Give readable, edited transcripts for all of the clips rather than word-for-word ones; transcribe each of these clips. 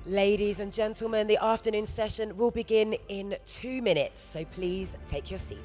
Ladies and gentlemen, the afternoon session will begin in 2 minutes, so please take your seats.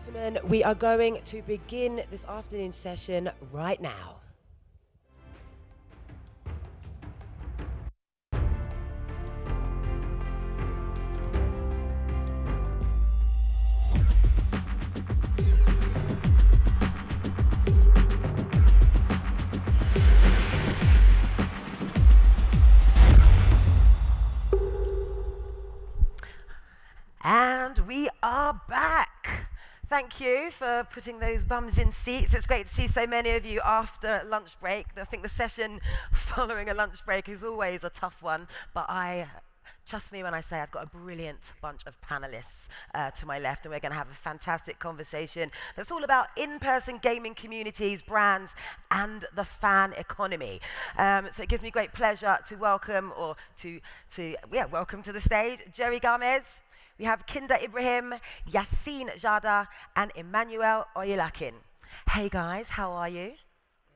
Gentlemen, we are going to begin this afternoon session right now. And we are back. Thank you for putting those bums in seats. It's great to see so many of you after lunch break. I think the session following a lunch break is always a tough one, but trust me when I say I've got a brilliant bunch of panelists to my left, and we're going to have a fantastic conversation that's all about in-person gaming communities, brands, and the fan economy. So it gives me great pleasure to welcome, welcome to the stage, Jerry Gomez. We have Kinder Ibrahim, Yassine Jada, and Emmanuel Oyelakin. Hey guys, how are you?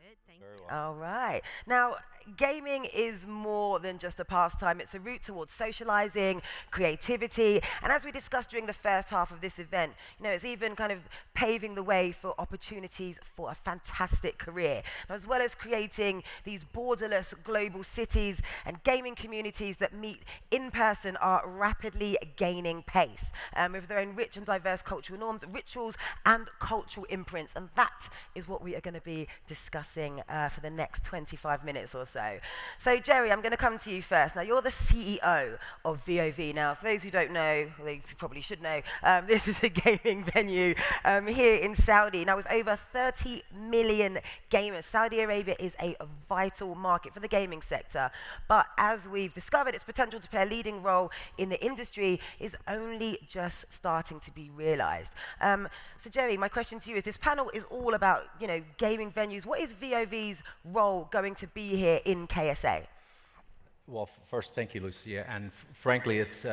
Good, thank Very you. well. All right. Now, gaming is more than just a pastime. It's a route towards socializing, creativity, and as we discussed during the first half of this event, it's even kind of paving the way for opportunities for a fantastic career, as well as creating these borderless global cities and gaming communities that meet in person are rapidly gaining pace with their own rich and diverse cultural norms, rituals, and cultural imprints, and that is what we are going to be discussing for the next 25 minutes or so. So Jerry, I'm going to come to you first. Now, you're the CEO of VOV. Now, for those who don't know, well, you probably should know, this is a gaming venue here in Saudi. Now, with over 30 million gamers, Saudi Arabia is a vital market for the gaming sector. But as we've discovered, its potential to play a leading role in the industry is only just starting to be realized. So Jerry, my question to you is, this panel is all about, gaming venues. What is VOV's role going to be here in KSA? Well, first, thank you, Lucia. And frankly, it's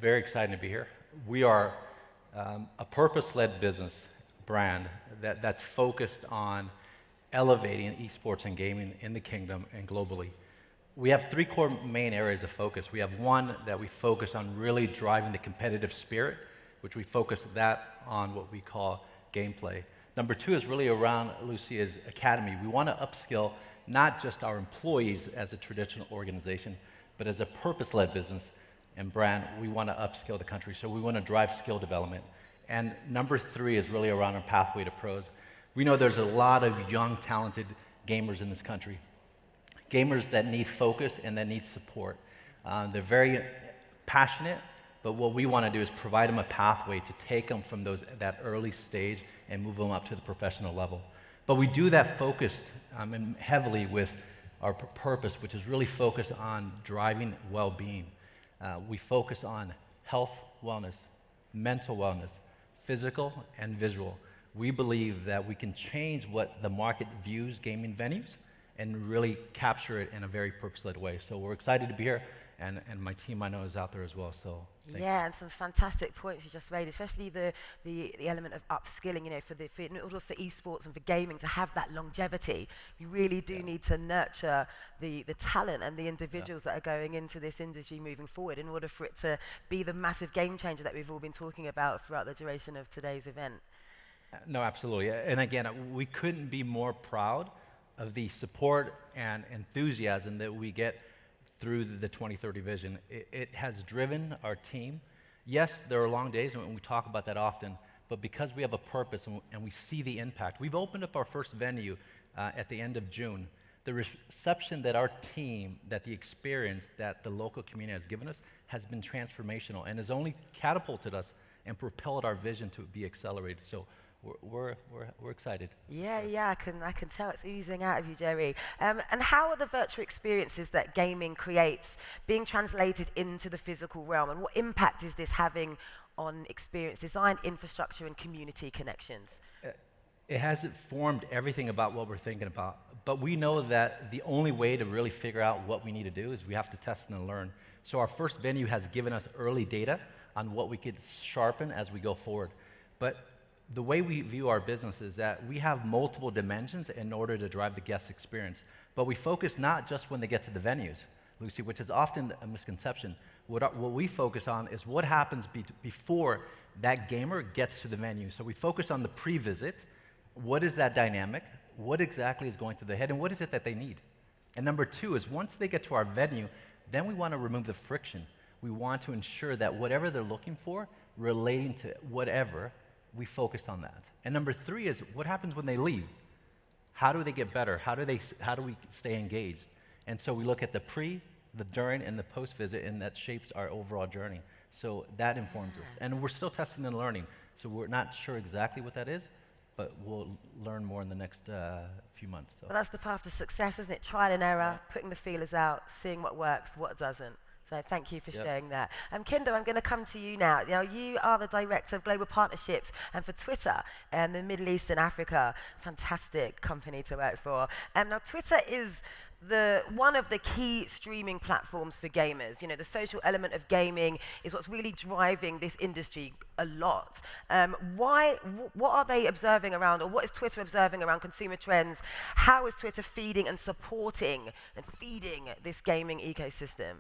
very exciting to be here. We are a purpose-led business brand that's focused on elevating esports and gaming in the kingdom and globally. We have three core main areas of focus. We have one that we focus on really driving the competitive spirit, which we focus that on what we call gameplay. Number two is really around Lucia's academy. We want to upskill not just our employees as a traditional organization, but as a purpose-led business and brand, we want to upskill the country. So we want to drive skill development. And number three is really around our pathway to pros. We know there's a lot of young, talented gamers in this country. Gamers that need focus and that need support. They're very passionate, but what we want to do is provide them a pathway to take them from that early stage and move them up to the professional level. But we do that focused and heavily with our purpose, which is really focused on driving well-being. We focus on health, wellness, mental wellness, physical and visual. We believe that we can change what the market views gaming venues, and really capture it in a very purpose-led way. So we're excited to be here, and my team I know is out there as well. So thank you. Yeah, and some fantastic points you just made, especially the element of upskilling. You know, in order for esports and for gaming to have that longevity, you really do need to nurture the talent and the individuals that are going into this industry moving forward in order for it to be the massive game changer that we've all been talking about throughout the duration of today's event. No, absolutely. And again, we couldn't be more proud of the support and enthusiasm that we get through the 2030 vision. It has driven our team. Yes, there are long days, and we talk about that often, but because we have a purpose and we see the impact. We've opened up our first venue at the end of June. The reception that our team, that the experience that the local community has given us has been transformational and has only catapulted us and propelled our vision to be accelerated. So we're excited. Yeah, I can tell it's oozing out of you, Jerry. And how are the virtual experiences that gaming creates being translated into the physical realm, and what impact is this having on experience design, infrastructure, and community connections? It hasn't formed everything about what we're thinking about, but we know that the only way to really figure out what we need to do is we have to test and learn. So our first venue has given us early data on what we could sharpen as we go forward. But the way we view our business is that we have multiple dimensions in order to drive the guest experience. But we focus not just when they get to the venues, Lucy, which is often a misconception. What we focus on is what happens before that gamer gets to the venue. So we focus on the pre-visit. What is that dynamic? What exactly is going through their head, and what is it that they need? And number two is once they get to our venue, then we want to remove the friction. We want to ensure that whatever they're looking for, relating to whatever, we focus on that. And number three is what happens when they leave? How do they get better? How do we stay engaged? And so we look at the pre, the during, and the post visit, and that shapes our overall journey. So that informs us. And we're still testing and learning, so we're not sure exactly what that is, but we'll learn more in the next few months. So. Well, that's the path to success, isn't it? Trial and error, putting the feelers out, seeing what works, what doesn't. So thank you for sharing that. Kinder, I'm going to come to you now. Now, you are the Director of Global Partnerships and for Twitter in the Middle East and Africa. Fantastic company to work for. Now, Twitter is one of the key streaming platforms for gamers. You know, the social element of gaming is what's really driving this industry a lot. What are they observing around, or what is Twitter observing around consumer trends? How is Twitter feeding and supporting and feeding this gaming ecosystem?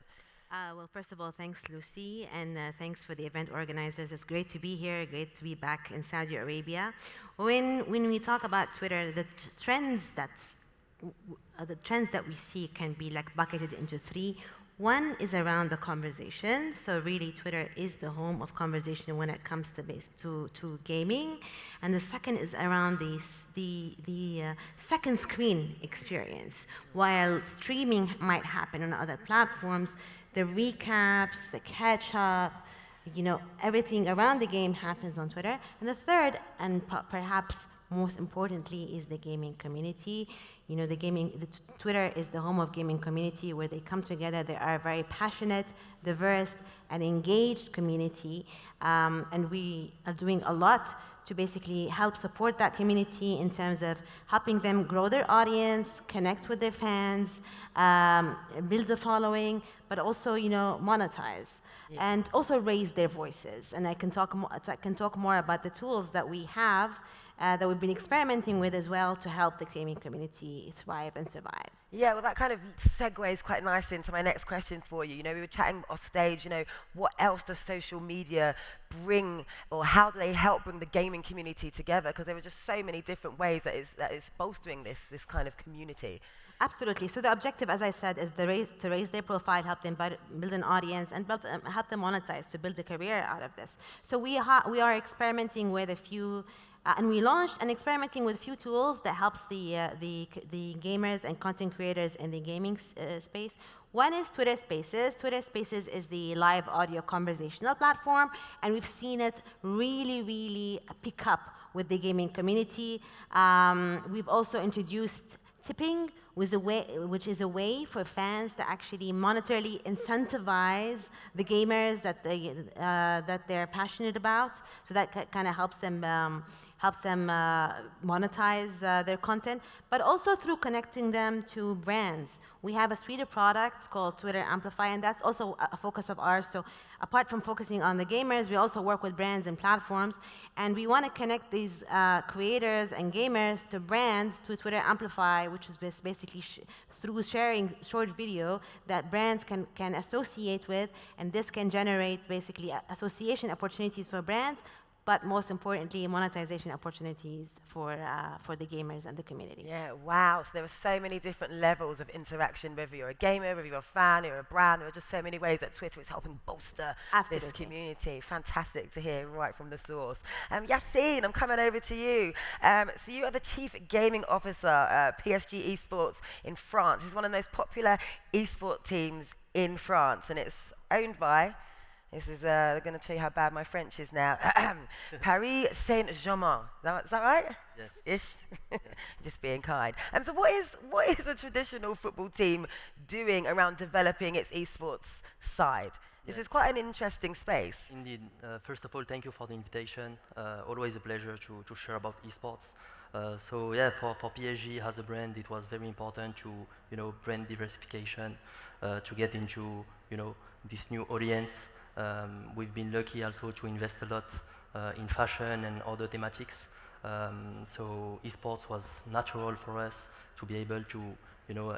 Well, first of all, thanks, Lucy, and thanks for the event organizers. It's great to be here, great to be back in Saudi Arabia. When we talk about Twitter, the trends that we see can be like bucketed into three. One is around the conversation. So really, Twitter is the home of conversation when it comes to gaming. And the second is around the second screen experience. While streaming might happen on other platforms, the recaps, the catch-up, you know, everything around the game happens on Twitter. And the third, and perhaps most importantly, is the gaming community. You know, Twitter is the home of gaming community where they come together. They are a very passionate, diverse, and engaged community. And we are doing a lot to basically help support that community in terms of helping them grow their audience, connect with their fans, build a following, but also, you know, monetize and also raise their voices. And I can talk more about the tools that we have that we've been experimenting with as well to help the gaming community thrive and survive. Yeah, well, that kind of segues quite nicely into my next question for you. You know, we were chatting off stage, you know, what else does social media bring, or how do they help bring the gaming community together? Because there are just so many different ways that is bolstering this kind of community. Absolutely. So the objective, as I said, is to raise their profile, help them build an audience, and help them monetize, to build a career out of this. So we are experimenting with a few. And we launched and experimenting with a few tools that helps the gamers and content creators in the gaming space. One is Twitter Spaces. Twitter Spaces is the live audio conversational platform, and we've seen it really, really pick up with the gaming community. We've also introduced tipping, which is a way for fans to actually monetarily incentivize the gamers that they're passionate about. So that kind of helps them helps them monetize their content, but also through connecting them to brands. We have a suite of products called Twitter Amplify, and that's also a focus of ours. So apart from focusing on the gamers, we also work with brands and platforms, and we want to connect these creators and gamers to brands through Twitter Amplify, which is basically through sharing short video that brands can associate with, and this can generate basically association opportunities for brands, but most importantly, monetization opportunities for the gamers and the community. Yeah, wow. So there are so many different levels of interaction, whether you're a gamer, whether you're a fan, you're a brand. There are just so many ways that Twitter is helping bolster this community. Fantastic to hear right from the source. Yassine, I'm coming over to you. So you are the Chief Gaming Officer, PSG Esports in France. It's one of the most popular esport teams in France, and it's owned by, this is, they're going to tell you how bad my French is now. Paris Saint-Germain. Is that right? Yes. Ish? Just being kind. So what is a traditional football team doing around developing its esports side? This is quite an interesting space. Indeed. First of all, thank you for the invitation. Always a pleasure to share about esports. So yeah, for PSG as a brand, it was very important to brand diversification, to get into this new audience. We've been lucky also to invest a lot in fashion and other thematics. So esports was natural for us to be able to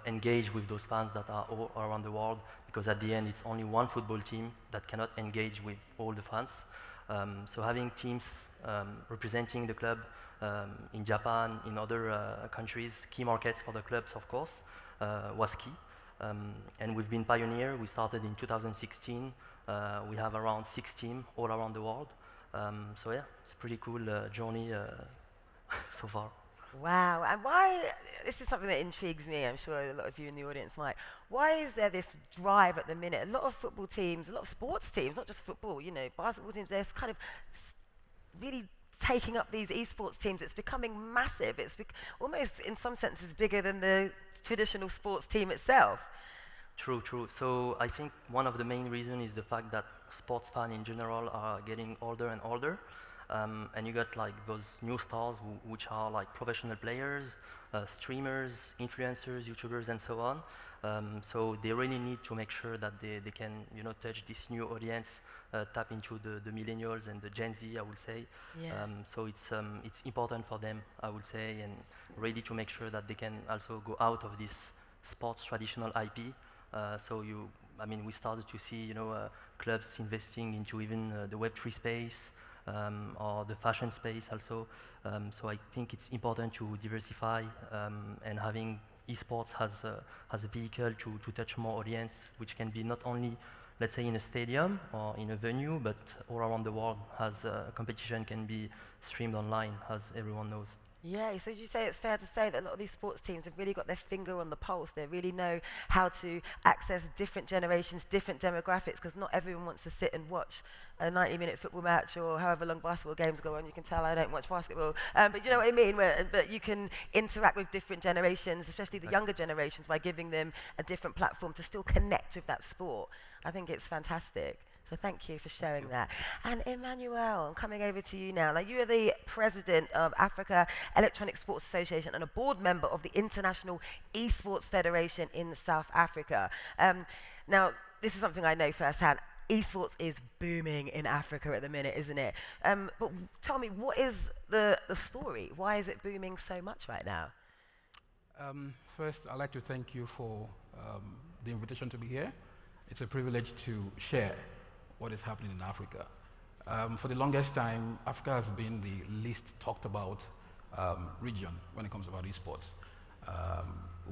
engage with those fans that are all around the world, because at the end it's only one football team that cannot engage with all the fans. So having teams representing the club in Japan, in other countries, key markets for the clubs of course, was key. And we've been pioneer. We started in 2016. We have around 6 teams all around the world. So yeah, it's a pretty cool journey so far. Wow, and why, this is something that intrigues me, I'm sure a lot of you in the audience might. Why is there this drive at the minute? A lot of football teams, a lot of sports teams, not just football, basketball teams, they're kind of really taking up these esports teams. It's becoming massive. It's almost, in some senses, bigger than the traditional sports team itself. True. So I think one of the main reasons is the fact that sports fans in general are getting older and older. And you got like those new stars which are like professional players, streamers, influencers, YouTubers, and so on. So they really need to make sure that they can touch this new audience, tap into the millennials and the Gen Z, I would say. Yeah. So it's important for them, I would say, and ready to make sure that they can also go out of this sports traditional IP. So we started to see clubs investing into even the Web3 space. Or the fashion space also. So I think it's important to diversify, and having esports as a vehicle to touch more audience, which can be not only, let's say, in a stadium or in a venue, but all around the world, as competition can be streamed online, as everyone knows. Yeah, so you say it's fair to say that a lot of these sports teams have really got their finger on the pulse. They really know how to access different generations, different demographics, because not everyone wants to sit and watch a 90-minute football match or however long basketball games go on. You can tell I don't watch basketball, but you know what I mean? But you can interact with different generations, especially the younger generations, by giving them a different platform to still connect with that sport. I think it's fantastic. So thank you for sharing that. And Emmanuel, I'm coming over to you now. Now, you are the president of Africa Electronic Sports Association and a board member of the International Esports Federation in South Africa. Now, this is something I know firsthand. Esports is booming in Africa at the minute, isn't it? But tell me, what is the story? Why is it booming so much right now? First, I'd like to thank you for the invitation to be here. It's a privilege to share what is happening in Africa. For the longest time, Africa has been the least talked about region when it comes about esports.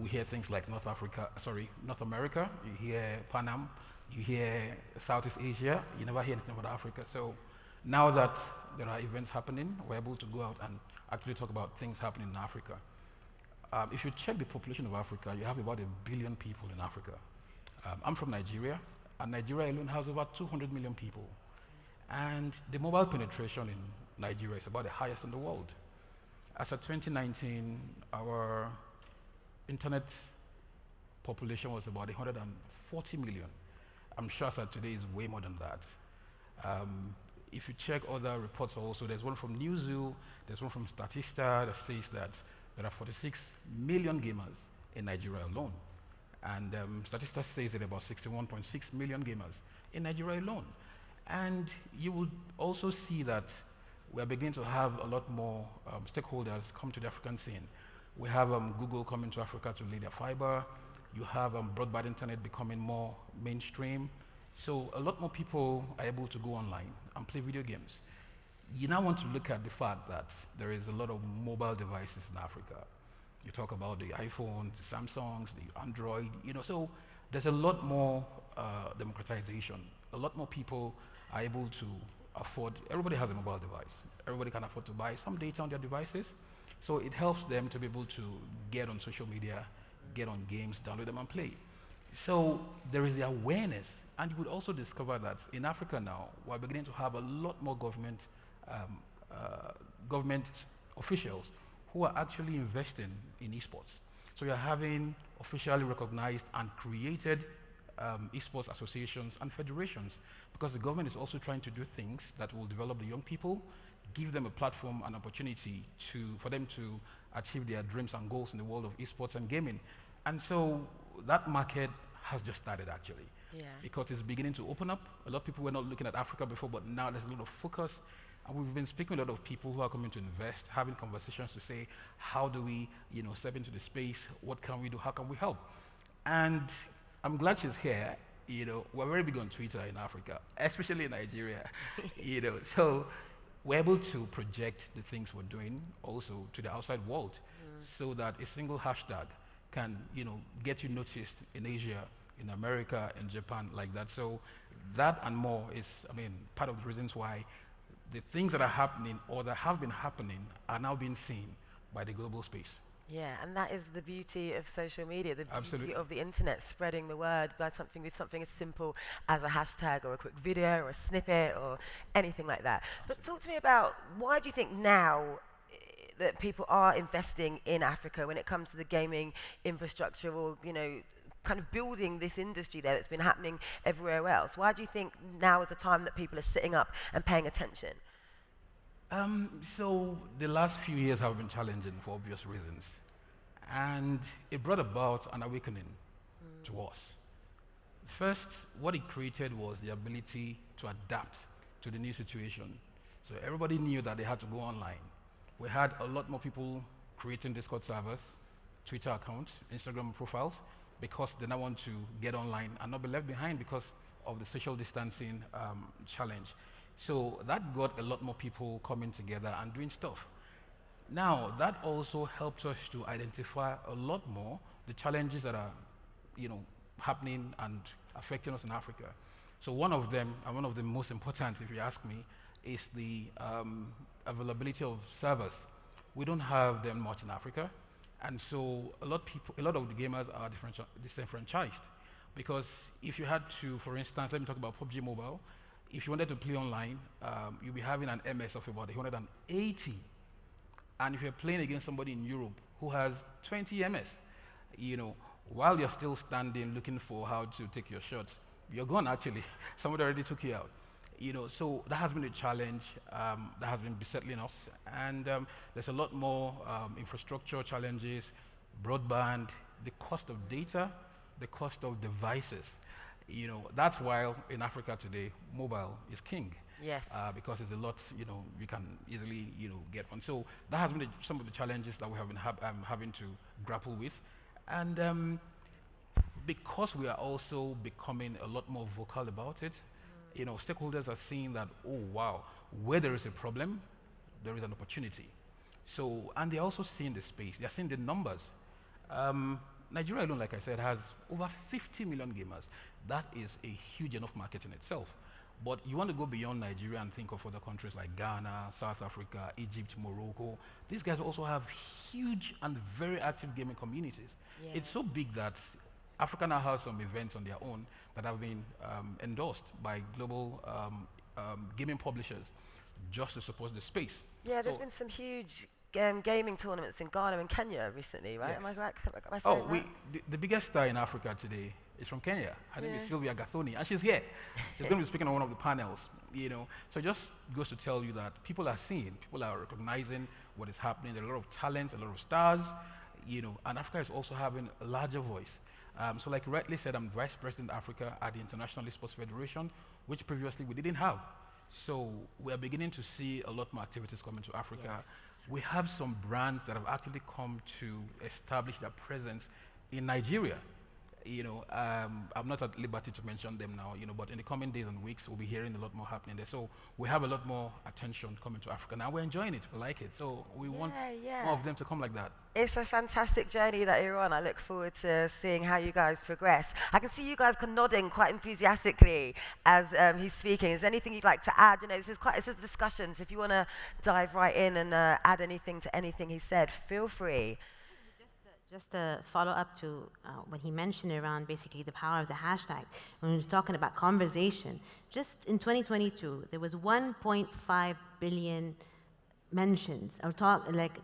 We hear things like North America, you hear Pan Am, you hear Southeast Asia, you never hear anything about Africa. So now that there are events happening, we're able to go out and actually talk about things happening in Africa. If you check the population of Africa, you have about 1 billion people in Africa. I'm from Nigeria, and Nigeria alone has over 200 million people. And the mobile penetration in Nigeria is about the highest in the world. As of 2019, our internet population was about 140 million. I'm sure as of today is way more than that. if you check other reports also, there's one from Newzoo, there's one from Statista that says that there are 46 million gamers in Nigeria alone. And Statista says that about 61.6 million gamers in Nigeria alone. And you will also see that we are beginning to have a lot more stakeholders come to the African scene. We have Google coming to Africa to lay their fiber. You have broadband internet becoming more mainstream. So a lot more people are able to go online and play video games. You now want to look at the fact that there is a lot of mobile devices in Africa. You talk about the iPhones, the Samsungs, the Android, so there's a lot more democratization. A lot more people are able to afford, everybody has a mobile device. Everybody can afford to buy some data on their devices. So it helps them to be able to get on social media, get on games, download them and play. So there is the awareness. And you would also discover that in Africa now, we're beginning to have a lot more government officials who are actually investing in esports. So you're having officially recognized and created esports associations and federations, because the government is also trying to do things that will develop the young people, give them a platform and opportunity for them to achieve their dreams and goals in the world of esports and gaming. And so that market has just started actually. Yeah. Because it's beginning to open up. A lot of people were not looking at Africa before, but now there's a lot of focus. And we've been speaking with a lot of people who are coming to invest, having conversations to say, how do we, step into the space? What can we do? How can we help? And I'm glad she's here. We're very big on Twitter in Africa, especially in Nigeria. So we're able to project the things we're doing also to the outside world, so that a single hashtag can, get you noticed in Asia, in America, in Japan, like that. So that and more is, part of the reasons why the things that are happening or that have been happening are now being seen by the global space. Yeah, and that is the beauty of social media, the Absolutely. beauty of the internet, spreading the word by something as simple as a hashtag or a quick video or a snippet or anything like that. But talk to me about, why do you think now that people are investing in Africa when it comes to the gaming infrastructure, or kind of building this industry there that's been happening everywhere else? Why do you think now is the time that people are sitting up and paying attention? So the last few years have been challenging for obvious reasons, and it brought about an awakening to us. First, what it created was the ability to adapt to the new situation. So everybody knew that they had to go online. We had a lot more people creating Discord servers, Twitter accounts, Instagram profiles, because they now want to get online and not be left behind because of the social distancing challenge. So that got a lot more people coming together and doing stuff. Now, that also helped us to identify a lot more the challenges that are, happening and affecting us in Africa. So one of them, and one of the most important, if you ask me, is the availability of servers. We don't have them much in Africa, and so a lot of the gamers are disenfranchised. Because if you had to, for instance, let me talk about PUBG Mobile. If you wanted to play online, you'll be having an MS of about 180. And if you're playing against somebody in Europe who has 20 MS, while you're still standing looking for how to take your shots, you're gone actually. Somebody already took you out. So that has been a challenge that has been besetting us. And there's a lot more infrastructure challenges, broadband, the cost of data, the cost of devices. That's why in Africa today, mobile is king. Yes. Because there's a lot, you can easily, get one. So that has been some of the challenges that we have been having to grapple with. And because we are also becoming a lot more vocal about it, stakeholders are seeing that, oh wow, where there is a problem, there is an opportunity. So, and they're also seeing the space, they're seeing the numbers. Nigeria alone, like I said, has over 50 million gamers. That is a huge enough market in itself. But you want to go beyond Nigeria and think of other countries like Ghana, South Africa, Egypt, Morocco. These guys also have huge and very active gaming communities. Yeah. It's so big that Africa now has some events on their own that have been endorsed by global gaming publishers just to support the space. Yeah, there's been some huge gaming tournaments in Ghana and Kenya recently, right? Yes. Am I right? Am I saying that? The biggest star in Africa today is from Kenya. Her name is Sylvia Gathoni, and she's here. She's going to be speaking on one of the panels. you know. So it just goes to tell you that people are seeing, people are recognizing what is happening. There are a lot of talents, a lot of stars, you know, and Africa is also having a larger voice. So like you rightly said, I'm Vice President Africa at the International Esports Federation, which previously we didn't have. So we are beginning to see a lot more activities coming to Africa. Yes. We have some brands that have actually come to establish their presence in Nigeria. You know, I'm not at liberty to mention them now, you know, but in the coming days and weeks, we'll be hearing a lot more happening there. So we have a lot more attention coming to Africa. Now we're enjoying it, we like it. So we want more of them to come like that. It's a fantastic journey that you're on. I look forward to seeing how you guys progress. I can see you guys nodding quite enthusiastically as he's speaking. Is there anything you'd like to add? You know, this is a discussion, so if you want to dive right in and add anything to anything he said, feel free. Just to follow up to what he mentioned around basically the power of the hashtag, when he was talking about conversation, just in 2022, there was 1.5 billion mentions or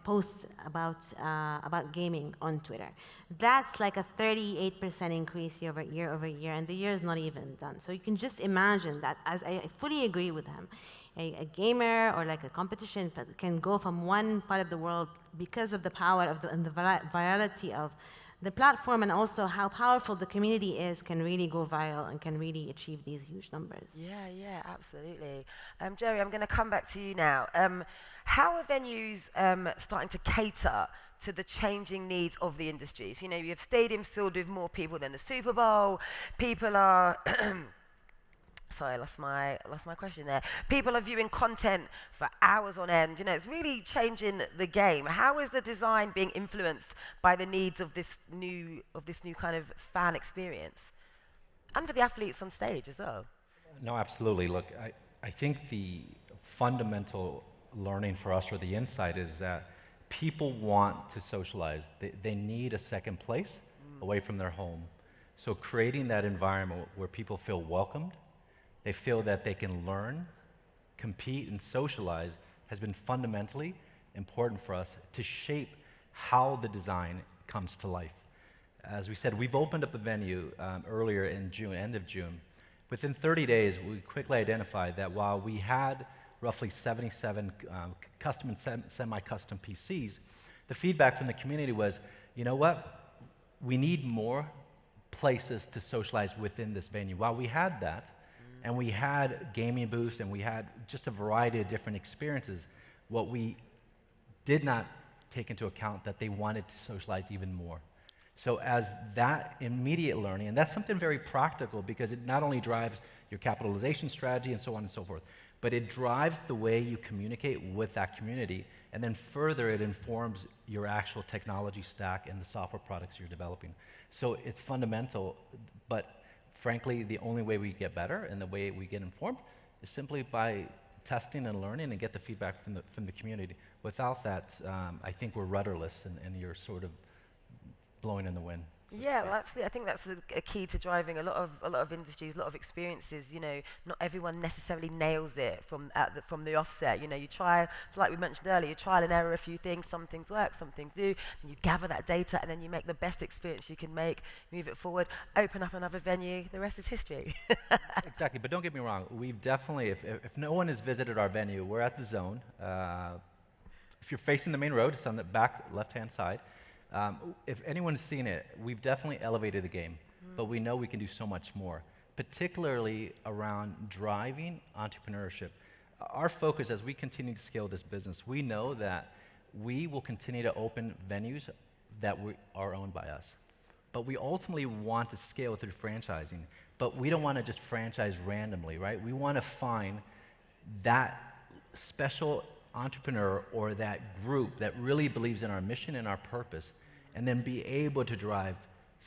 posts about gaming on Twitter. That's like a 38% increase year over year, and the year is not even done. So you can just imagine that, as I fully agree with him, a gamer or like a competition can go from one part of the world because of the power of and the virality of the platform, and also how powerful the community is, can really go viral and can really achieve these huge numbers. Yeah, absolutely. Jerry, I'm going to come back to you now. How are venues starting to cater to the changing needs of the industries? You know, you have stadiums filled with more people than the Super Bowl. People are sorry, I lost my question there. People are viewing content for hours on end. You know, it's really changing the game. How is the design being influenced by the needs of this new kind of fan experience, and for the athletes on stage as well? No, absolutely. Look, I think the fundamental learning for us, or the insight, is that people want to socialize. They need a second place away from their home. So creating that environment where people feel welcomed, they feel that they can learn, compete, and socialize has been fundamentally important for us to shape how the design comes to life. As we said, we've opened up a venue earlier in June, end of June. Within 30 days, we quickly identified that while we had roughly 77 custom and semi-custom PCs, the feedback from the community was, you know what, we need more places to socialize within this venue. While we had that, and we had gaming booths, and we had just a variety of different experiences, what we did not take into account that they wanted to socialize even more. So as that immediate learning, and that's something very practical because it not only drives your capitalization strategy and so on and so forth, but it drives the way you communicate with that community, and then further it informs your actual technology stack and the software products you're developing. So it's fundamental, but frankly, the only way we get better and the way we get informed is simply by testing and learning and get the feedback from the community. Without that, I think we're rudderless and you're sort of blowing in the wind. Yeah, well, absolutely. I think that's a key to driving a lot of industries, a lot of experiences. You know, not everyone necessarily nails it from the offset. You know, you try, like we mentioned earlier, you trial and error a few things. Some things work, some things do. And you gather that data, and then you make the best experience you can make. Move it forward. Open up another venue. The rest is history. Exactly. But don't get me wrong. We've definitely, if no one has visited our venue, we're at the Zone. If you're facing the main road, it's on the back left-hand side. If anyone's seen it, we've definitely elevated the game, but we know we can do so much more, particularly around driving entrepreneurship. Our focus as we continue to scale this business, we know that we will continue to open venues that are owned by us. But we ultimately want to scale through franchising, but we don't want to just franchise randomly, right? We want to find that special entrepreneur or that group that really believes in our mission and our purpose, and then be able to drive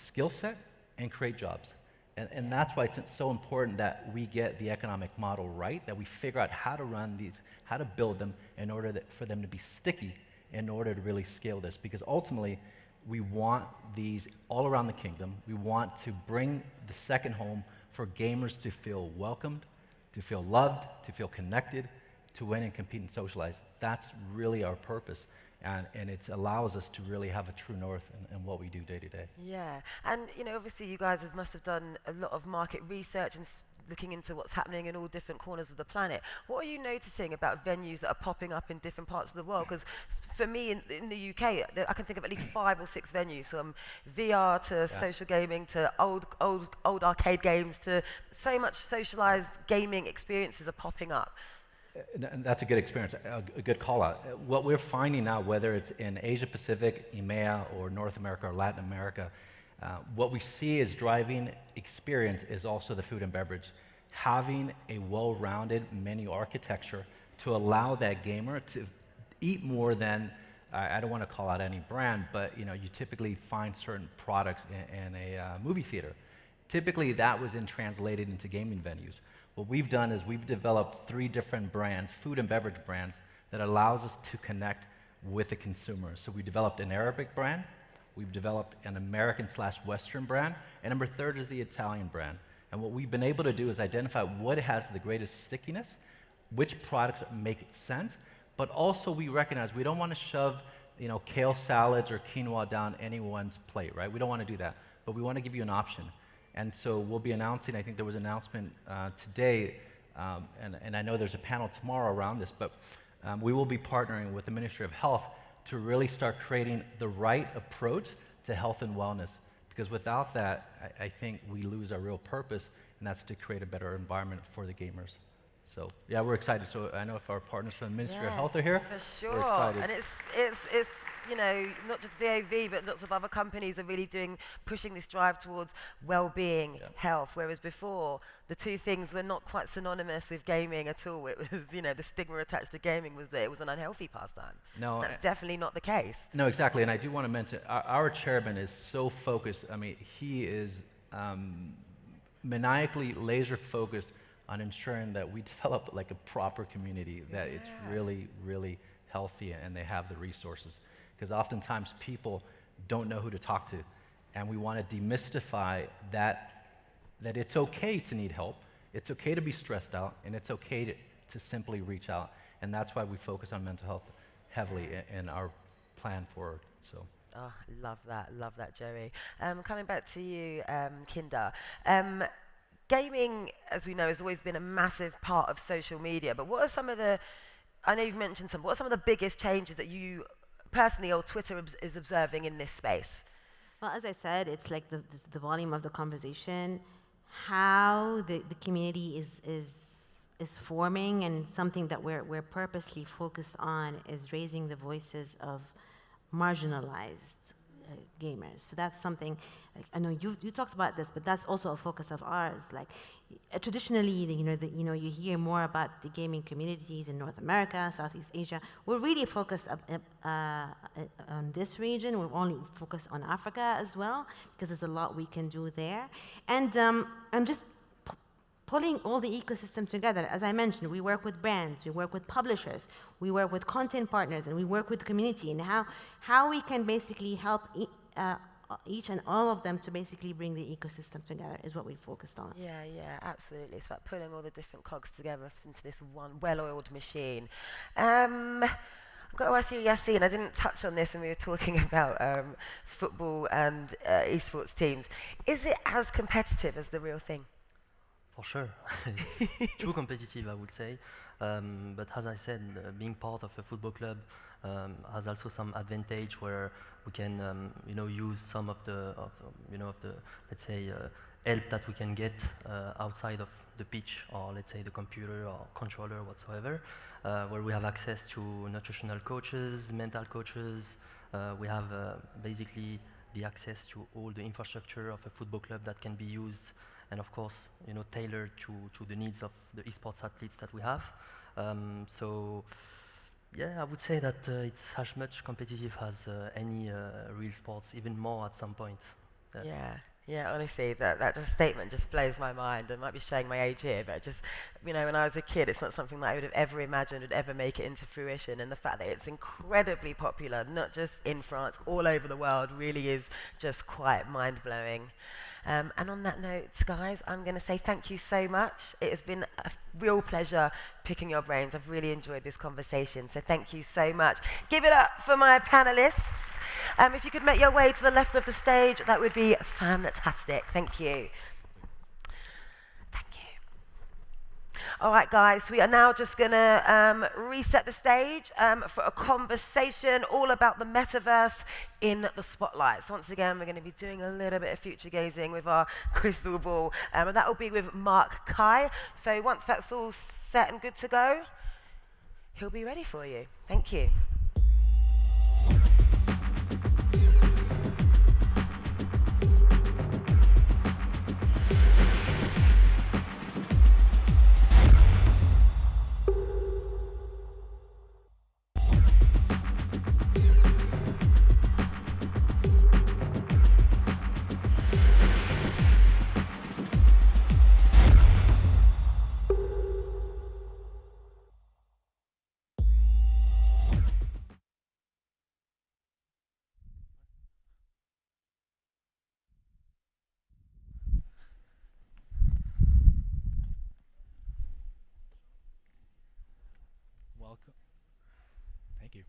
skill set and create jobs. And that's why it's so important that we get the economic model right, that we figure out how to run these, how to build them in order for them to be sticky in order to really scale this. Because ultimately, we want these all around the kingdom. We want to bring the second home for gamers to feel welcomed, to feel loved, to feel connected, to win and compete and socialize. That's really our purpose. and it allows us to really have a true north in what we do day to day. Yeah, and obviously you guys must have done a lot of market research and looking into what's happening in all different corners of the planet. What are you noticing about venues that are popping up in different parts of the world? Because for me, in the UK, I can think of at least 5 or 6 venues, from VR to social gaming to old arcade games to so much socialized gaming experiences are popping up. And that's a good experience, a good call out. What we're finding now, whether it's in Asia Pacific, EMEA, or North America or Latin America, what we see is driving experience is also the food and beverage. Having a well-rounded menu architecture to allow that gamer to eat more than, I don't want to call out any brand, but you typically find certain products in a movie theater. Typically that was then translated into gaming venues. What we've done is we've developed 3 different brands, food and beverage brands, that allows us to connect with the consumer. So we developed an Arabic brand, we've developed an American/Western brand, and number 3rd is the Italian brand. And what we've been able to do is identify what has the greatest stickiness, which products make sense, but also we recognize we don't want to shove kale salads or quinoa down anyone's plate, right? We don't want to do that, but we want to give you an option. And so we'll be announcing, I think there was an announcement today, and I know there's a panel tomorrow around this, but we will be partnering with the Ministry of Health to really start creating the right approach to health and wellness. Because without that, I think we lose our real purpose, and that's to create a better environment for the gamers. So yeah, we're excited. So I know if our partners from the Ministry of Health are here, for sure. we're excited. And it's not just VAV, but lots of other companies are really pushing this drive towards well-being, health. Whereas before, the 2 things were not quite synonymous with gaming at all. It was, the stigma attached to gaming was that it was an unhealthy pastime. No, that's definitely not the case. No, exactly. And I do want to mention our chairman is so focused. I mean, he is maniacally laser focused on ensuring that we develop like a proper community, that it's really, really healthy and they have the resources. Because oftentimes people don't know who to talk to. And we want to demystify that it's okay to need help, it's okay to be stressed out, and it's okay to simply reach out. And that's why we focus on mental health heavily in our plan forward. So. Oh, love that, Joey. Coming back to you, Kinder. Gaming, as we know, has always been a massive part of social media, but what are some of the, I know you've mentioned some, what are some of the biggest changes that you personally or Twitter is observing in this space? Well, as I said, it's like the volume of the conversation, how the community is forming, and something that we're purposely focused on is raising the voices of marginalized gamers. So that's something, like, I know you talked about this, but that's also a focus of ours. Like traditionally, you hear more about the gaming communities in North America, Southeast Asia. We're really focused on this region. We're only focused on Africa as well, because there's a lot we can do there. And just pulling all the ecosystem together. As I mentioned, we work with brands, we work with publishers, we work with content partners, and we work with the community, and how we can basically help each and all of them to basically bring the ecosystem together is what we focused on. Yeah, absolutely. It's about pulling all the different cogs together into this one well-oiled machine. I've got to ask you, Yassine, I didn't touch on this when we were talking about football and esports teams. Is it as competitive as the real thing? For sure, it's too competitive, I would say. But as I said, being part of a football club has also some advantage where we can, use some of the let's say, help that we can get outside of the pitch, or let's say the computer or controller whatsoever, where we have access to nutritional coaches, mental coaches. We have basically the access to all the infrastructure of a football club that can be used, and of course, tailored to the needs of the esports athletes that we have. So, yeah, I would say that it's as much competitive as any real sports, even more at some point. Yeah, honestly, that just statement just blows my mind. I might be showing my age here, but just, when I was a kid, it's not something that I would have ever imagined would ever make it into fruition. And the fact that it's incredibly popular, not just in France, all over the world, really is just quite mind-blowing. And on that note, guys, I'm going to say thank you so much. It has been a real pleasure picking your brains. I've really enjoyed this conversation, so thank you so much. Give it up for my panelists. If you could make your way to the left of the stage, that would be fantastic. Thank you. Thank you. All right, guys, we are now just going to reset the stage for a conversation all about the metaverse in the spotlight. So once again, we're going to be doing a little bit of future gazing with our crystal ball, and that will be with Mark Kai. So once that's all set and good to go, he'll be ready for you. Thank you. Welcome. Thank you.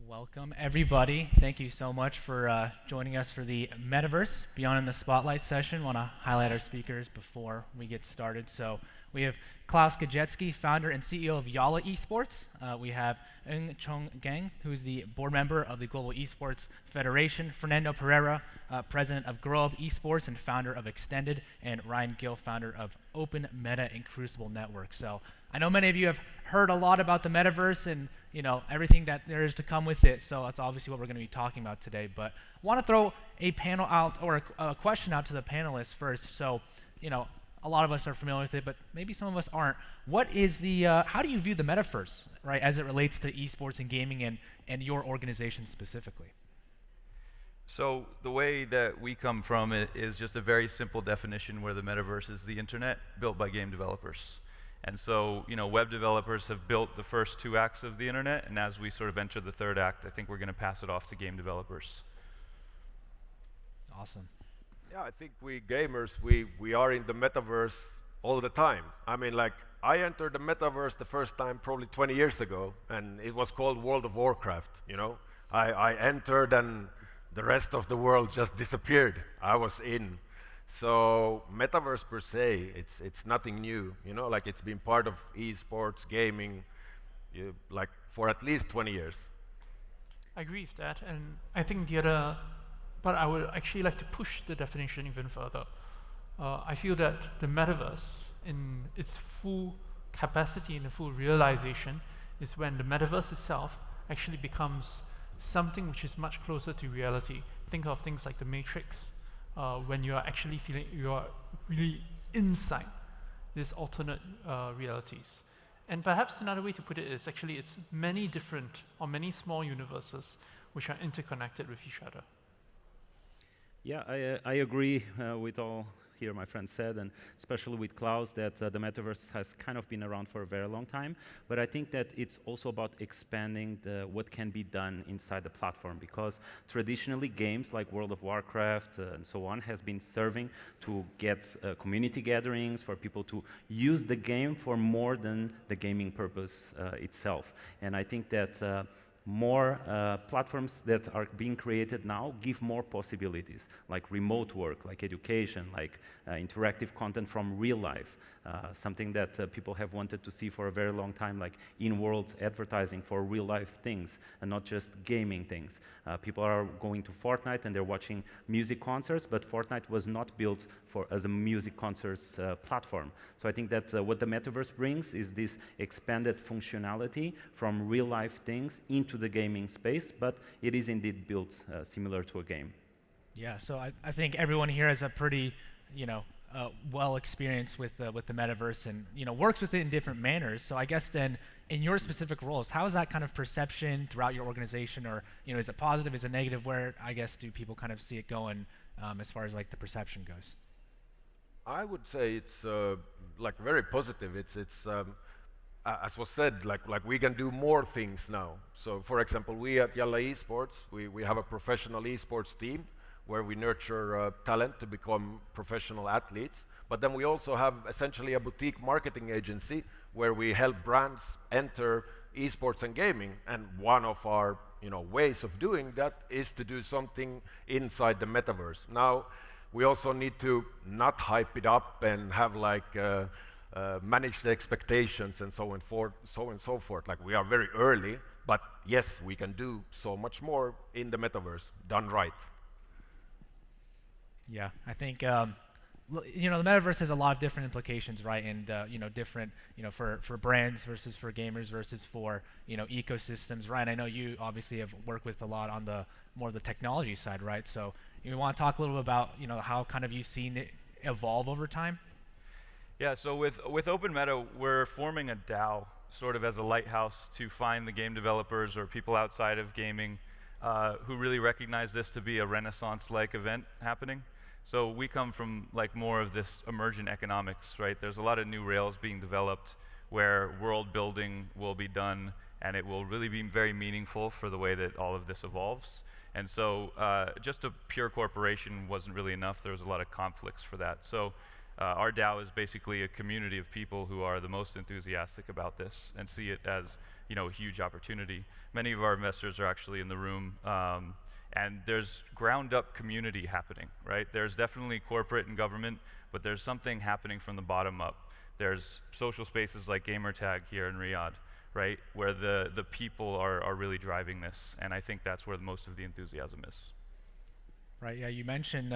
Welcome, everybody. Thank you so much for joining us for the Metaverse Beyond in the Spotlight session. I want to highlight our speakers before we get started. So we have Klaus Gajewski, founder and CEO of Yalla Esports. We have Ng Chong Gang, who's the board member of the Global Esports Federation. Fernando Pereira, president of Grow Up Esports and founder of Extended. And Ryan Gill, founder of Open Meta and Crucible Network. So I know many of you have heard a lot about the metaverse and everything that there is to come with it. So that's obviously what we're going to be talking about today. But I want to throw a panel out or a question out to the panelists first. So a lot of us are familiar with it, but maybe some of us aren't. What is how do you view the metaverse, right, as it relates to esports and gaming and your organization specifically? So the way that we come from it is just a very simple definition where the metaverse is the internet built by game developers. And so, web developers have built the first two acts of the internet, and as we sort of enter the third act, I think we're going to pass it off to game developers. Awesome. Yeah, I think we gamers, we are in the metaverse all the time. I mean, like, I entered the metaverse the first time probably 20 years ago, and it was called World of Warcraft, I entered and the rest of the world just disappeared. I was in. So metaverse per se, it's nothing new, like it's been part of esports, gaming, like for at least 20 years. I agree with that, and I think but I would actually like to push the definition even further. I feel that the metaverse, in its full capacity and the full realization, is when the metaverse itself actually becomes something which is much closer to reality. Think of things like the Matrix, when you are actually feeling you are really inside these alternate realities. And perhaps another way to put it is actually it's many different or many small universes which are interconnected with each other. Yeah, I agree with all here my friend said, and especially with Klaus, that the metaverse has kind of been around for a very long time. But I think that it's also about expanding what can be done inside the platform, because traditionally games like World of Warcraft and so on has been serving to get community gatherings, for people to use the game for more than the gaming purpose itself. And I think that more platforms that are being created now give more possibilities, like remote work, like education, like interactive content from real life, something that people have wanted to see for a very long time, like in-world advertising for real life things and not just gaming things. People are going to Fortnite and they're watching music concerts, but Fortnite was not built as a music concerts platform. So I think that what the metaverse brings is this expanded functionality from real life things into the gaming space, but it is indeed built similar to a game. Yeah, so I think everyone here has a pretty, well experience with the metaverse and works with it in different manners. So I guess then, in your specific roles, how is that kind of perception throughout your organization, or is it positive, is it negative? Where I guess do people kind of see it going as far as like the perception goes? I would say it's like very positive. It's as was said, like we can do more things now. So, for example, we at Yalla Esports, we have a professional esports team where we nurture talent to become professional athletes. But then we also have essentially a boutique marketing agency where we help brands enter esports and gaming. And one of our ways of doing that is to do something inside the metaverse. Now, we also need to not hype it up and have like manage the expectations and so and so forth. Like, we are very early, but yes, we can do so much more in the metaverse done right. Yeah, I think the metaverse has a lot of different implications, right? And different, for brands versus for gamers versus for ecosystems, right? And I know you obviously have worked with a lot on the more the technology side, right? So you want to talk a little bit about how kind of you've seen it evolve over time? Yeah. So with Open Meta, we're forming a DAO sort of as a lighthouse to find the game developers or people outside of gaming who really recognize this to be a Renaissance-like event happening. So we come from like more of this emergent economics, right? There's a lot of new rails being developed where world building will be done, and it will really be very meaningful for the way that all of this evolves. And so just a pure corporation wasn't really enough. There was a lot of conflicts for that. So our DAO is basically a community of people who are the most enthusiastic about this and see it as a huge opportunity. Many of our investors are actually in the room. And there's ground-up community happening, right? There's definitely corporate and government, but there's something happening from the bottom up. There's social spaces like Gamertag here in Riyadh, right, where the people are really driving this, and I think that's where most of the enthusiasm is. Right. Yeah. You mentioned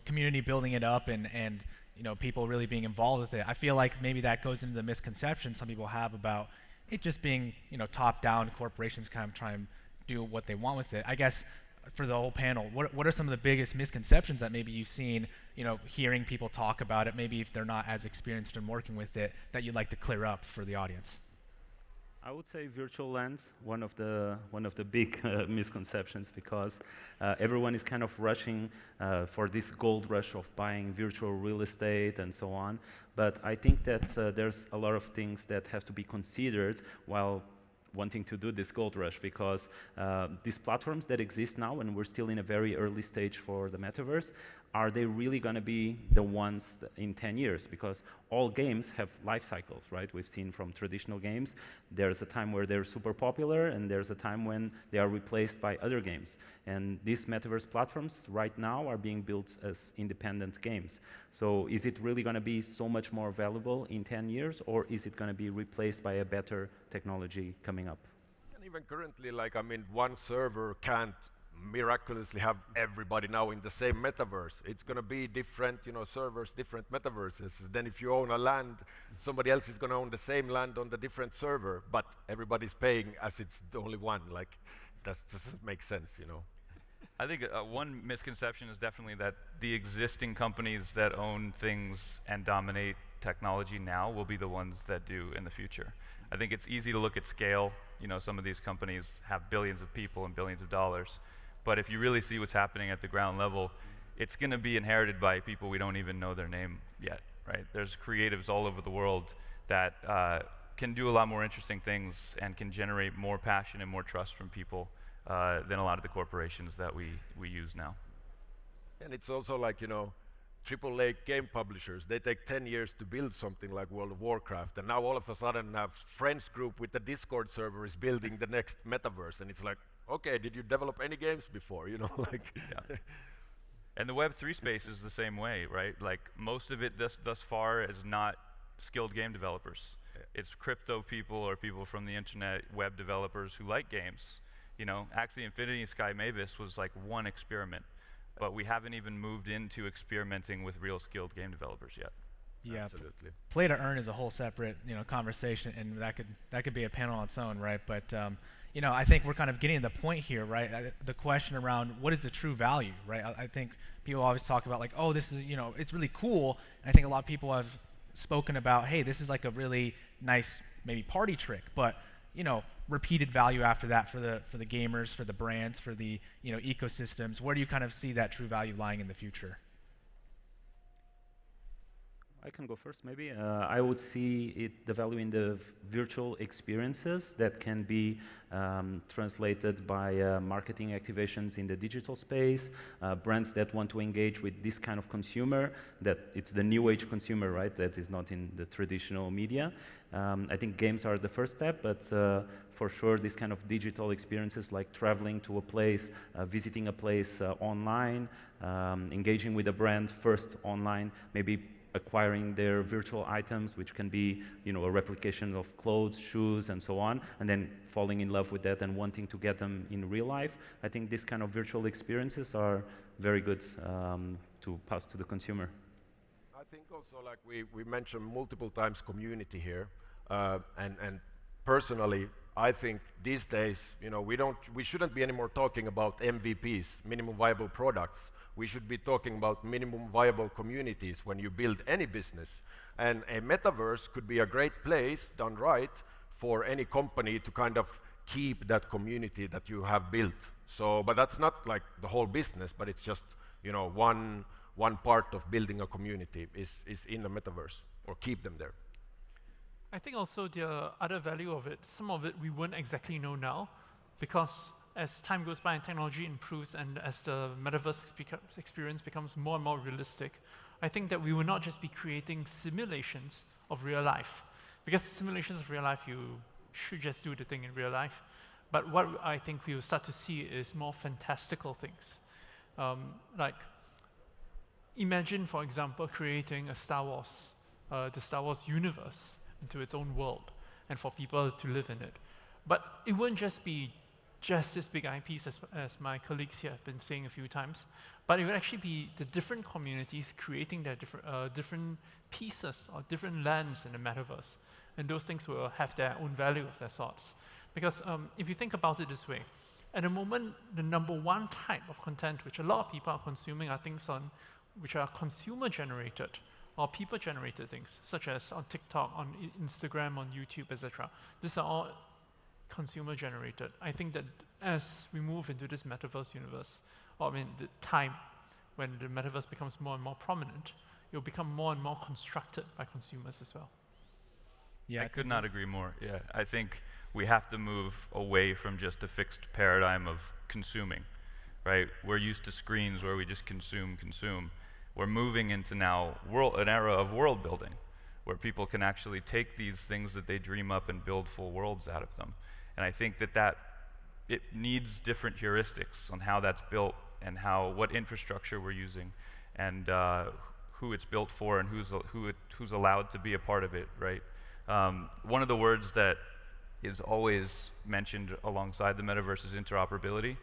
community building it up and people really being involved with it. I feel like maybe that goes into the misconception some people have about it just being top-down, corporations kind of try and do what they want with it. I guess, for the whole panel, what are some of the biggest misconceptions that maybe you've seen, hearing people talk about it, maybe if they're not as experienced in working with it, that you'd like to clear up for the audience? I would say virtual land, one of the big misconceptions, because everyone is kind of rushing for this gold rush of buying virtual real estate and so on. But I think that there's a lot of things that have to be considered while wanting to do this gold rush, because these platforms that exist now, and we're still in a very early stage for the metaverse, are they really going to be the ones in 10 years? Because all games have life cycles, right? We've seen from traditional games, there's a time where they're super popular, and there's a time when they are replaced by other games. And these metaverse platforms right now are being built as independent games. So is it really going to be so much more valuable in 10 years, or is it going to be replaced by a better technology coming up? And even currently, one server can't miraculously have everybody now in the same metaverse. It's going to be different, servers, different metaverses. Then if you own a land, somebody else is going to own the same land on the different server, but everybody's paying as it's the only one. Like, that doesn't make sense, I think one misconception is definitely that the existing companies that own things and dominate technology now will be the ones that do in the future. I think it's easy to look at scale. Some of these companies have billions of people and billions of dollars. But if you really see what's happening at the ground level, it's going to be inherited by people we don't even know their name yet, right? There's creatives all over the world that can do a lot more interesting things and can generate more passion and more trust from people than a lot of the corporations that we use now. And it's also like, AAA game publishers, they take 10 years to build something like World of Warcraft, and now all of a sudden a friends group with the Discord server is building the next metaverse, and it's like, okay, did you develop any games before? Like. Yeah. And the Web3 space is the same way, right? Like, most of it thus far is not skilled game developers. Yeah. It's crypto people or people from the internet, web developers who like games. Axie Infinity Sky Mavis was like one experiment, but we haven't even moved into experimenting with real skilled game developers yet. Yeah, absolutely. Play to earn is a whole separate, conversation, and that could be a panel on its own, right? But I think we're kind of getting to the point here, right? The question around what is the true value, right? I think people always talk about like, oh, this is, it's really cool. And I think a lot of people have spoken about, hey, this is like a really nice maybe party trick, but repeated value after that for the gamers, for the brands, for the ecosystems. Where do you kind of see that true value lying in the future? I can go first, maybe. I would see the value in the virtual experiences that can be translated by marketing activations in the digital space, brands that want to engage with this kind of consumer, that it's the new age consumer, right, that is not in the traditional media. I think games are the first step, but for sure, this kind of digital experiences like traveling to a place, visiting a place online, engaging with a brand first online, maybe acquiring their virtual items, which can be, a replication of clothes, shoes, and so on, and then falling in love with that and wanting to get them in real life. I think these kind of virtual experiences are very good to pass to the consumer. I think also, like we mentioned multiple times, community here, and personally, I think these days, we shouldn't be anymore talking about MVPs, minimum viable products. We should be talking about minimum viable communities when you build any business. And a metaverse could be a great place, done right, for any company to kind of keep that community that you have built. So, but that's not like the whole business, but it's just, one part of building a community is in the metaverse, or keep them there. I think also the other value of it, some of it we won't exactly know now, because as time goes by and technology improves and as the metaverse experience becomes more and more realistic, I think that we will not just be creating simulations of real life. Because simulations of real life, you should just do the thing in real life. But what I think we will start to see is more fantastical things. Like, imagine, for example, creating a Star Wars, the Star Wars universe into its own world, and for people to live in it. But it won't just be just as big IPs as my colleagues here have been saying a few times, but it would actually be the different communities creating their different pieces or different lands in the metaverse. And those things will have their own value of their sorts. Because if you think about it this way, at the moment, the number one type of content which a lot of people are consuming are things which are consumer-generated or people-generated things, such as on TikTok, on Instagram, on YouTube, etc. These are all consumer-generated. I think that as we move into this metaverse universe, the time when the metaverse becomes more and more prominent, it will become more and more constructed by consumers as well. Yeah, I could not agree more. Yeah, I think we have to move away from just a fixed paradigm of consuming, right? We're used to screens where we just consume. We're moving into now an era of world building, where people can actually take these things that they dream up and build full worlds out of them. And I think that it needs different heuristics on how that's built and what infrastructure we're using, and who it's built for and who's allowed to be a part of it, right? One of the words that is always mentioned alongside the metaverse is interoperability,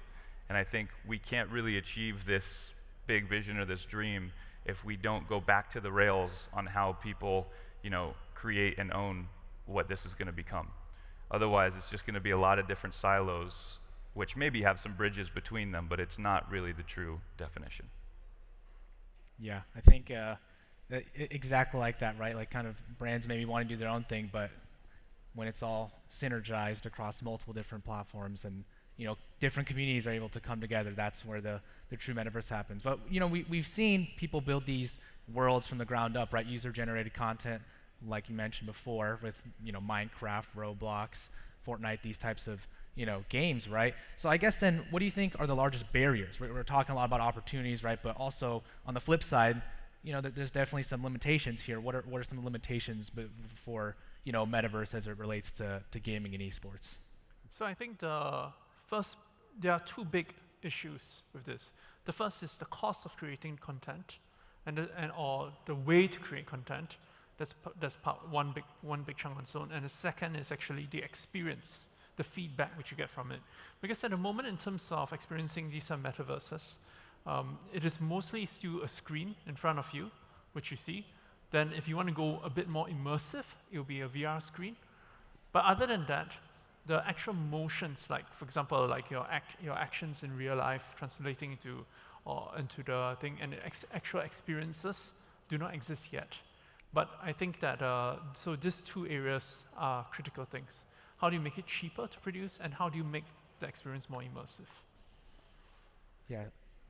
and I think we can't really achieve this big vision or this dream if we don't go back to the rails on how people, create and own what this is going to become. Otherwise, it's just going to be a lot of different silos, which maybe have some bridges between them, but it's not really the true definition. Yeah, I think exactly like that, right? Like, kind of brands maybe want to do their own thing, but when it's all synergized across multiple different platforms and different communities are able to come together, that's where the true metaverse happens. But we've seen people build these worlds from the ground up, right? User-generated content, like you mentioned before, with Minecraft, Roblox, Fortnite, these types of games, right? So I guess then, what do you think are the largest barriers? We're talking a lot about opportunities, right? But also on the flip side, there's definitely some limitations here. What are some limitations for metaverse as it relates to gaming and esports? So I think there are two big issues with this. The first is the cost of creating content, or the way to create content. That's one big chunk on its own. And the second is actually the experience, the feedback which you get from it. Because at the moment, in terms of experiencing these metaverses, it is mostly still a screen in front of you, which you see. Then if you want to go a bit more immersive, it will be a VR screen. But other than that, the actual motions, like, for example, like your actions in real life translating into the thing, and actual experiences do not exist yet. But I think that, so these two areas are critical things. How do you make it cheaper to produce, and how do you make the experience more immersive? Yeah,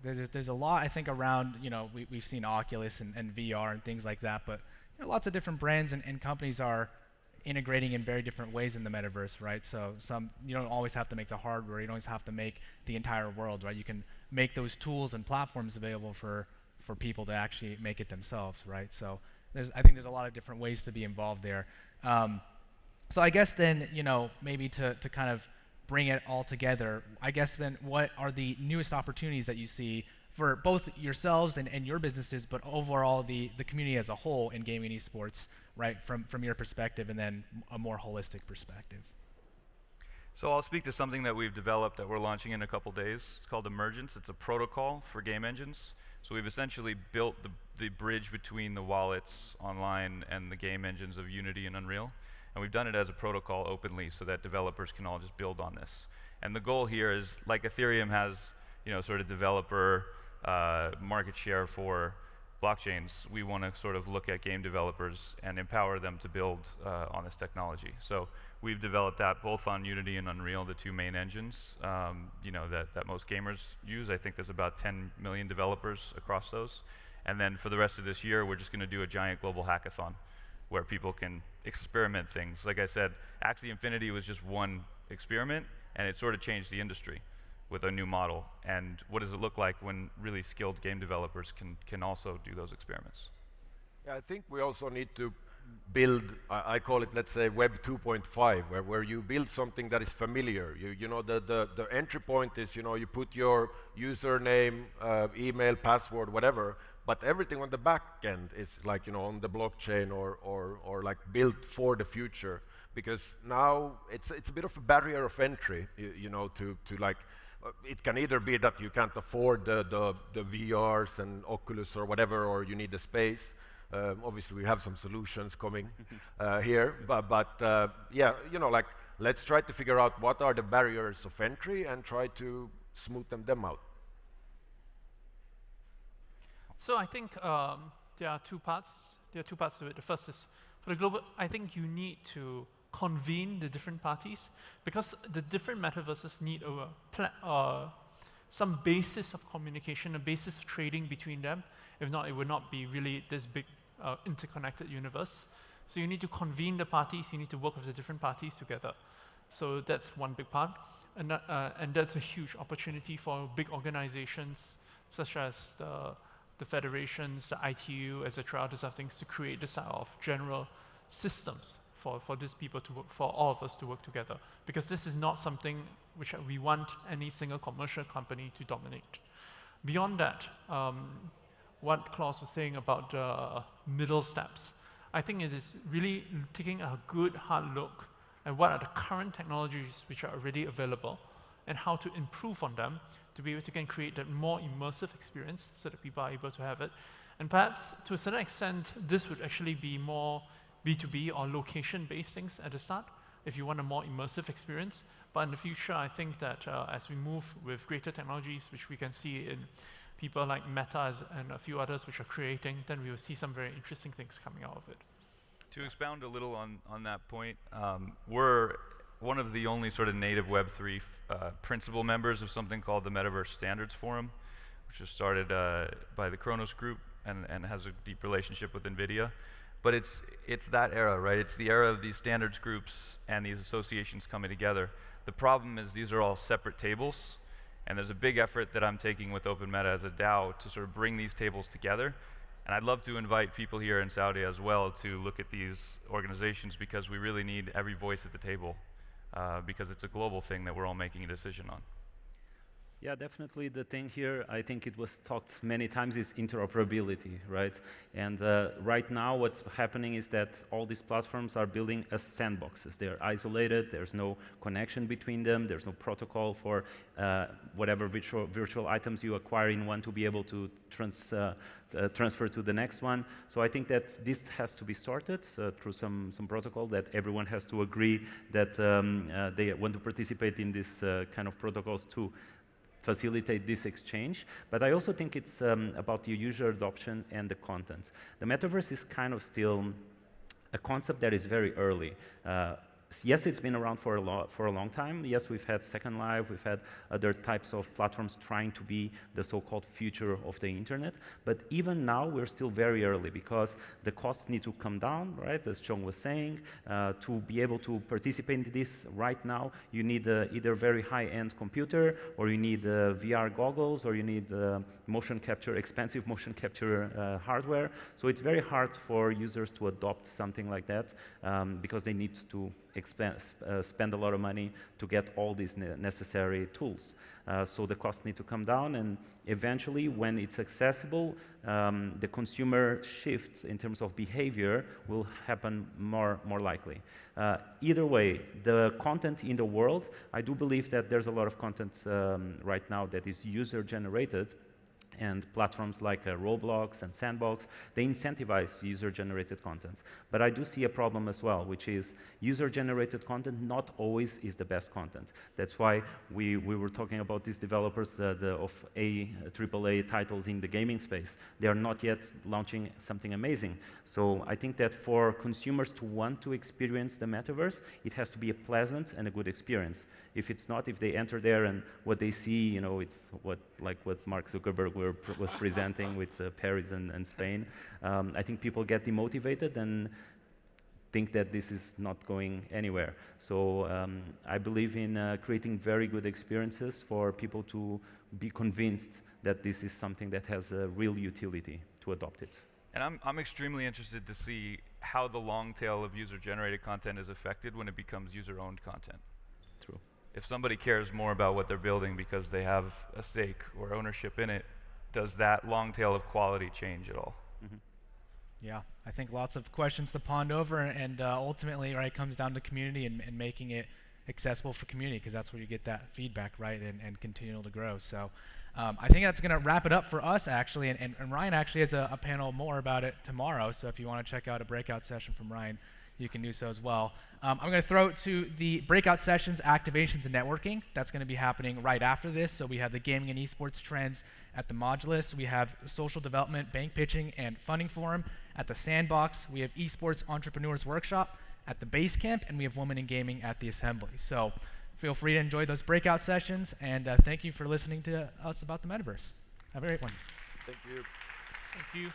there's a lot, I think, around, we've seen Oculus and VR and things like that, but lots of different brands and companies are integrating in very different ways in the metaverse, right? So you don't always have to make the hardware, you don't always have to make the entire world, right? You can make those tools and platforms available for people to actually make it themselves, right? So I think there's a lot of different ways to be involved there. So I guess then, maybe to kind of bring it all together, I guess then what are the newest opportunities that you see for both yourselves and your businesses, but overall the community as a whole in gaming esports, right, from your perspective, and then a more holistic perspective? So I'll speak to something that we've developed that we're launching in a couple days. It's called Emergence. It's a protocol for game engines. So we've essentially built the bridge between the wallets online and the game engines of Unity and Unreal. And we've done it as a protocol openly so that developers can all just build on this. And the goal here is, like Ethereum has, sort of developer market share for blockchains, we want to sort of look at game developers and empower them to build on this technology. So we've developed that both on Unity and Unreal, the two main engines, that most gamers use. I think there's about 10 million developers across those. And then for the rest of this year, we're just going to do a giant global hackathon where people can experiment things. Like I said, Axie Infinity was just one experiment, and it sort of changed the industry with a new model. And what does it look like when really skilled game developers can also do those experiments? Yeah, I think we also need to build, I call it, let's say, Web 2.5, where you build something that is familiar. The entry point is, you put your username, email, password, whatever, but everything on the back end is like, on the blockchain or like built for the future. Because now it's a bit of a barrier of entry, to like, it can either be that you can't afford the VRs and Oculus or whatever, or you need the space. Obviously, we have some solutions coming here, but yeah, like, let's try to figure out what are the barriers of entry and try to smooth them out. So I think there are two parts. There are two parts to it. The first is for the global. I think you need to convene the different parties, because the different metaverses need some basis of communication, a basis of trading between them. If not, it would not be really this big interconnected universe. So you need to convene the parties, you need to work with the different parties together. So that's one big part. And that's a huge opportunity for big organizations such as the federations, the ITU, etc., other sort of things, to create this sort of general systems for these people to work, for all of us to work together. Because this is not something which we want any single commercial company to dominate. Beyond that, what Klaus was saying about the middle steps, I think it is really taking a good hard look at what are the current technologies which are already available and how to improve on them to be able to create that more immersive experience so that people are able to have it. And perhaps to a certain extent, this would actually be more B2B or location-based things at the start, if you want a more immersive experience. But in the future, I think that as we move with greater technologies, which we can see in people like Meta and a few others which are creating, then we will see some very interesting things coming out of it. To expound a little on that point, we're one of the only sort of native Web3 principal members of something called the Metaverse Standards Forum, which was started by the Kronos Group and has a deep relationship with NVIDIA. But it's that era, right? It's the era of these standards groups and these associations coming together. The problem is these are all separate tables, and there's a big effort that I'm taking with OpenMeta as a DAO to sort of bring these tables together. And I'd love to invite people here in Saudi as well to look at these organizations, because we really need every voice at the table, because it's a global thing that we're all making a decision on. Yeah, definitely the thing here, I think it was talked many times, is interoperability, right? And right now what's happening is that all these platforms are building as sandboxes. They're isolated, there's no connection between them, there's no protocol for whatever virtual items you acquire in one to be able to transfer to the next one. So I think that this has to be sorted through some protocol that everyone has to agree that they want to participate in this kind of protocols to facilitate this exchange. But I also think it's about the user adoption and the content. The metaverse is kind of still a concept that is very early. Yes, it's been around for a long time. Yes, we've had Second Life, we've had other types of platforms trying to be the so-called future of the internet. But even now, we're still very early because the costs need to come down, right? As Chong was saying, to be able to participate in this right now, you need either very high-end computer, or you need VR goggles, or you need expensive motion capture hardware. So it's very hard for users to adopt something like that because they need to spend a lot of money to get all these necessary tools. So the costs need to come down, and eventually, when it's accessible, the consumer shift in terms of behavior will happen more likely. Either way, the content in the world, I do believe that there's a lot of content right now that is user-generated, and platforms like Roblox and Sandbox, they incentivize user-generated content. But I do see a problem as well, which is user-generated content not always is the best content. That's why we were talking about these developers of AAA titles in the gaming space. They are not yet launching something amazing. So I think that for consumers to want to experience the metaverse, it has to be a pleasant and a good experience. If it's not, if they enter there and what they see, you know, it's like what Mark Zuckerberg was presenting with Paris and Spain. I think people get demotivated and think that this is not going anywhere. So I believe in creating very good experiences for people to be convinced that this is something that has a real utility to adopt it. And I'm extremely interested to see how the long tail of user-generated content is affected when it becomes user-owned content. True. If somebody cares more about what they're building because they have a stake or ownership in it, does that long tail of quality change at all? Mm-hmm. Yeah, I think lots of questions to pond over, and ultimately, right, it comes down to community and making it accessible for community, because that's where you get that feedback, right, and continue to grow. So I think that's going to wrap it up for us, actually, and Ryan actually has a panel more about it tomorrow, so if you want to check out a breakout session from Ryan, you can do so as well. I'm going to throw it to the breakout sessions, activations, and networking. That's going to be happening right after this. So we have the gaming and esports trends at the Modulus. We have social development, bank pitching, and funding forum at the Sandbox. We have esports entrepreneurs workshop at the Basecamp, and we have women in gaming at the Assembly. So feel free to enjoy those breakout sessions, and thank you for listening to us about the metaverse. Have a great one. Thank you. Thank you.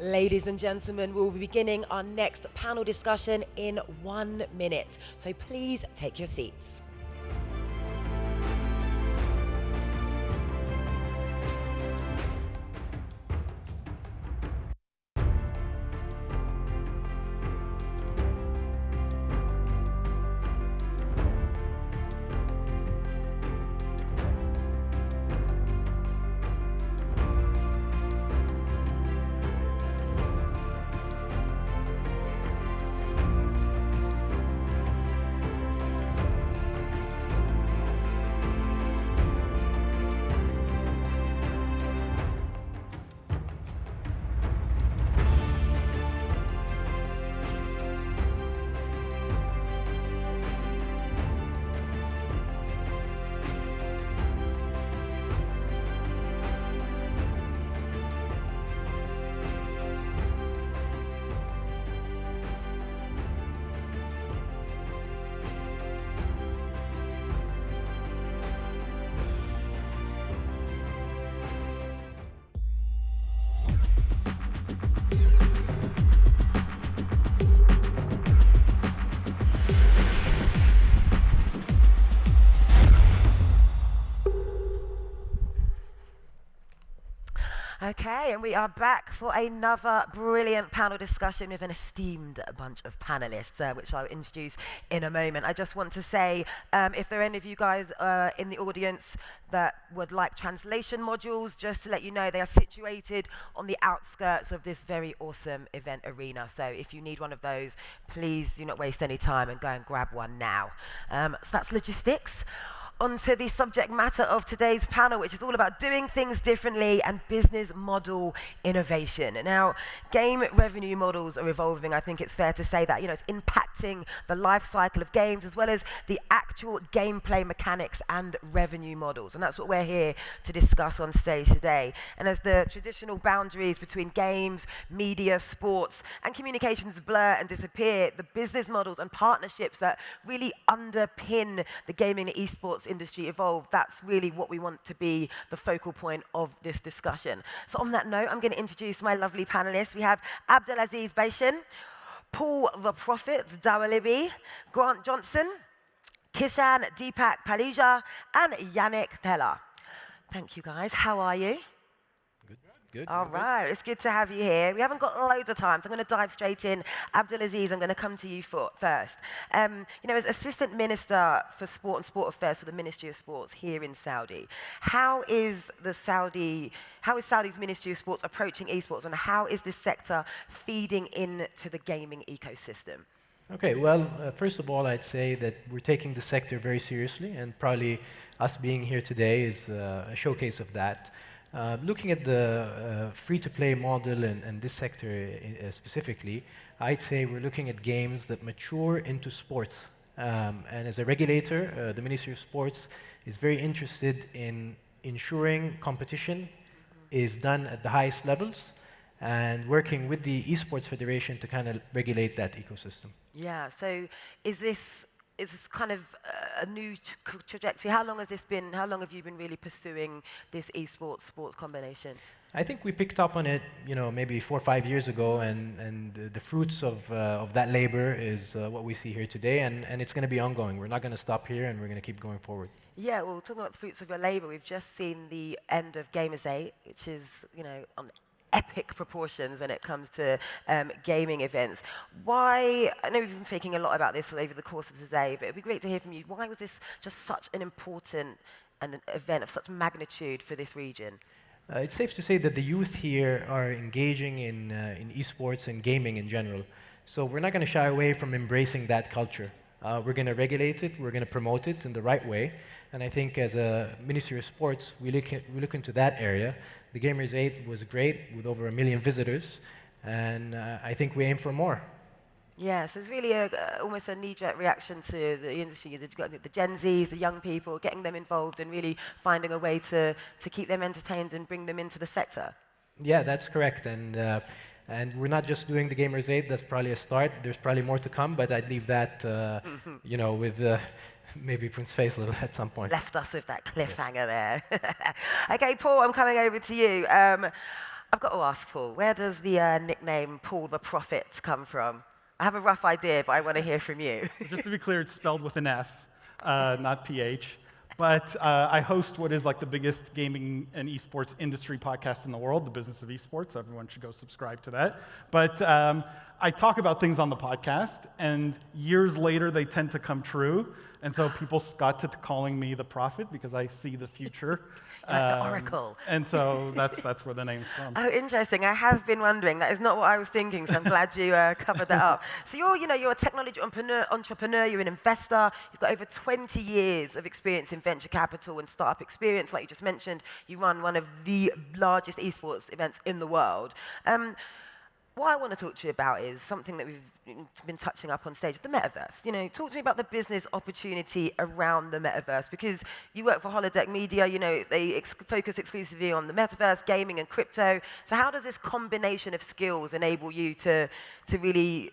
Ladies and gentlemen, we'll be beginning our next panel discussion in 1 minute. So please take your seats. Okay, and we are back for another brilliant panel discussion with an esteemed bunch of panelists, which I'll introduce in a moment. I just want to say, if there are any of you guys in the audience that would like translation modules, just to let you know, they are situated on the outskirts of this very awesome event arena. So if you need one of those, please do not waste any time and go and grab one now. So that's logistics. Onto the subject matter of today's panel, which is all about doing things differently and business model innovation. Now, game revenue models are evolving. I think it's fair to say that, it's impacting the life cycle of games as well as the actual gameplay mechanics and revenue models. And that's what we're here to discuss on stage today. And as the traditional boundaries between games, media, sports, and communications blur and disappear, the business models and partnerships that really underpin the gaming and esports industry evolve. That's really what we want to be the focal point of this discussion. So on that note, I'm going to introduce my lovely panelists. We have Abdelaziz Baishen, Paul the Prophet Dawalibi, Grant Johnson, Kishan Deepak Palija, and Yannick Teller. Thank you guys. How are you? Good. All right, it's good to have you here. We haven't got loads of time, so I'm going to dive straight in. Abdelaziz, I'm going to come to you first. As Assistant Minister for Sport and Sport Affairs for the Ministry of Sports here in Saudi, how is Saudi's Ministry of Sports approaching esports, and how is this sector feeding into the gaming ecosystem? Okay, well, first of all, I'd say that we're taking the sector very seriously, and probably us being here today is a showcase of that. Looking at the free-to-play model and this sector specifically, I'd say we're looking at games that mature into sports. And as a regulator, the Ministry of Sports is very interested in ensuring competition is done at the highest levels and working with the Esports Federation to kind of regulate that ecosystem. Yeah, so is this kind of a new trajectory? How long have you been really pursuing this esports sports combination? I think we picked up on it, maybe 4 or 5 years ago, and the fruits of that labor is what we see here today, and it's going to be ongoing. We're not going to stop here, and we're going to keep going forward. Yeah, well, talking about the fruits of your labor, we've just seen the end of Gamers 8, which is, on epic proportions when it comes to gaming events. Why, I know we've been speaking a lot about this over the course of today, but it'd be great to hear from you. Why was this just such an important an event of such magnitude for this region? It's safe to say that the youth here are engaging in esports and gaming in general. So we're not going to shy away from embracing that culture. We're going to regulate it, we're going to promote it in the right way. And I think as a Ministry of Sports, we look into that area. The Gamers 8 was great with over 1 million visitors, and I think we aim for more. Yeah, so it's really almost a knee-jerk reaction to the industry. You've got the Gen Zs, the young people, getting them involved and really finding a way to keep them entertained and bring them into the sector. Yeah, that's correct. And we're not just doing the Gamers 8. That's probably a start. There's probably more to come, but I'd leave that, with maybe Prince Faisal at some point. Left us with that cliffhanger there. Okay, Paul, I'm coming over to you. I've got to ask Paul, where does the nickname Paul the Prophet come from? I have a rough idea, but I want to hear from you. Just to be clear, it's spelled with an F, not PH. But I host what is like the biggest gaming and esports industry podcast in the world, The Business of Esports. Everyone should go subscribe to that. But I talk about things on the podcast, and years later, they tend to come true. And so people got to calling me the prophet because I see the future. Like the oracle. And so that's where the name's from. Oh, interesting. I have been wondering. That is not what I was thinking, so I'm glad you covered that up. So you're a technology entrepreneur, you're an investor. You've got over 20 years of experience in venture capital and startup experience. Like you just mentioned, you run one of the largest esports events in the world. What I want to talk to you about is something that we've been touching up on stage, the metaverse. Talk to me about the business opportunity around the metaverse, because you work for Holodeck Media, they focus exclusively on the metaverse, gaming and crypto. So how does this combination of skills enable you to really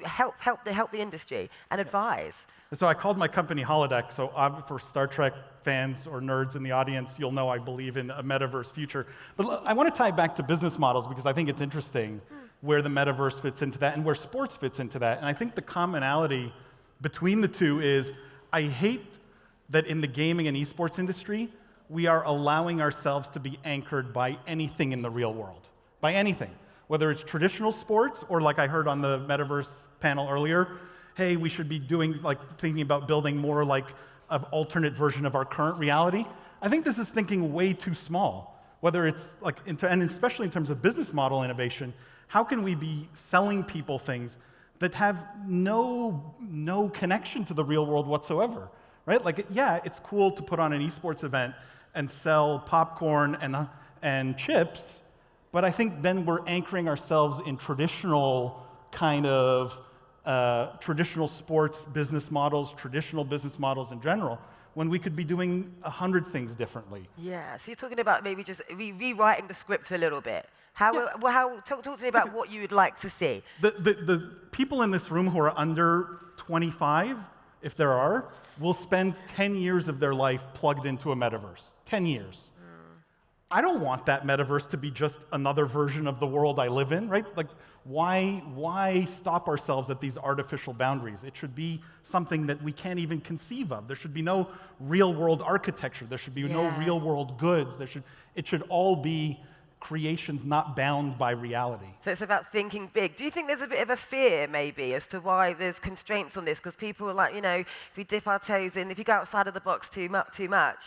help the industry and advise? So I called my company Holodeck, so for Star Trek fans or nerds in the audience, you'll know I believe in a metaverse future. But I want to tie back to business models because I think it's interesting where the metaverse fits into that and where sports fits into that. And I think the commonality between the two is I hate that in the gaming and esports industry, we are allowing ourselves to be anchored by anything in the real world, by anything. Whether it's traditional sports or like I heard on the metaverse panel earlier, hey, we should be thinking about building more like an alternate version of our current reality. I think this is thinking way too small. Whether it's and especially in terms of business model innovation, how can we be selling people things that have no connection to the real world whatsoever, right? Yeah, it's cool to put on an esports event and sell popcorn and chips, but I think then we're anchoring ourselves in traditional kind of traditional sports business models, traditional business models in general, when we could be doing 100 things differently. Yeah, so you're talking about maybe just rewriting the script a little bit. Talk to me about what you would like to see. The people in this room who are under 25, if there are, will spend 10 years of their life plugged into a metaverse. 10 years. I don't want that metaverse to be just another version of the world I live in, right? Why stop ourselves at these artificial boundaries? It should be something that we can't even conceive of. There should be no real-world architecture. There should be no real-world goods. It should all be creations not bound by reality. So it's about thinking big. Do you think there's a bit of a fear, maybe, as to why there's constraints on this? Because people are like, if we dip our toes in, if you go outside of the box too much,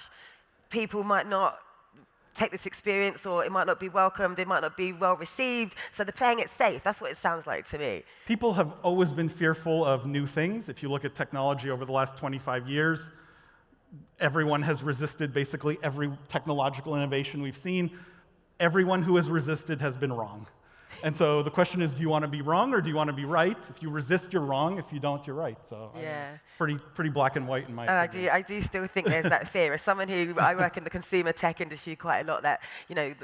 people might not take this experience, or it might not be welcomed, it might not be well received, so they're playing it safe. That's what it sounds like to me. People have always been fearful of new things. If you look at technology over the last 25 years, everyone has resisted basically every technological innovation we've seen. Everyone who has resisted has been wrong. And so the question is, do you want to be wrong or do you want to be right? If you resist, you're wrong. If you don't, you're right. So it's pretty black and white in my opinion. I do still think there's that fear. As someone I work in the consumer tech industry quite a lot, that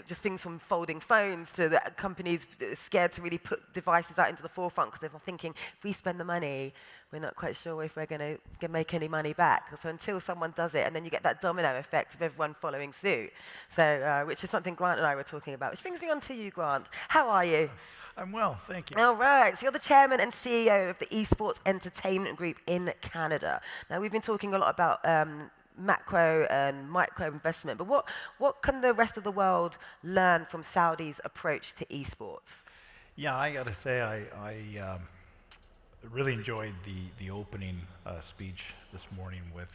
just things from folding phones to the companies scared to really put devices out into the forefront because they're thinking if we spend the money, we're not quite sure if we're going to make any money back. So until someone does it, and then you get that domino effect of everyone following suit. So which is something Grant and I were talking about. Which brings me on to you, Grant. How are you? I'm well, thank you. All right, so you're the chairman and CEO of the Esports Entertainment Group in Canada. Now, we've been talking a lot about macro and micro investment, but what can the rest of the world learn from Saudi's approach to esports? Yeah, I got to say, I really enjoyed the opening speech this morning with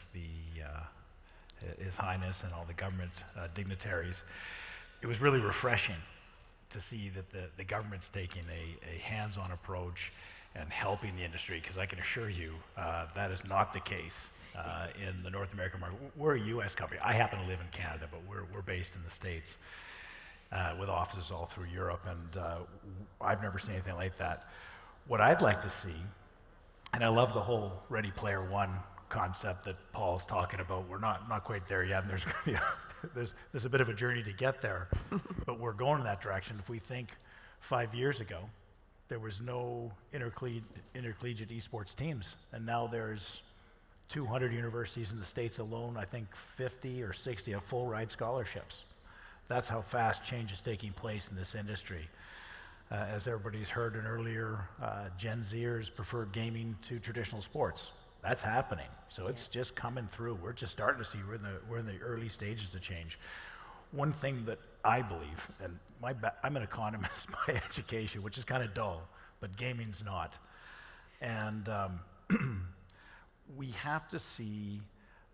His Highness and all the government dignitaries. It was really refreshing to see that the government's taking a hands-on approach and helping the industry, because I can assure you that is not the case in the North American market. We're a U.S. company. I happen to live in Canada, but we're based in the States with offices all through Europe, and I've never seen anything like that. What I'd like to see, and I love the whole Ready Player One concept that Paul's talking about. We're not quite there yet, and there's going to be there's a bit of a journey to get there, but we're going in that direction. If we think 5 years ago, there was no intercollegiate esports teams, and now there's 200 universities in the States alone, I think 50 or 60 have full ride scholarships. That's how fast change is taking place in this industry. As everybody's heard in earlier, Gen Zers prefer gaming to traditional sports. That's happening. So it's just coming through. We're just starting to see we're in the early stages of change. One thing that I believe, and I'm an economist by education, which is kind of dull, but gaming's not. And we have to see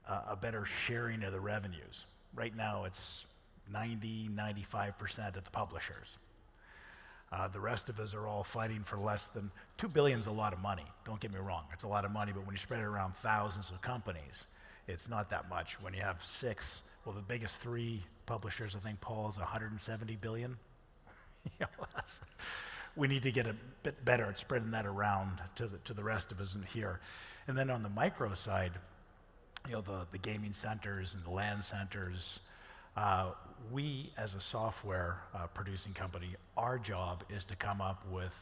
a better sharing of the revenues. Right now, it's 95% of the publishers. The rest of us are all fighting for less than $2 billion is a lot of money. Don't get me wrong, it's a lot of money, but when you spread it around thousands of companies, it's not that much. When you have 6, well, the biggest 3 publishers, I think, Paul, is 170 billion. We need to get a bit better at spreading that around to the rest of us in here. And then on the micro side, the gaming centers and the LAN centers, we as a software producing company, our job is to come up with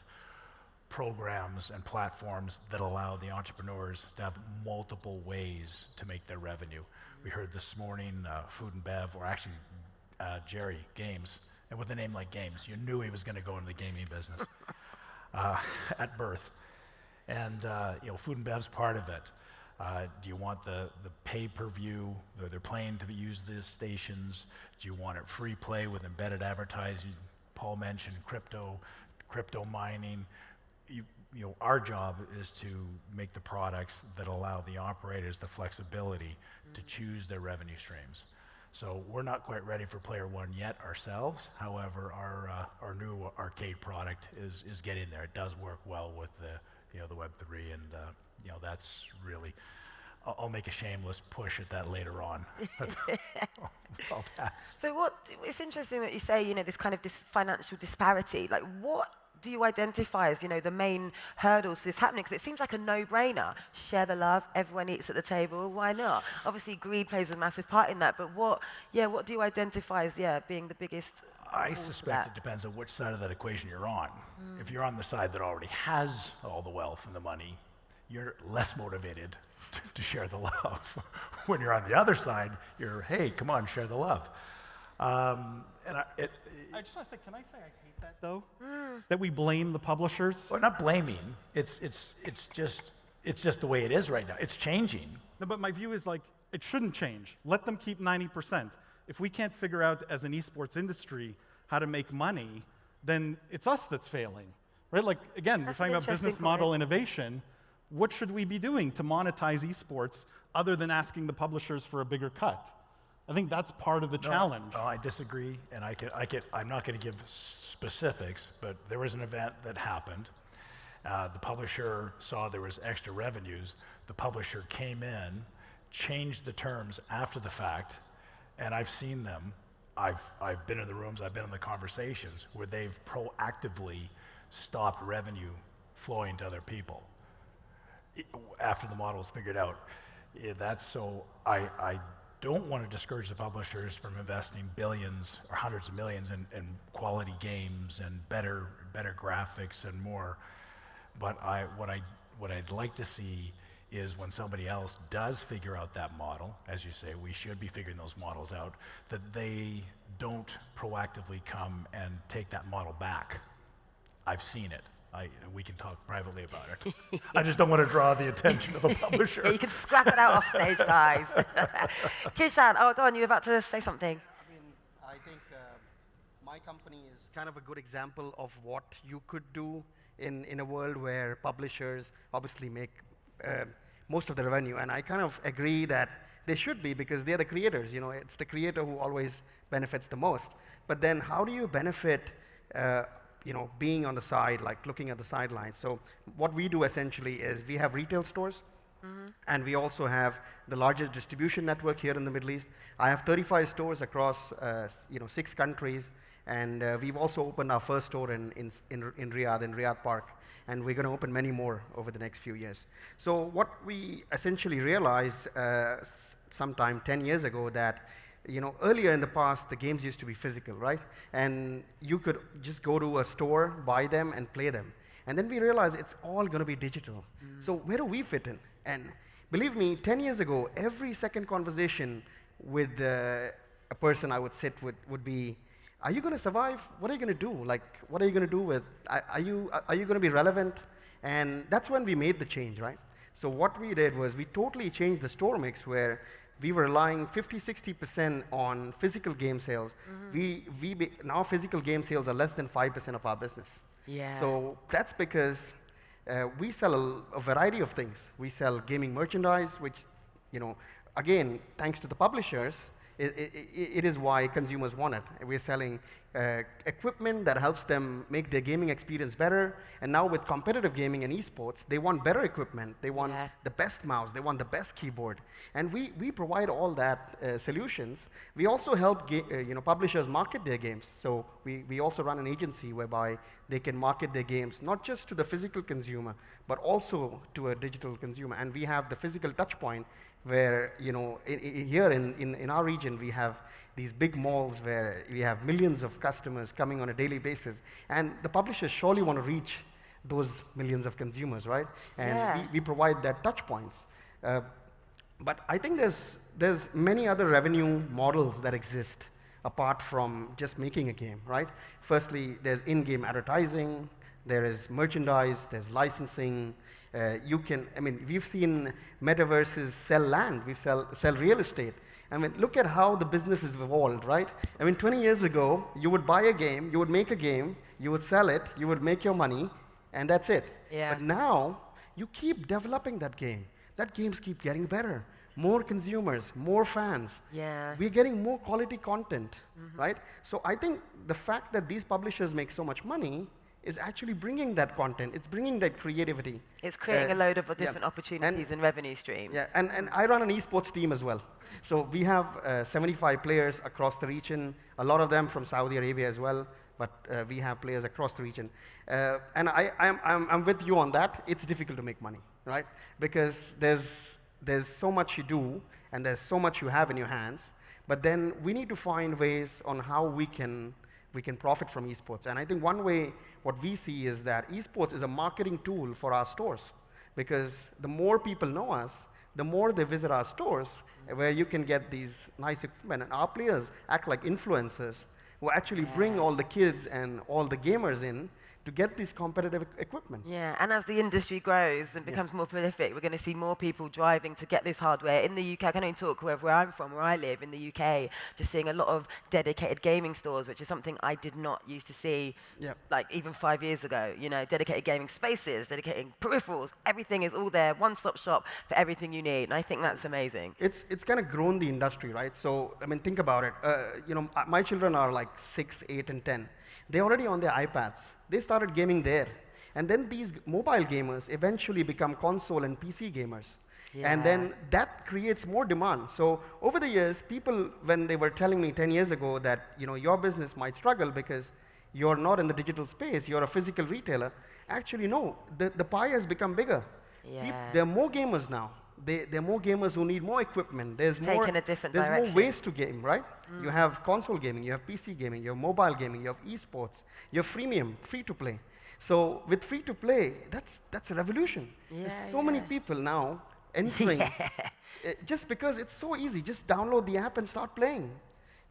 programs and platforms that allow the entrepreneurs to have multiple ways to make their revenue. We heard this morning Food and Bev, or actually Jerry, Games, and with a name like Games, you knew he was going to go into the gaming business at birth. And Food and Bev's part of it. Do you want the pay-per-view? They're playing to use these stations. Do you want it free play with embedded advertising? Paul mentioned crypto mining. Our job is to make the products that allow the operators the flexibility to choose their revenue streams. So we're not quite ready for Player One yet ourselves. However, our new arcade product is getting there. It does work well with the Web3, and that's really. I'll make a shameless push at that later on. I'll pass. So it's interesting that you say, this kind of this financial disparity. Like, what do you identify as, the main hurdles to this happening? Because it seems like a no-brainer. Share the love, everyone eats at the table, why not? Obviously, greed plays a massive part in that, but what do you identify as, being the biggest? I suspect it depends on which side of that equation you're on. If you're on the side that already has all the wealth and the money, you're less motivated to share the love. When you're on the other side, you're, hey, come on, share the love. I just want to say, can I say I hate that though? That we blame the publishers? Well, not blaming. It's just the way it is right now. It's changing. No, but my view is it shouldn't change. Let them keep 90%. If we can't figure out as an esports industry how to make money, then it's us that's failing, right? Again, we're talking about business model innovation. What should we be doing to monetize esports other than asking the publishers for a bigger cut? I think that's part of the challenge. No, I disagree, and I'm not going to give specifics, but there was an event that happened. The publisher saw there was extra revenues. The publisher came in, changed the terms after the fact, and I've seen them. I've been in the rooms, I've been in the conversations where they've proactively stopped revenue flowing to other people after the model is figured out. That's so I don't want to discourage the publishers from investing billions or hundreds of millions in quality games and better graphics and more. But what I'd like to see is when somebody else does figure out that model, as you say, we should be figuring those models out, that they don't proactively come and take that model back. I've seen it. We can talk privately about it. I just don't want to draw the attention of a publisher. Yeah, you can scrap it out off stage, guys. Kishan, go on, you were about to say something. I think my company is kind of a good example of what you could do in a world where publishers obviously make most of the revenue. And I kind of agree that they should be, because they're the creators. It's the creator who always benefits the most. But then how do you benefit being on the side, looking at the sidelines? So what we do essentially is we have retail stores, and we also have the largest distribution network here in the Middle East. I have 35 stores across 6 countries, and we've also opened our first store in Riyadh, in Riyadh Park, and we're going to open many more over the next few years. So what we essentially realized sometime 10 years ago that earlier in the past, the games used to be physical, right? And you could just go to a store, buy them, and play them. And then we realized it's all going to be digital. So where do we fit in? And believe me, 10 years ago, every second conversation with a person I would sit with would be, are you going to survive? What are you going to do? Like, what are you going to do with, are you going to be relevant? And that's when we made the change, right? So what we did was we totally changed the store mix where we were relying 50-60% on physical game sales. Now physical game sales are less than 5% of our business. Yeah. So that's because we sell a variety of things. We sell gaming merchandise, which, you know, again, thanks to the publishers, it is why consumers want it. We're selling equipment that helps them make their gaming experience better. And now with competitive gaming and esports, they want better equipment. They want the best mouse. They want the best keyboard. And we provide all that solutions. We also help publishers market their games. So we also run an agency whereby they can market their games not just to the physical consumer, but also to a digital consumer. And we have the physical touch point where, you know, here in our region, we have these big malls where we have millions of customers coming on a daily basis. And the publishers surely want to reach those millions of consumers, right? And we provide that touch points. But I think there's many other revenue models that exist apart from just making a game, right? Firstly, there's in-game advertising, there is merchandise, there's licensing. We've seen metaverses sell land, sell real estate. I mean, look at how the business has evolved, right? I mean, 20 years ago, you would buy a game, you would make a game, you would sell it, you would make your money, and that's it. Yeah. But now, you keep developing that game. That games keep getting better. More consumers, more fans. Yeah. We're getting more quality content, right? So I think the fact that these publishers make so much money is actually bringing that content. It's bringing that creativity. It's creating a load of different opportunities and revenue streams. Yeah, and I run an esports team as well. So we have 75 players across the region, a lot of them from Saudi Arabia as well, but we have players across the region. And I'm with you on that. It's difficult to make money, right? Because there's so much you do, and there's so much you have in your hands, but then we need to find ways on how we can profit from esports. And I think one way, what we see is that esports is a marketing tool for our stores, because the more people know us, the more they visit our stores, where you can get these nice equipment. And our players act like influencers who actually bring all the kids and all the gamers in to get this competitive equipment. Yeah, and as the industry grows and becomes more prolific, we're going to see more people driving to get this hardware. In the UK, I can only talk where I'm from, where I live, in the UK, just seeing a lot of dedicated gaming stores, which is something I did not used to see, like even 5 years ago. You know, dedicated gaming spaces, dedicated peripherals, everything is all there, one-stop shop for everything you need, and I think that's amazing. It's kind of grown the industry, right? So, I mean, think about it. My children are like 6, 8, and 10. They're already on their iPads. They started gaming there. And then these mobile gamers eventually become console and PC gamers. Yeah. And then that creates more demand. So over the years, people, when they were telling me 10 years ago that, you know, your business might struggle because you're not in the digital space, you're a physical retailer, actually no, the pie has become bigger. Yeah. There are more gamers now. There are more gamers who need more equipment. There's more ways to game, right? You have console gaming, you have PC gaming, you have mobile gaming, you have esports, you have freemium, free to play. So with free to play, that's a revolution. There's so many people now entering just because it's so easy. Just download the app and start playing,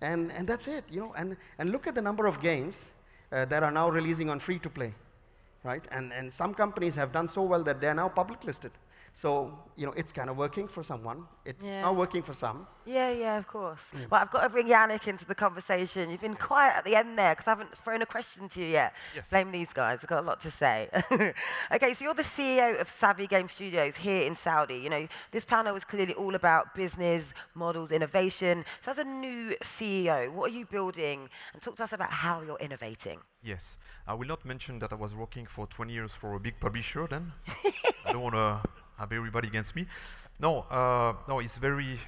and that's it. You know, and look at the number of games that are now releasing on free to play, right? And some companies have done so well that they are now public listed. So, you know, it's kind of working for someone. It's not working for some. Yeah, of course. Well, I've got to bring Yannick into the conversation. You've been quiet at the end there because I haven't thrown a question to you yet. Yes. Blame these guys. I've got a lot to say. Okay, so you're the CEO of Savvy Game Studios here in Saudi. You know, this panel is clearly all about business, models, innovation. So as a new CEO, what are you building? And talk to us about how you're innovating. Yes. I will not mention that I was working for 20 years for a big publisher then. I don't want to have everybody against me. No, it's very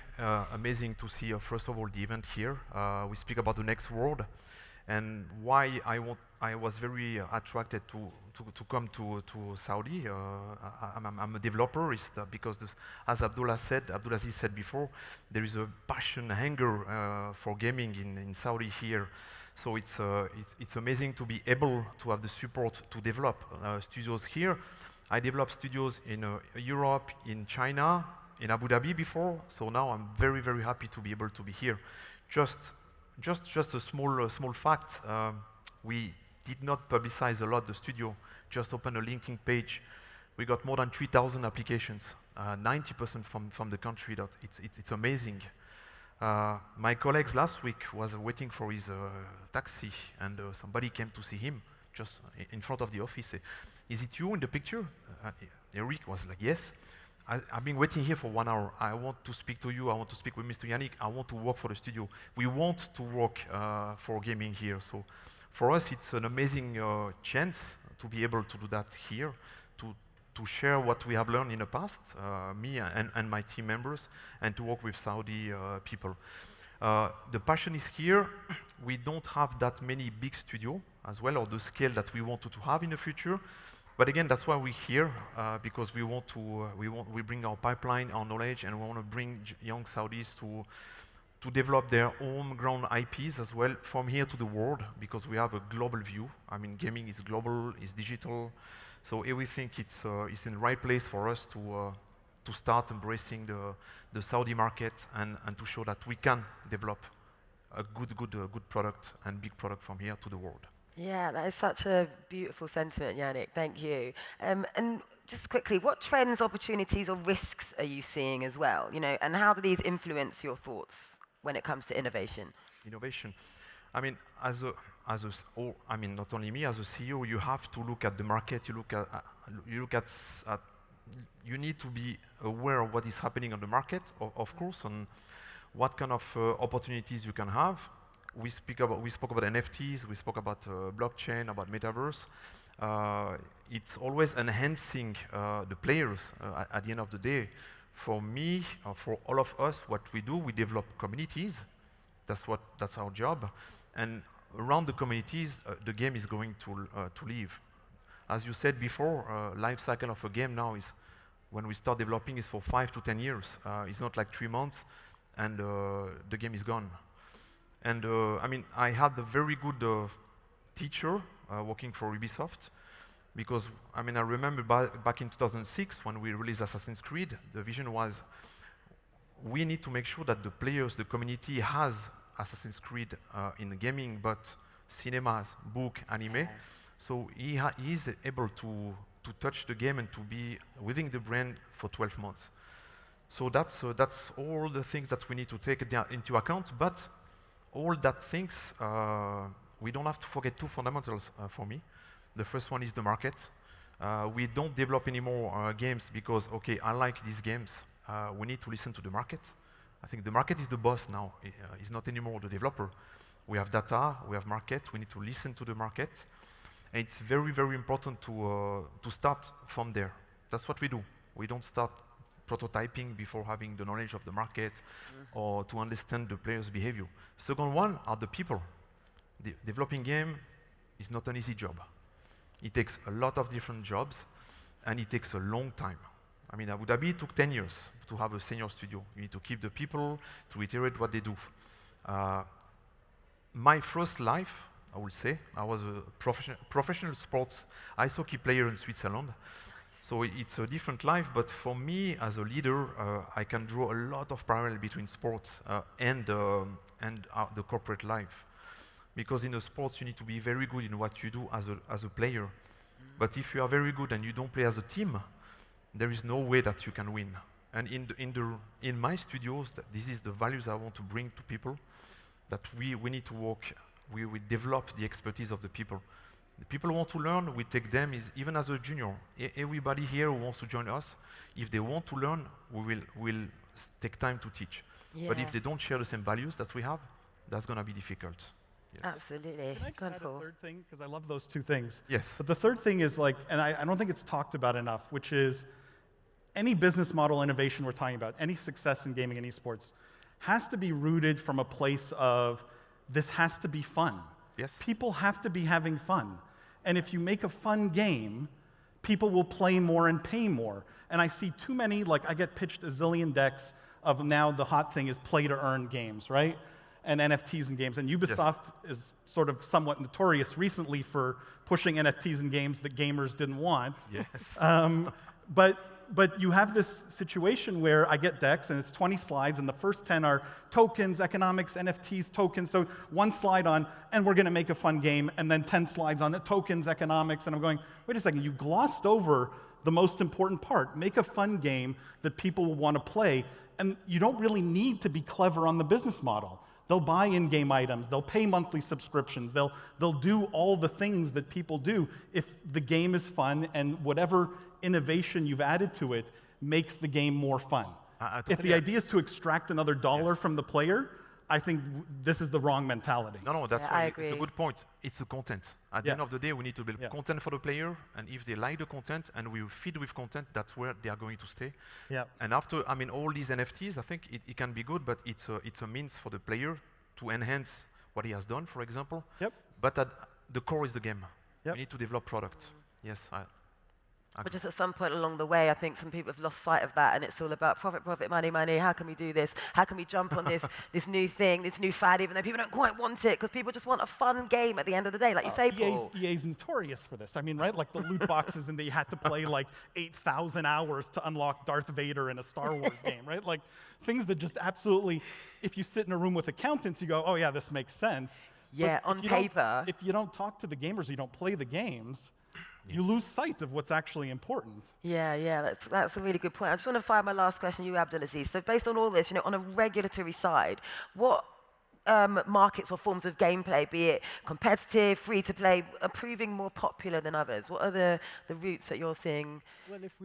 amazing to see, first of all, the event here. We speak about the next world, and why I was very attracted to come to Saudi. I'm a developer, because as Abdulaziz said before, there is a passion, hunger for gaming in Saudi here. So it's amazing to be able to have the support to develop studios here. I developed studios in Europe, in China, in Abu Dhabi before, so now I'm very, very happy to be able to be here. Just just a small fact. We did not publicize a lot the studio. Just opened a LinkedIn page. We got more than 3,000 applications, 90% from the country. It's amazing. My colleagues last week was waiting for his taxi, and somebody came to see him just in front of the office. Is it you in the picture? Eric was like, yes. I've been waiting here for 1 hour. I want to speak to you. I want to speak with Mr. Yannick. I want to work for the studio. We want to work for gaming here. So for us, it's an amazing chance to be able to do that here, to share what we have learned in the past, me and my team members, and to work with Saudi people. The passion is here. We don't have that many big studios as well, or the scale that we wanted to have in the future. But again, that's why we're here, because we want to, we bring our pipeline, our knowledge, and we want to bring young Saudis to develop their homegrown IPs as well from here to the world, because we have a global view. I mean, gaming is global, is digital, so we think it's in the right place for us to start embracing the Saudi market and to show that we can develop a good product and big product from here to the world. Yeah, that is such a beautiful sentiment, Yannick. Thank you. And just quickly, what trends, opportunities, or risks are you seeing as well? You know, and how do these influence your thoughts when it comes to innovation? Innovation. I mean, I mean, not only me, as a CEO, you have to look at the market. You need to be aware of what is happening on the market, of course, and what kind of opportunities you can have. We spoke about NFTs, we spoke about blockchain, about metaverse. It's always enhancing the players at the end of the day. For me, for all of us, what we do, we develop communities. That's our job. And around the communities, the game is going to live. As you said before, life cycle of a game now is, when we start developing, is for 5 to 10 years. It's not like 3 months and the game is gone. And I mean, I had a very good teacher working for Ubisoft, because I mean, I remember back in 2006 when we released Assassin's Creed, the vision was we need to make sure that the players, the community has Assassin's Creed in gaming, but cinemas, book, anime. So he is able to touch the game and to be within the brand for 12 months. So that's all the things that we need to take into account. But all that things, we don't have to forget 2 fundamentals for me. The first one is the market. We don't develop any more games because, okay, I like these games. We need to listen to the market. I think the market is the boss now. It's not anymore the developer. We have data, we have market, we need to listen to the market. And it's very, very important to start from there. That's what we do. We don't start prototyping before having the knowledge of the market or to understand the player's behavior. Second one are the people. Developing game is not an easy job. It takes a lot of different jobs and it takes a long time. I mean, Abu Dhabi took 10 years to have a senior studio. You need to keep the people, to iterate what they do. My first life, I would say, I was a professional sports ice hockey player in Switzerland. So it's a different life, but for me, as a leader, I can draw a lot of parallel between sports and the corporate life. Because in the sports, you need to be very good in what you do as a player. But if you are very good and you don't play as a team, there is no way that you can win. And in my studios, this is the values I want to bring to people, that we need to work, we develop the expertise of the people. The people who want to learn, we take them, even as a junior. Everybody here who wants to join us, if they want to learn, we'll take time to teach. Yeah. But if they don't share the same values that we have, that's going to be difficult. Yes. Absolutely. Can I just add a third thing? Because I love those 2 things. Yes. But the third thing is like, and I don't think it's talked about enough, which is any business model innovation we're talking about, any success in gaming and esports, has to be rooted from a place of this has to be fun. Yes. People have to be having fun. And if you make a fun game, people will play more and pay more. And I see too many, like I get pitched a zillion decks of now the hot thing is play to earn games, right? And NFTs in games. And Ubisoft is sort of somewhat notorious recently for pushing NFTs in games that gamers didn't want. Yes. But but you have this situation where I get decks, and it's 20 slides, and the first 10 are tokens, economics, NFTs, tokens. So one slide on, and we're going to make a fun game, and then 10 slides on the tokens, economics, and I'm going, wait a second, you glossed over the most important part. Make a fun game that people will want to play, and you don't really need to be clever on the business model. They'll buy in-game items, they'll pay monthly subscriptions, they'll do all the things that people do if the game is fun and whatever innovation you've added to it makes the game more fun. If the idea is to extract another dollar from the player, I think this is the wrong mentality. No, that's I right. agree. It's a good point. It's the content. At the end of the day, we need to build content for the player, and if they like the content and we feed with content, that's where they are going to stay. Yeah. And after, I mean, all these NFTs, I think it can be good, but it's a means for the player to enhance what he has done, for example. Yep. But at the core is the game. Yep. We need to develop product. Yes, But just at some point along the way, I think some people have lost sight of that, and it's all about profit, profit, money, money. How can we do this? How can we jump on this new thing, this new fad, even though people don't quite want it, because people just want a fun game at the end of the day, like you say, Paul. EA's notorious for this. I mean, right? Like the loot boxes, and they had to play like 8,000 hours to unlock Darth Vader in a Star Wars game, right? Like things that just absolutely, if you sit in a room with accountants, you go, oh yeah, this makes sense. Yeah, but on paper. If you don't talk to the gamers, you don't play the games, you lose sight of what's actually important. Yeah, that's a really good point. I just want to fire my last question to you, Abdulaziz. So based on all this, on a regulatory side, what markets or forms of gameplay, be it competitive, free-to-play, are proving more popular than others? What are the routes that you're seeing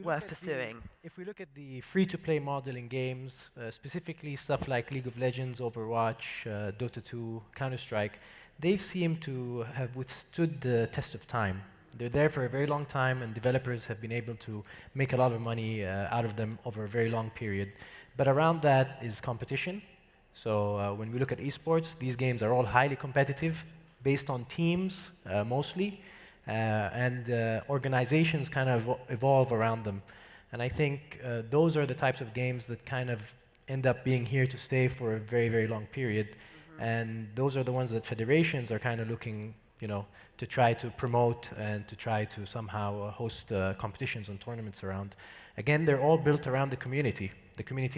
worth pursuing? If we look at the free-to-play model in games, specifically stuff like League of Legends, Overwatch, Dota 2, Counter-Strike, they seem to have withstood the test of time. They're there for a very long time, and developers have been able to make a lot of money out of them over a very long period. But around that is competition. So when we look at esports, these games are all highly competitive, based on teams mostly, and organizations kind of evolve around them. And I think those are the types of games that kind of end up being here to stay for a very, very long period. And those are the ones that federations are kind of looking, to try to promote and to try to somehow host competitions and tournaments around. Again, they're all built around the community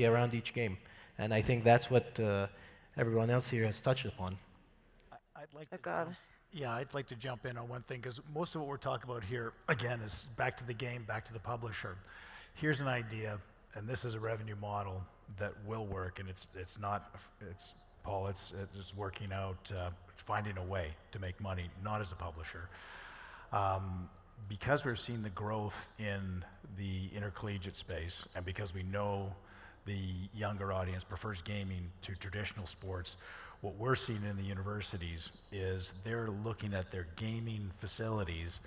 around each game. And I think that's what everyone else here has touched upon. I'd like to jump in on one thing, because most of what we're talking about here, again, is back to the game, back to the publisher. Here's an idea, and this is a revenue model that will work, and it's working out, finding a way to make money, not as a publisher. Because we're seeing the growth in the intercollegiate space, and because we know the younger audience prefers gaming to traditional sports, what we're seeing in the universities is they're looking at their gaming facilities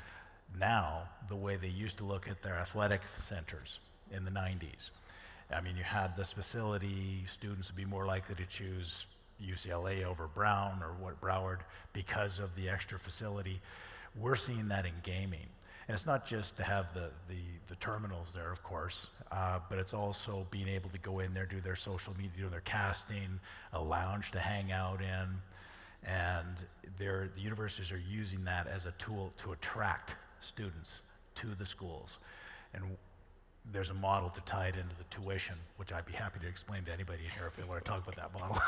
now the way they used to look at their athletic centers in the 90s. I mean, you had this facility, students would be more likely to choose UCLA over Brown or Broward because of the extra facility. We're seeing that in gaming. And it's not just to have the terminals there, of course, but it's also being able to go in there, do their social media, do their casting, a lounge to hang out in. And the universities are using that as a tool to attract students to the schools. And there's a model to tie it into the tuition, which I'd be happy to explain to anybody in here if they want to talk about that model.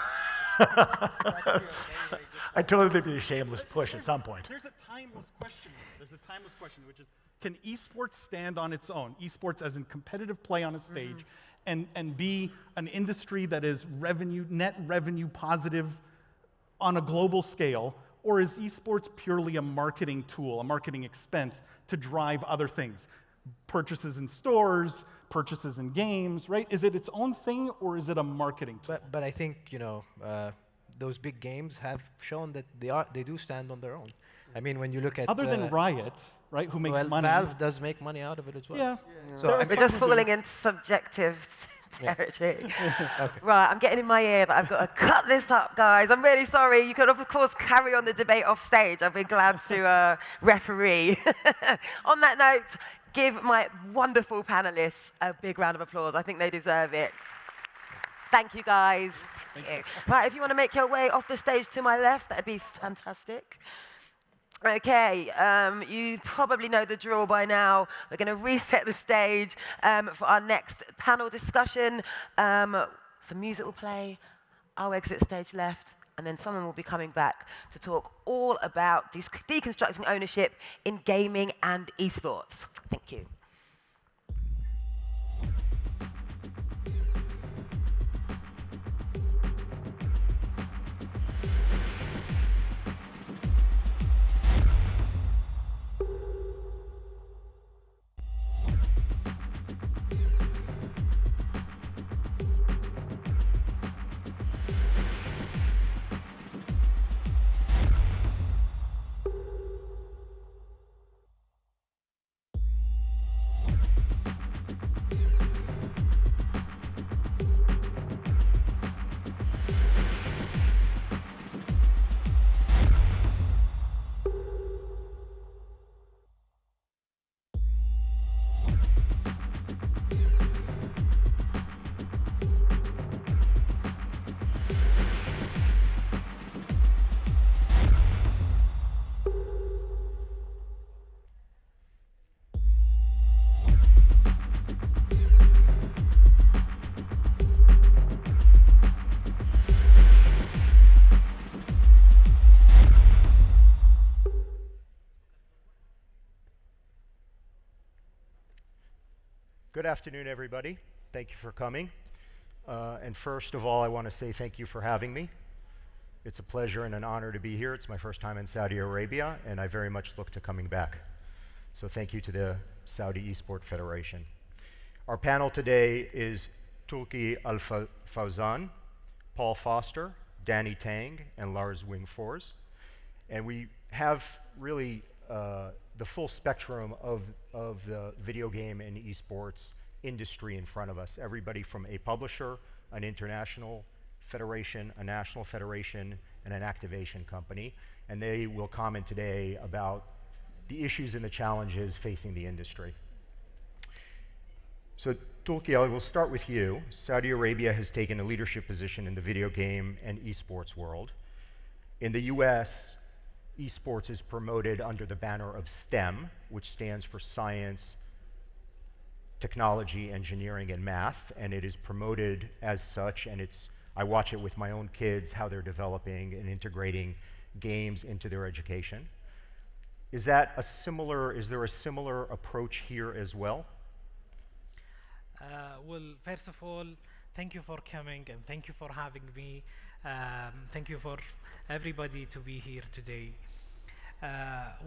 I totally think it'd be a shameless push at some point. There's a timeless question. Which is, can esports stand on its own? Esports as in competitive play on a stage, and be an industry that is net revenue positive on a global scale, or is esports purely a marketing tool, a marketing expense to drive other things? Purchases in stores, purchases in games, right? Is it its own thing, or is it a marketing tool? But I think, those big games have shown that they do stand on their own. I mean, when you look at... Other than Riot, right, who makes money... Valve does make money out of it as well. Yeah. So we're just falling into subjective territory. Okay. Right, I'm getting in my ear that I've got to cut this up, guys. I'm really sorry. You could, of course, carry on the debate off stage. I've been glad to referee. On that note, give my wonderful panelists a big round of applause. I think they deserve it. Thank you, guys. Thank you. Right, if you want to make your way off the stage to my left, that'd be fantastic. Okay, you probably know the drill by now. We're going to reset the stage for our next panel discussion. Some music will play, I'll exit stage left, and then someone will be coming back to talk all about deconstructing ownership in gaming and esports. Thank you. Good afternoon, everybody. Thank you for coming. And first of all, I want to say thank you for having me. It's a pleasure and an honor to be here. It's my first time in Saudi Arabia, and I very much look to coming back. So thank you to the Saudi Esport Federation. Our panel today is Tulki Al-Fawzan, Paul Foster, Danny Tang, and Lars Wingfors. And we have really the full spectrum of the video game and esports industry in front of us. Everybody from a publisher, an international federation, a national federation, and an activation company. And they will comment today about the issues and the challenges facing the industry. So Tulki, I will start with you. Saudi Arabia has taken a leadership position in the video game and esports world. In the US, esports is promoted under the banner of STEM, which stands for science, technology, engineering, and math, and it is promoted as such, and I watch it with my own kids, how they're developing and integrating games into their education. Is there a similar approach here as well? Well, first of all, thank you for coming and thank you for having me. Thank you for everybody to be here today.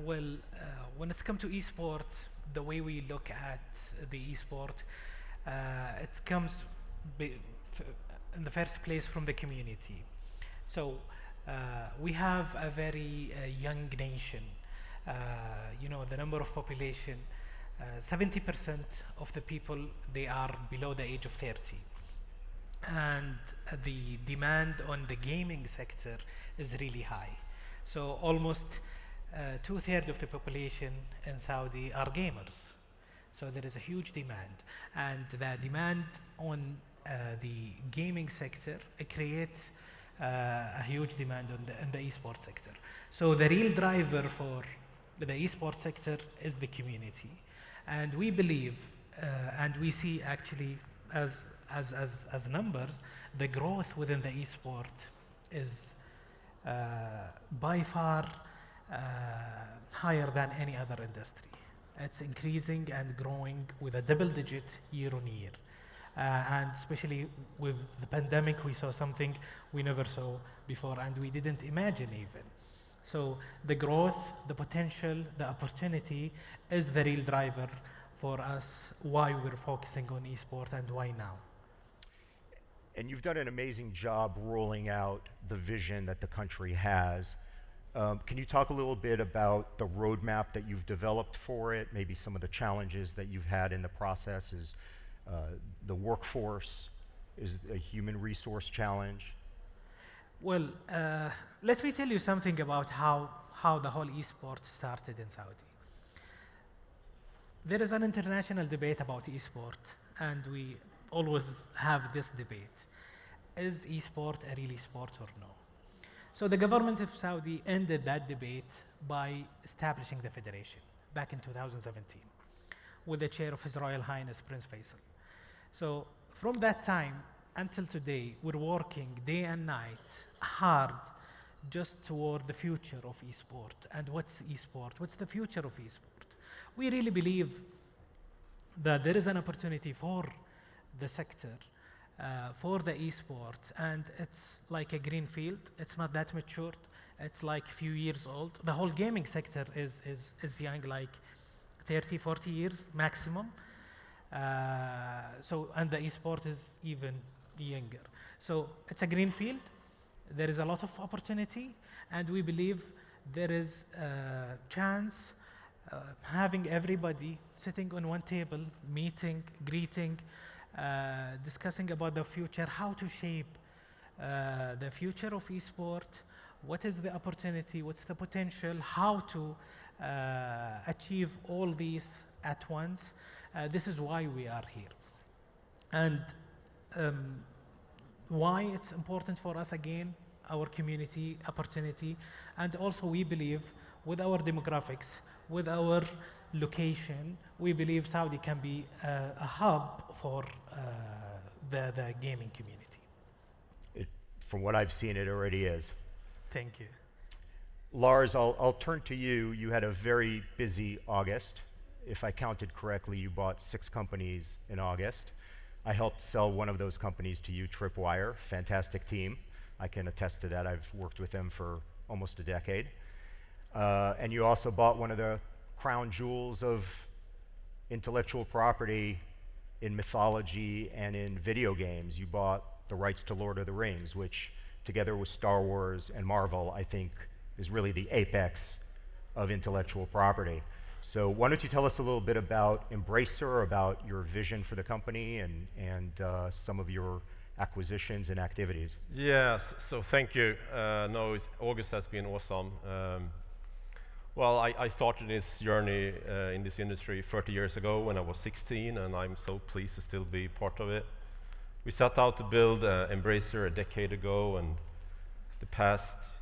When it's come to esports, the way we look at the esport, it comes in the first place from the community. So we have a very young nation. You know, the number of population, 70% of the people, they are below the age of 30. And the demand on the gaming sector is really high. So almost 2/3 of the population in Saudi are gamers. So there is a huge demand. And the demand on the gaming sector, it creates a huge demand in the esports sector. So the real driver for the esports sector is the community. And we believe, and we see actually as numbers, the growth within the esport is by far higher than any other industry. It's increasing and growing with a double-digit year-on-year. And especially with the pandemic, we saw something we never saw before and we didn't imagine even. So the growth, the potential, the opportunity is the real driver for us, why we're focusing on esport and why now. And you've done an amazing job rolling out the vision that the country has. Can you talk a little bit about the roadmap that you've developed for it, maybe some of the challenges that you've had in the process? Is the workforce, is a human resource challenge? Well, let me tell you something about how the whole esport started in Saudi. There is an international debate about esport, and we always have this debate. Is esport a real sport or no? So the government of Saudi ended that debate by establishing the federation back in 2017 with the chair of His Royal Highness Prince Faisal. So from that time until today, we're working day and night hard just toward the future of esport. And what's esport? What's the future of esport? We really believe that there is an opportunity for the sector, for the esport, and it's like a green field. It's not that matured. It's like a few years old. The whole gaming sector is young, like 30, 40 years maximum. And the esport is even younger. So it's a green field. There is a lot of opportunity, and we believe there is a chance having everybody sitting on one table, meeting, greeting, discussing about the future, how to shape the future of esport, what is the opportunity, what's the potential, how to achieve all these at once. This is why we are here. And why it's important for us, again, our community opportunity, and also we believe with our demographics, with our location, we believe Saudi can be a hub for the gaming community. From what I've seen, it already is. Thank you. Lars, I'll turn to you. You had a very busy August. If I counted correctly, you bought 6 companies in August. I helped sell one of those companies to you, Tripwire, fantastic team. I can attest to that. I've worked with them for almost a decade. And you also bought one of the crown jewels of intellectual property in mythology and in video games. You bought the rights to Lord of the Rings, which together with Star Wars and Marvel, I think is really the apex of intellectual property. So why don't you tell us a little bit about Embracer, about your vision for the company, and some of your acquisitions and activities? Yes, so thank you. No, August has been awesome. Well, I started this journey in this industry 30 years ago when I was 16, and I'm so pleased to still be part of it. We set out to build Embracer a decade ago, and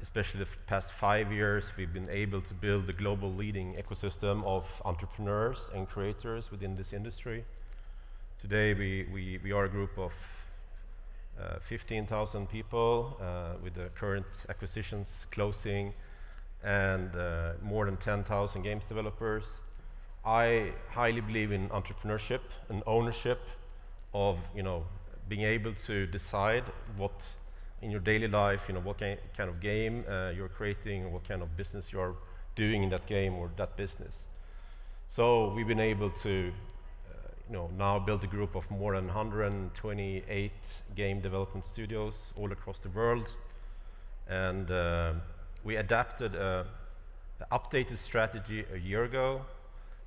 especially the past 5 years, we've been able to build a global leading ecosystem of entrepreneurs and creators within this industry. Today, we are a group of 15,000 people with the current acquisitions closing, and more than 10,000 games developers. I highly believe in entrepreneurship and ownership of, being able to decide what in your daily life, what kind of game you're creating, what kind of business you're doing in that game or that business. So we've been able to, now build a group of more than 128 game development studios all across the world, and we adapted an updated strategy a year ago.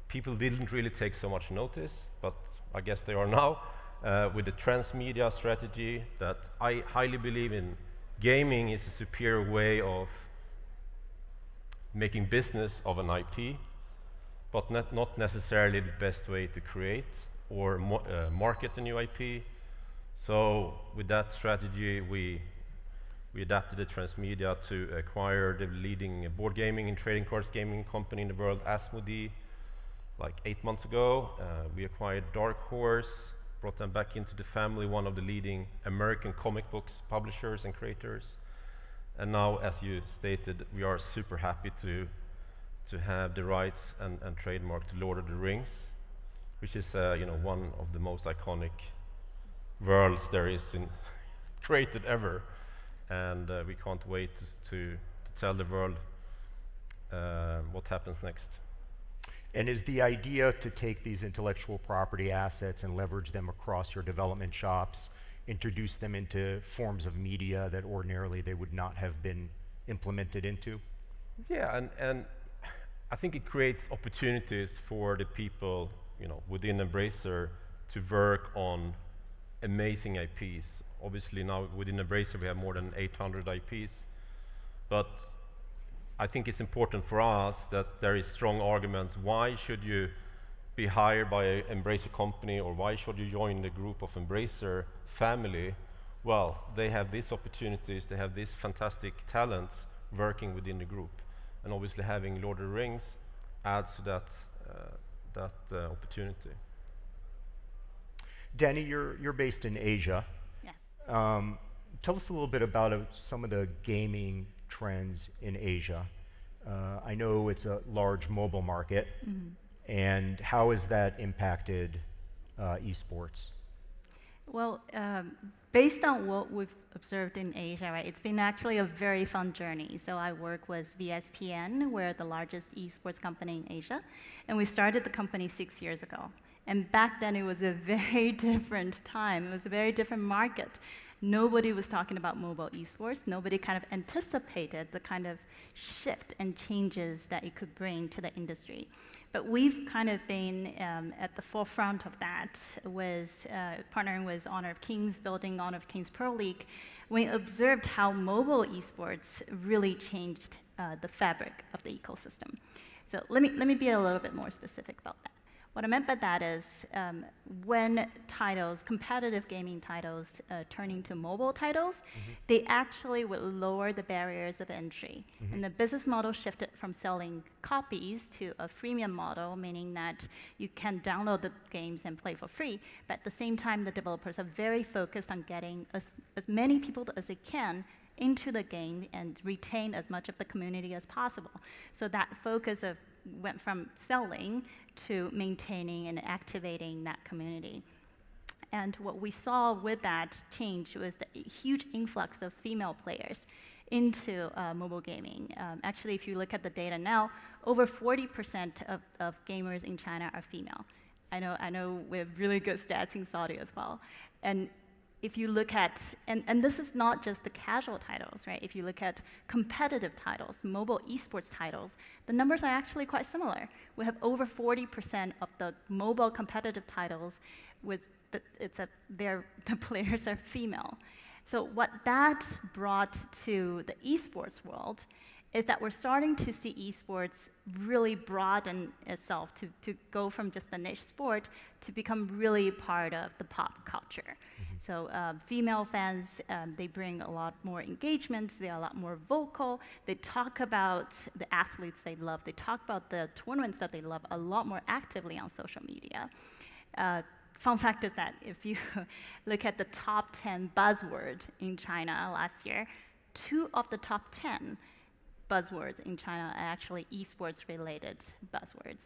People didn't really take so much notice, but I guess they are now. With the transmedia strategy that I highly believe in. Gaming is a superior way of making business of an IP, but not necessarily the best way to create or market a new IP. So with that strategy, we adapted the transmedia to acquire the leading board gaming and trading cards gaming company in the world, Asmodee, like 8 months ago. We acquired Dark Horse, brought them back into the family, one of the leading American comic books publishers and creators. And now, as you stated, we are super happy to have the rights and trademark to Lord of the Rings, which is one of the most iconic worlds there is created ever. And we can't wait to tell the world what happens next. And is the idea to take these intellectual property assets and leverage them across your development shops, introduce them into forms of media that ordinarily they would not have been implemented into? Yeah, and I think it creates opportunities for the people, within Embracer to work on amazing IPs. Obviously now within Embracer we have more than 800 IPs, but I think it's important for us that there is strong arguments. Why should you be hired by an Embracer company, or why should you join the group of Embracer family? Well, they have these opportunities, they have these fantastic talents working within the group. and obviously having Lord of the Rings adds to that opportunity. Danny, you're based in Asia. Yes. Tell us a little bit about some of the gaming trends in Asia. I know it's a large mobile market, and how has that impacted esports? Well, based on what we've observed in Asia, right, it's been actually a very fun journey. So I work with VSPN, we're the largest esports company in Asia, and we started the company 6 years ago. And back then it was a very different time. It was a very different market. Nobody was talking about mobile esports. Nobody kind of anticipated the kind of shift and changes that it could bring to the industry. But we've kind of been at the forefront of that with partnering with Honor of Kings, building Honor of Kings Pro League. We observed how mobile esports really changed the fabric of the ecosystem. So let me be a little bit more specific about that. What I meant by that is when titles, competitive gaming titles, turn into mobile titles, they actually would lower the barriers of entry. And the business model shifted from selling copies to a freemium model, meaning that you can download the games and play for free, but at the same time, the developers are very focused on getting as many people as they can into the game and retain as much of the community as possible. So that focus went from selling to maintaining and activating that community. And what we saw with that change was the huge influx of female players into mobile gaming. Actually, if you look at the data now, over 40% of gamers in China are female. I know we have really good stats in Saudi as well. And if you look at, and this is not just the casual titles, right? If you look at competitive titles, mobile esports titles, the numbers are actually quite similar. We have over 40% of the mobile competitive titles with the players are female. So what that brought to the esports world is that we're starting to see esports really broaden itself to go from just a niche sport to become really part of the pop culture. So female fans, they bring a lot more engagement, they're a lot more vocal, they talk about the athletes they love, they talk about the tournaments that they love a lot more actively on social media. Fun fact is that if you look at the top 10 buzzword in China last year, 2 of the top 10 buzzwords in China are actually esports related buzzwords.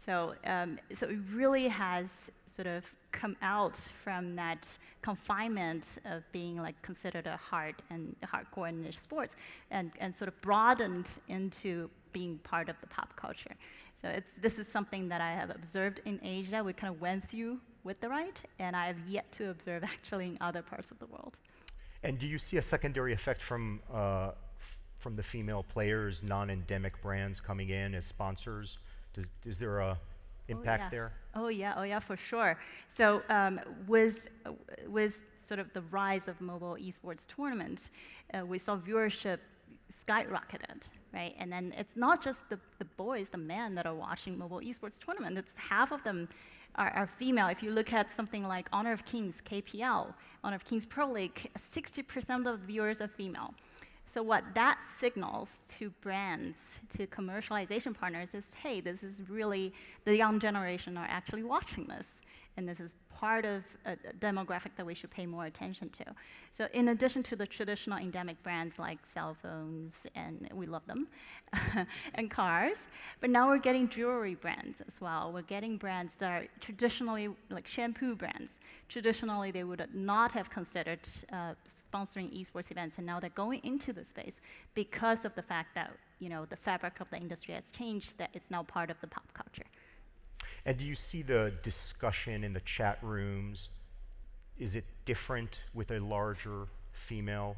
So it really has sort of come out from that confinement of being like considered a hardcore niche sports and sort of broadened into being part of the pop culture. So this is something that I have observed in Asia. We kind of went through with the right, and I have yet to observe actually in other parts of the world. And do you see a secondary effect from the female players, non-endemic brands coming in as sponsors? Is there a impact there? Oh yeah, for sure. So with sort of the rise of mobile esports tournaments, we saw viewership skyrocketed, right? And then it's not just the boys, the men that are watching mobile esports tournament. It's half of them are female. If you look at something like Honor of Kings, KPL, Honor of Kings Pro League, 60% of the viewers are female. So what that signals to brands, to commercialization partners is, hey, this is really, the young generation are actually watching this. And this is part of a demographic that we should pay more attention to. So in addition to the traditional endemic brands like cell phones, and we love them, and cars, but now we're getting jewelry brands as well. We're getting brands that are traditionally like shampoo brands. Traditionally, they would not have considered sponsoring esports events, and now they're going into the space because of the fact that the fabric of the industry has changed, that it's now part of the pop culture. And do you see the discussion in the chat rooms? Is it different with a larger female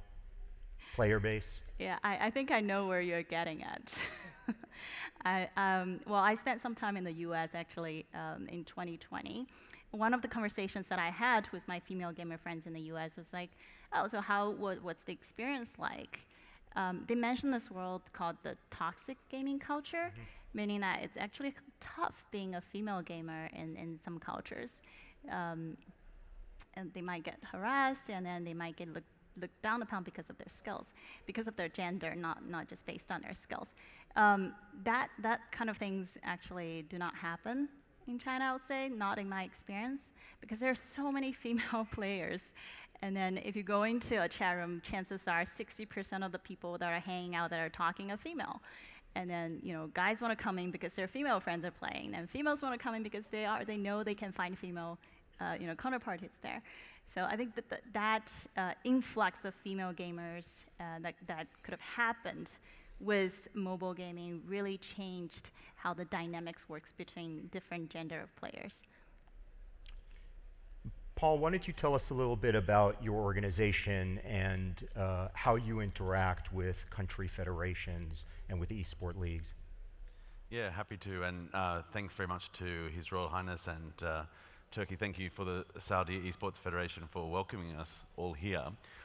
player base? Yeah, I think I know where you're getting at. Well, I spent some time in the US actually in 2020. One of the conversations that I had with my female gamer friends in the US was like, oh, so what's the experience like? They mentioned this world called the toxic gaming culture. Meaning that it's actually tough being a female gamer in some cultures. And they might get harassed, and then they might get looked down upon because of their skills, because of their gender, not just based on their skills. that kind of things actually do not happen in China, I would say, not in my experience, because there are so many female players. And then if you go into a chat room, chances are 60% of the people that are hanging out that are talking are female. And then, you know, guys want to come in because their female friends are playing, and females want to come in because they know they can find female, counterparties there. So I think that influx of female gamers that could have happened with mobile gaming really changed how the dynamics works between different gender of players. Paul, why don't you tell us a little bit about your organization and how you interact with country federations and with esport leagues? Yeah, happy to, and thanks very much to His Royal Highness and Turkey. Thank you for the Saudi Esports Federation for welcoming us all here.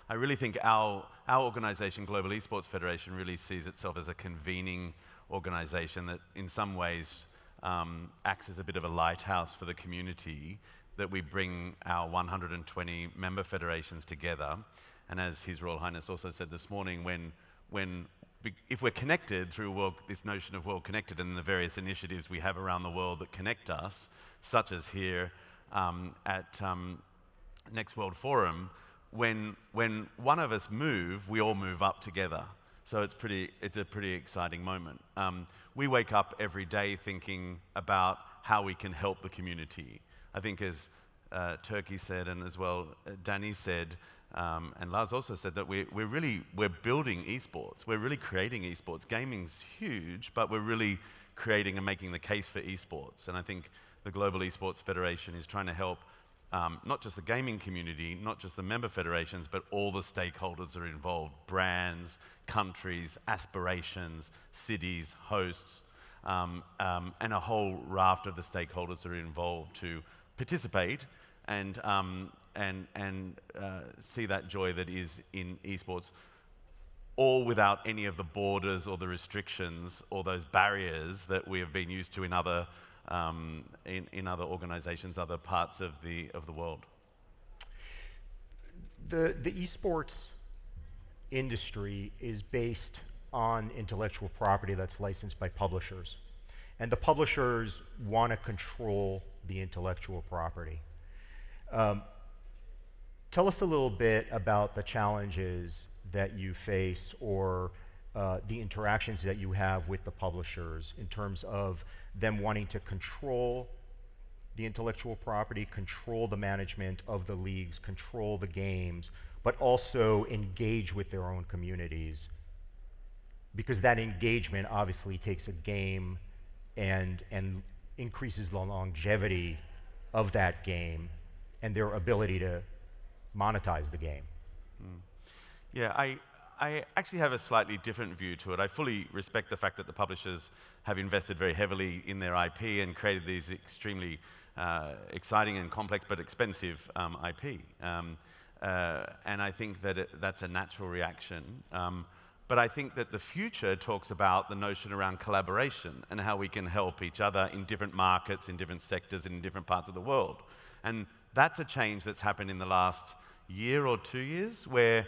I really think our organization, Global Esports Federation, really sees itself as a convening organization that in some ways acts as a bit of a lighthouse for the community, that we bring our 120 member federations together. And as His Royal Highness also said this morning, if we're connected through this notion of World Connected and the various initiatives we have around the world that connect us, such as here at Next World Forum, when one of us move, we all move up together. So it's a pretty exciting moment. We wake up every day thinking about how we can help the community. I think as Turkey said, and as well Danny said, and Lars also said, that we're building esports. We're really creating esports. Gaming's huge, but we're really creating and making the case for esports. And I think the Global Esports Federation is trying to help not just the gaming community, not just the member federations, but all the stakeholders that are involved: brands, countries, aspirations, cities, hosts, and a whole raft of the stakeholders that are involved to participate and see that joy that is in esports, all without any of the borders or the restrictions or those barriers that we have been used to in other organizations, other parts of the world. The esports industry is based on intellectual property that's licensed by publishers. And the publishers want to control the intellectual property. Tell us a little bit about the challenges that you face, or the interactions that you have with the publishers in terms of them wanting to control the intellectual property, control the management of the leagues, control the games, but also engage with their own communities. Because that engagement obviously takes a game and increases the longevity of that game and their ability to monetize the game. Yeah, I actually have a slightly different view to it. I fully respect the fact that the publishers have invested very heavily in their IP and created these extremely exciting and complex but expensive IP. And I think that that's a natural reaction. But I think that the future talks about the notion around collaboration and how we can help each other in different markets, in different sectors, in different parts of the world. And that's a change that's happened in the last year or 2 years, where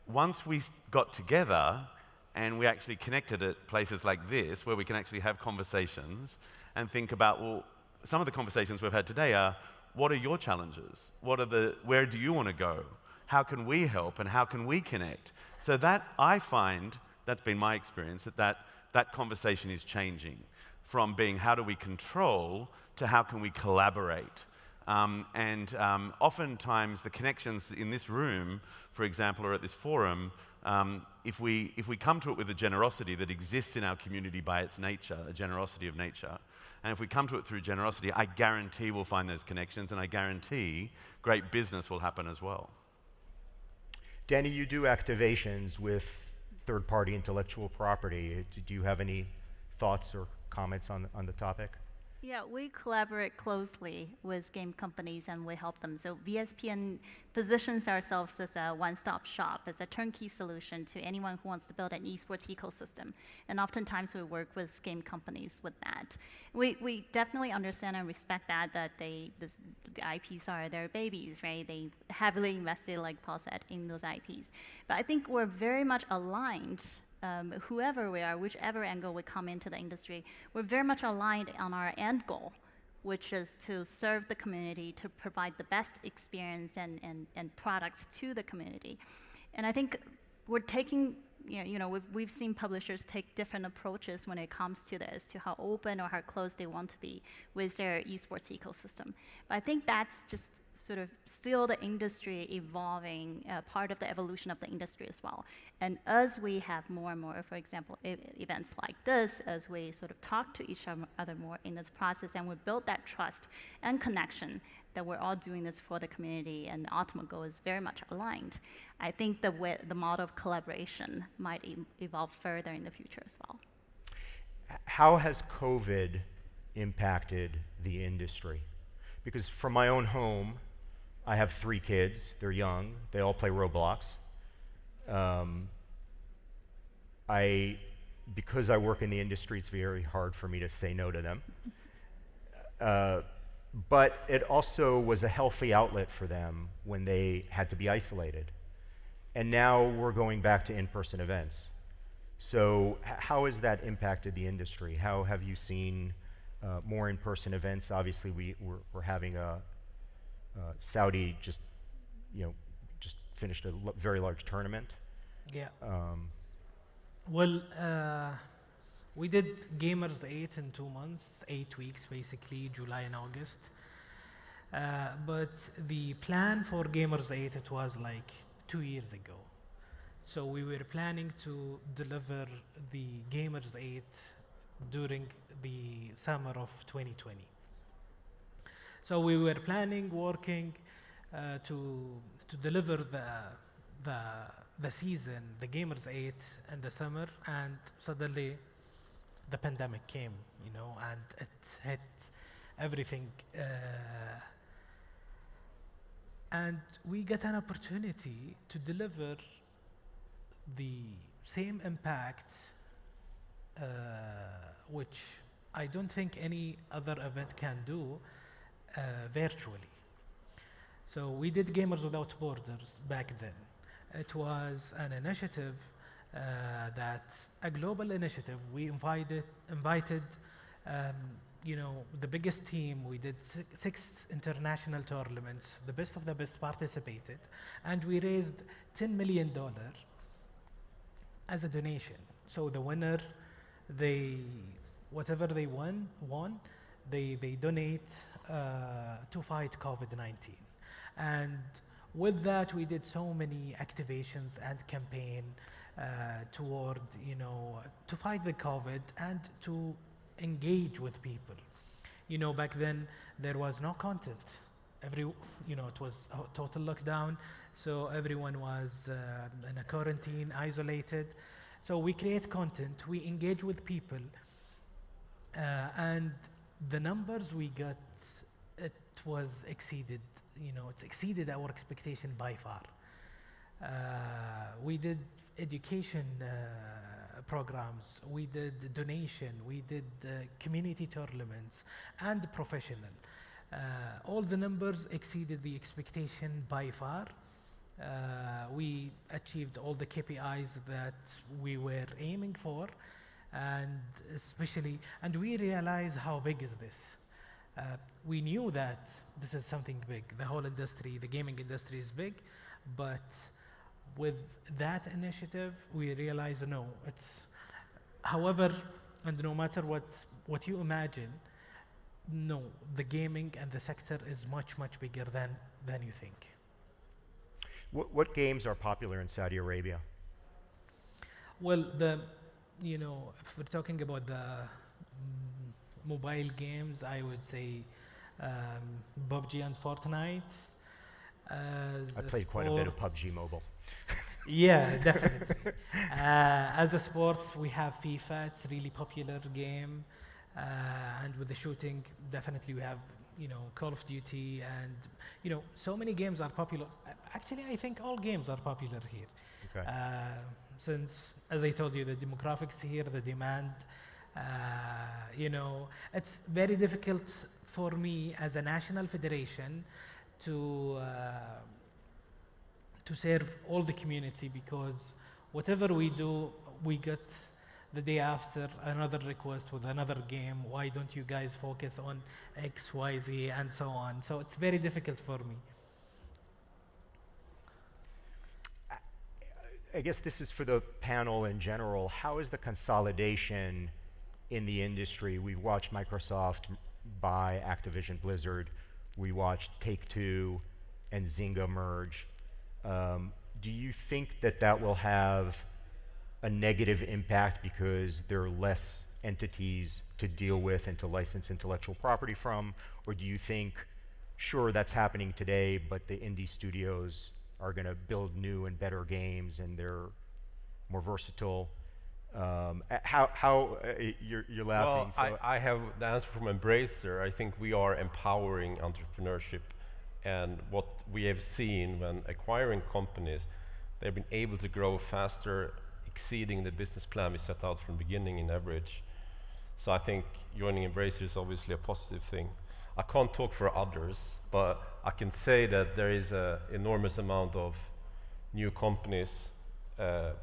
once we got together and we actually connected at places like this, where we can actually have conversations and think about, well, some of the conversations we've had today are, what are your challenges? Where do you want to go? How can we help and how can we connect? So that, I find, that's been my experience, that conversation is changing from being how do we control to how can we collaborate. Oftentimes the connections in this room, for example, or at this forum, if we come to it with a generosity that exists in our community by its nature, a generosity of nature, and if we come to it through generosity, I guarantee we'll find those connections, and I guarantee great business will happen as well. Danny, you do activations with third-party intellectual property. Do you have any thoughts or comments on the topic? Yeah, we collaborate closely with game companies and we help them. So VSPN positions ourselves as a one-stop shop, as a turnkey solution to anyone who wants to build an esports ecosystem. And oftentimes we work with game companies with that. We definitely understand and respect that the IPs are their babies, right? They heavily invested, like Paul said, in those IPs. But I think we're very much aligned whoever we are, whichever angle we come into the industry, we're very much aligned on our end goal, which is to serve the community, to provide the best experience and products to the community. And I think we're taking, we've seen publishers take different approaches when it comes to this, to how open or how close they want to be with their esports ecosystem. But I think that's just sort of still the industry evolving, part of the evolution of the industry as well. And as we have more and more, for example, events like this, as we sort of talk to each other more in this process, and we build that trust and connection that we're all doing this for the community, and the ultimate goal is very much aligned, I think the model of collaboration might evolve further in the future as well. How has COVID impacted the industry? Because from my own home, I have 3 kids. They're young. They all play Roblox. Because I work in the industry, it's very hard for me to say no to them. But it also was a healthy outlet for them when they had to be isolated. And now we're going back to in-person events. So how has that impacted the industry? How have you seen more in-person events? Obviously, we're having Saudi just finished a very large tournament. Yeah. Well, we did Gamers 8 in 2 months, 8 weeks basically, July and August. But the plan for Gamers 8, it was like 2 years ago. So we were planning to deliver the Gamers 8 during the summer of 2020. So we were planning, working to deliver the season, the Gamers 8 in the summer, and suddenly the pandemic came, and it hit everything. And we got an opportunity to deliver the same impact, which I don't think any other event can do virtually. So we did Gamers Without Borders back then. It was an initiative a global initiative. We invited the biggest team. We did 6 international tournaments. The best of the best participated, and we raised $10 million as a donation. So the winner, whatever they won, they donate to fight COVID-19. And with that, we did so many activations and campaign toward, to fight the COVID and to engage with people. Back then there was no content. It was a total lockdown, so everyone was in a quarantine, isolated. So we create content, we engage with people, and the numbers we got, it exceeded our expectation by far. We did education programs, we did donation, we did community tournaments, and professional. All the numbers exceeded the expectation by far. We achieved all the KPIs that we were aiming for, and we realized how big is this. We knew that this is something big. The whole industry, the gaming industry is big, but with that initiative, we realized no, however, and no matter what you imagine, no, the gaming and the sector is much, much bigger than you think. What games are popular in Saudi Arabia? Well, if we're talking about the mobile games, I would say PUBG and Fortnite. I played quite a bit of PUBG Mobile. Yeah, definitely. As a sport, we have FIFA. It's a really popular game. And with the shooting, definitely we have, Call of Duty, and, so many games are popular. Actually, I think all games are popular here. Okay. Since, as I told you, the demographics here, the demand, it's very difficult for me as a national federation to serve all the community, because whatever we do, we got the day after another request with another game. Why don't you guys focus on X, Y, Z, and so on? So it's very difficult for me. I guess this is for the panel in general. How is the consolidation in the industry? We've watched Microsoft buy Activision Blizzard. We watched Take-Two and Zynga merge. Do you think that that will have a negative impact because there are less entities to deal with and to license intellectual property from? Or do you think, sure, that's happening today, but the indie studios are going to build new and better games and they're more versatile? You're laughing. Well, I have the answer from Embracer. I think we are empowering entrepreneurship, and what we have seen when acquiring companies, they've been able to grow faster, exceeding the business plan we set out from the beginning in average. So I think joining Embracer is obviously a positive thing. I can't talk for others, but I can say that there is an enormous amount of new companies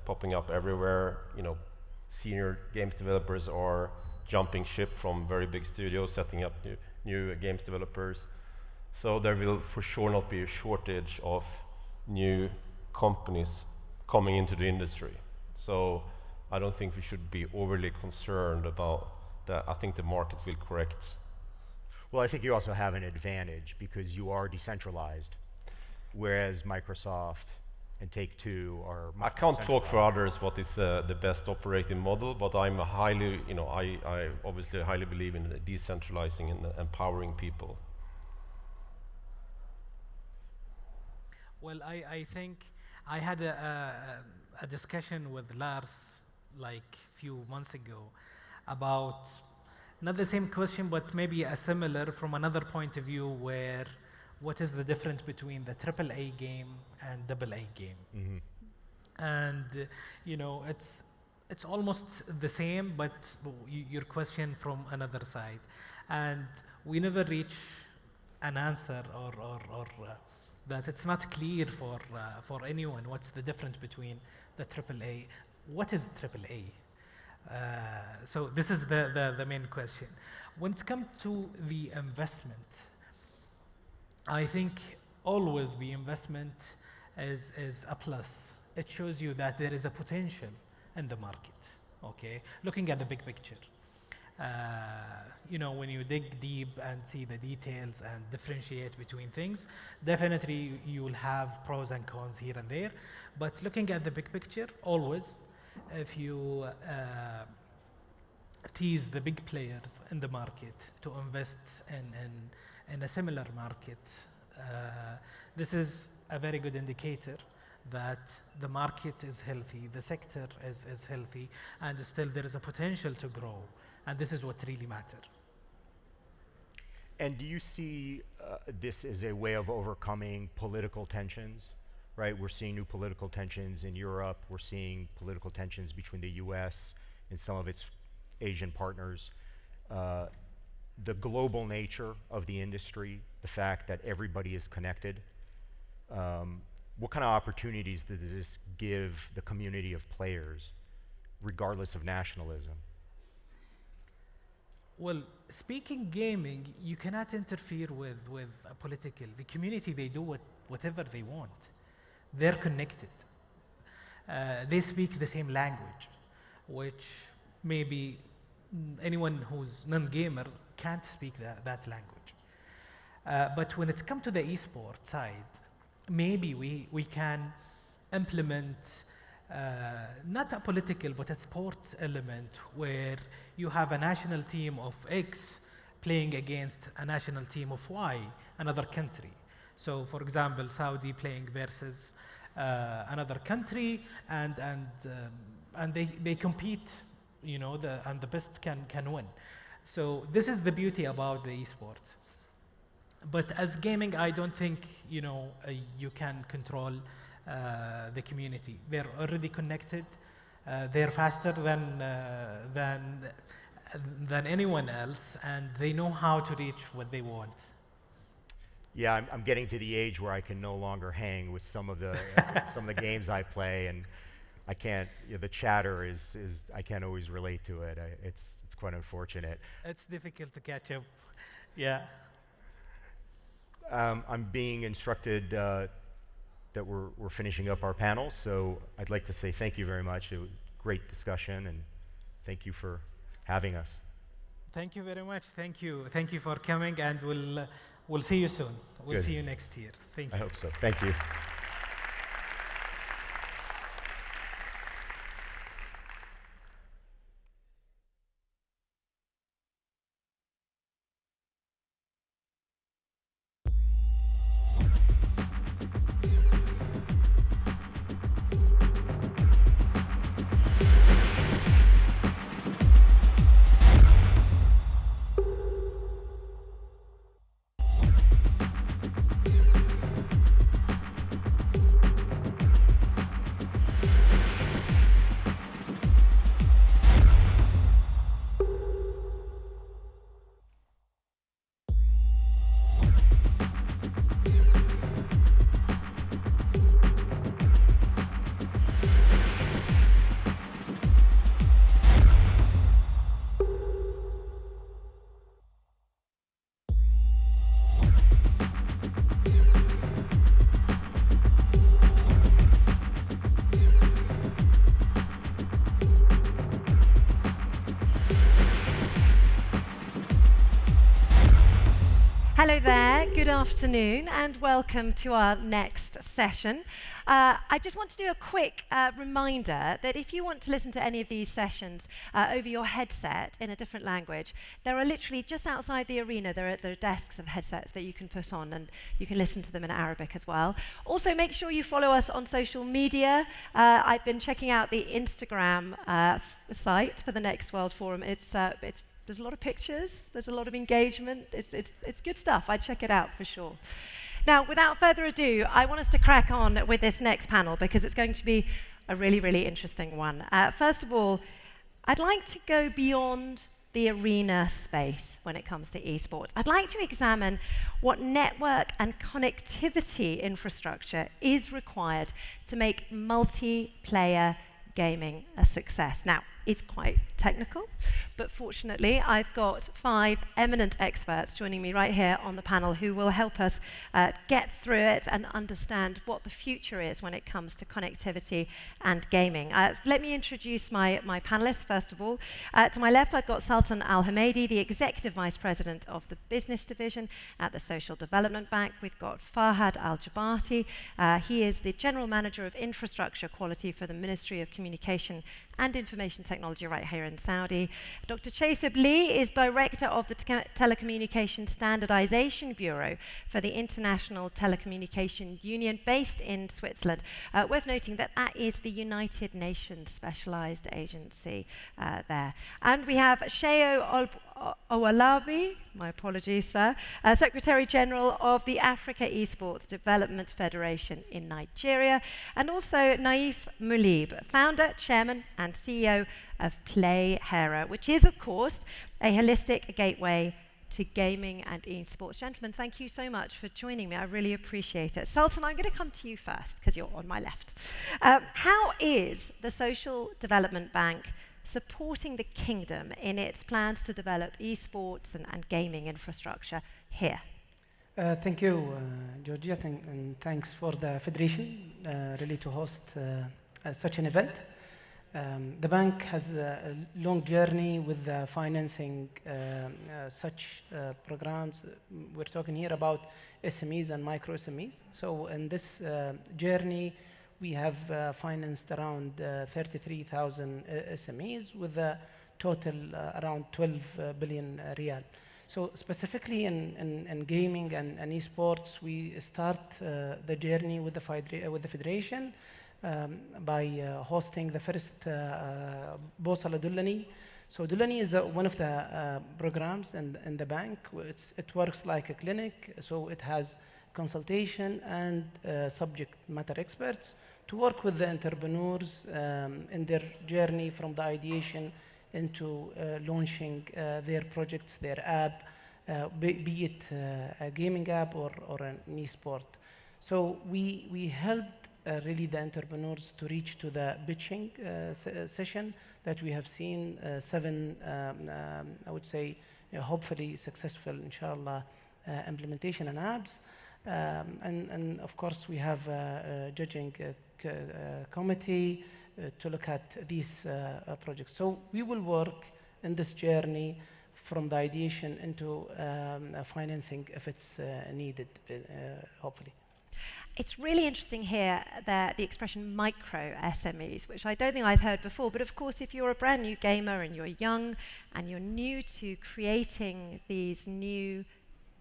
popping up everywhere. You know, senior games developers are jumping ship from very big studios, setting up new games developers. So there will for sure not be a shortage of new companies coming into the industry. So I don't think we should be overly concerned about that. I think the market will correct. Well, I think you also have an advantage because you are decentralized, whereas Microsoft and Take-Two are much I can't talk for others what is the best operating model, but I'm a highly, you know, I obviously highly believe in decentralizing and empowering people. Well, I think I had a discussion with Lars like few months ago about not the same question, but maybe a similar from another point of view, where what is the difference between the AAA game and AA game? Mm-hmm. And you know, it's almost the same, but your question from another side, and we never reach an answer or that it's not clear for anyone what's the difference between the AAA. What is AAA? So this is the main question. When it comes to the investment, I think always the investment is a plus. It shows you that there is a potential in the market, okay? Looking at the big picture. You know, when you dig deep and see the details and differentiate between things, definitely you will have pros and cons here and there. But looking at the big picture, always, if you tease the big players in the market to invest in a similar market, this is a very good indicator that the market is healthy, the sector is healthy, and still there is a potential to grow. And this is what really matters. And do you see this as a way of overcoming political tensions? Right, we're seeing new political tensions in Europe. We're seeing political tensions between the U.S. and some of its Asian partners. The global nature of the industry, the fact that everybody is connected. What kind of opportunities does this give the community of players, regardless of nationalism? Well, speaking gaming, you cannot interfere with a political. The community, they do whatever they want. They're connected. They speak the same language, which maybe anyone who's non-gamer can't speak that language. But when it's come to the esport side, maybe we can implement not a political but a sport element where you have a national team of X playing against a national team of Y, another country. So for example, Saudi playing versus another country, and they compete, you know, and the best can win. So this is the beauty about the esports. But as gaming, I don't think, you know, you can control the community. They're already connected. They're faster than anyone else, and they know how to reach what they want. Yeah, I'm getting to the age where I can no longer hang with some of the some of the games I play, and I can't, the chatter I can't always relate to it. It's quite unfortunate. It's difficult to catch up. Yeah. I'm being instructed that we're finishing up our panel, so I'd like to say thank you very much. It was a great discussion, and thank you for having us. Thank you very much. Thank you. Thank you for coming, and we'll see you soon. We'll see you next year. Thank you. I hope so. Thank you. Hello there, good afternoon, and welcome to our next session. I just want to do a quick reminder that if you want to listen to any of these sessions over your headset in a different language, there are literally just outside the arena, there are desks of headsets that you can put on, and you can listen to them in Arabic as well. Also, make sure you follow us on social media. I've been checking out the Instagram site for the Next World Forum. There's a lot of pictures, there's a lot of engagement, it's good stuff. I'd check it out for sure. Now, without further ado, I want us to crack on with this next panel because it's going to be a really, really interesting one. First of all, I'd like to go beyond the arena space when it comes to esports. I'd like to examine what network and connectivity infrastructure is required to make multiplayer gaming a success. Now, it's quite technical, but fortunately, I've got 5 eminent experts joining me right here on the panel who will help us get through it and understand what the future is when it comes to connectivity and gaming. Let me introduce my panelists, first of all. To my left, I've got Sultan Al-Hamadi, the Executive Vice President of the Business Division at the Social Development Bank. We've got Farhad Al-Jabati. He is the General Manager of Infrastructure Quality for the Ministry of Communication and Information Technology right here in Saudi. Dr. Chesib Lee is Director of the Telecommunication Standardization Bureau for the International Telecommunication Union based in Switzerland. Worth noting that that is the United Nations specialized agency there. And we have Sheyo Owalabi, my apologies, sir, Secretary General of the Africa Esports Development Federation in Nigeria, and also Naif Mulib, Founder, Chairman, and CEO of Play Hera, which is, of course, a holistic gateway to gaming and esports. Gentlemen, thank you so much for joining me. I really appreciate it. Sultan, I'm going to come to you first because you're on my left. How is the Social Development Bank supporting the kingdom in its plans to develop esports and gaming infrastructure here? Thank you, Georgia, and thanks for the Federation really to host such an event. The bank has a long journey with financing such programs. We're talking here about SMEs and micro SMEs. So in this journey, we have financed around 33,000 SMEs with a total around 12 billion riyal. So specifically in gaming and esports, we start the journey with the Federation by hosting the first Bosala Dullani. So Dullani is one of the programs in the bank. It works like a clinic, so it has consultation and subject matter experts to work with the entrepreneurs in their journey from the ideation into launching their projects, their app, be it a gaming app or an esport. So we helped really the entrepreneurs to reach to the pitching session that we have seen 7, I would say, hopefully successful, inshallah, implementation and apps. And of course, we have a judging committee to look at these projects. So we will work in this journey from the ideation into financing if it's needed, hopefully. It's really interesting here that the expression micro SMEs, which I don't think I've heard before, but of course if you're a brand new gamer and you're young and you're new to creating these new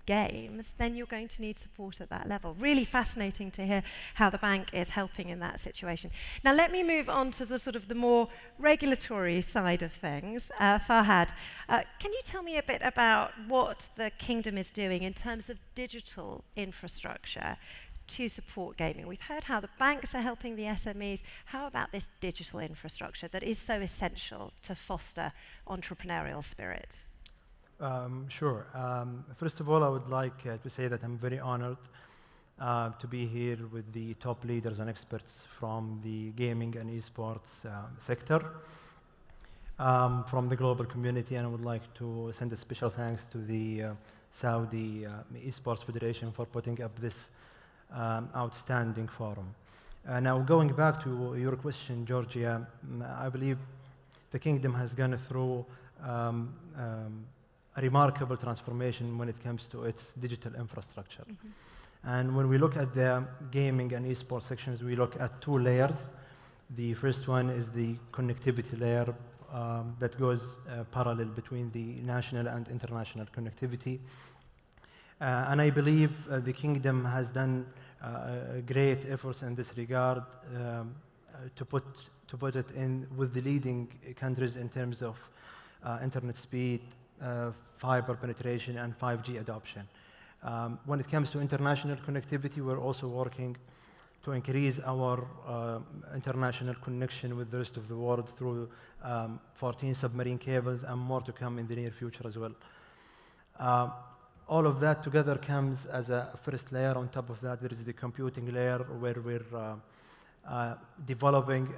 games, then you're going to need support at that level. Really fascinating to hear how the bank is helping in that situation. Now let me move on to the sort of the more regulatory side of things. Farhad, can you tell me a bit about what the Kingdom is doing in terms of digital infrastructure to support gaming? We've heard how the banks are helping the SMEs. How about this digital infrastructure that is so essential to foster entrepreneurial spirit? Sure. First of all, I would like to say that I'm very honored to be here with the top leaders and experts from the gaming and esports sector from the global community, and I would like to send a special thanks to the Saudi Esports Federation for putting up this outstanding forum. Now, going back to your question, Georgia, I believe the Kingdom has gone through a remarkable transformation when it comes to its digital infrastructure. And when we look at the gaming and esports sections, we look at 2 layers. The first one is the connectivity layer that goes parallel between the national and international connectivity. And I believe the Kingdom has done great efforts in this regard to put it in with the leading countries in terms of internet speed, fiber penetration, and 5G adoption. When it comes to international connectivity, we're also working to increase our international connection with the rest of the world through 14 submarine cables and more to come in the near future as well. All of that together comes as a first layer. On top of that, there is the computing layer where we're developing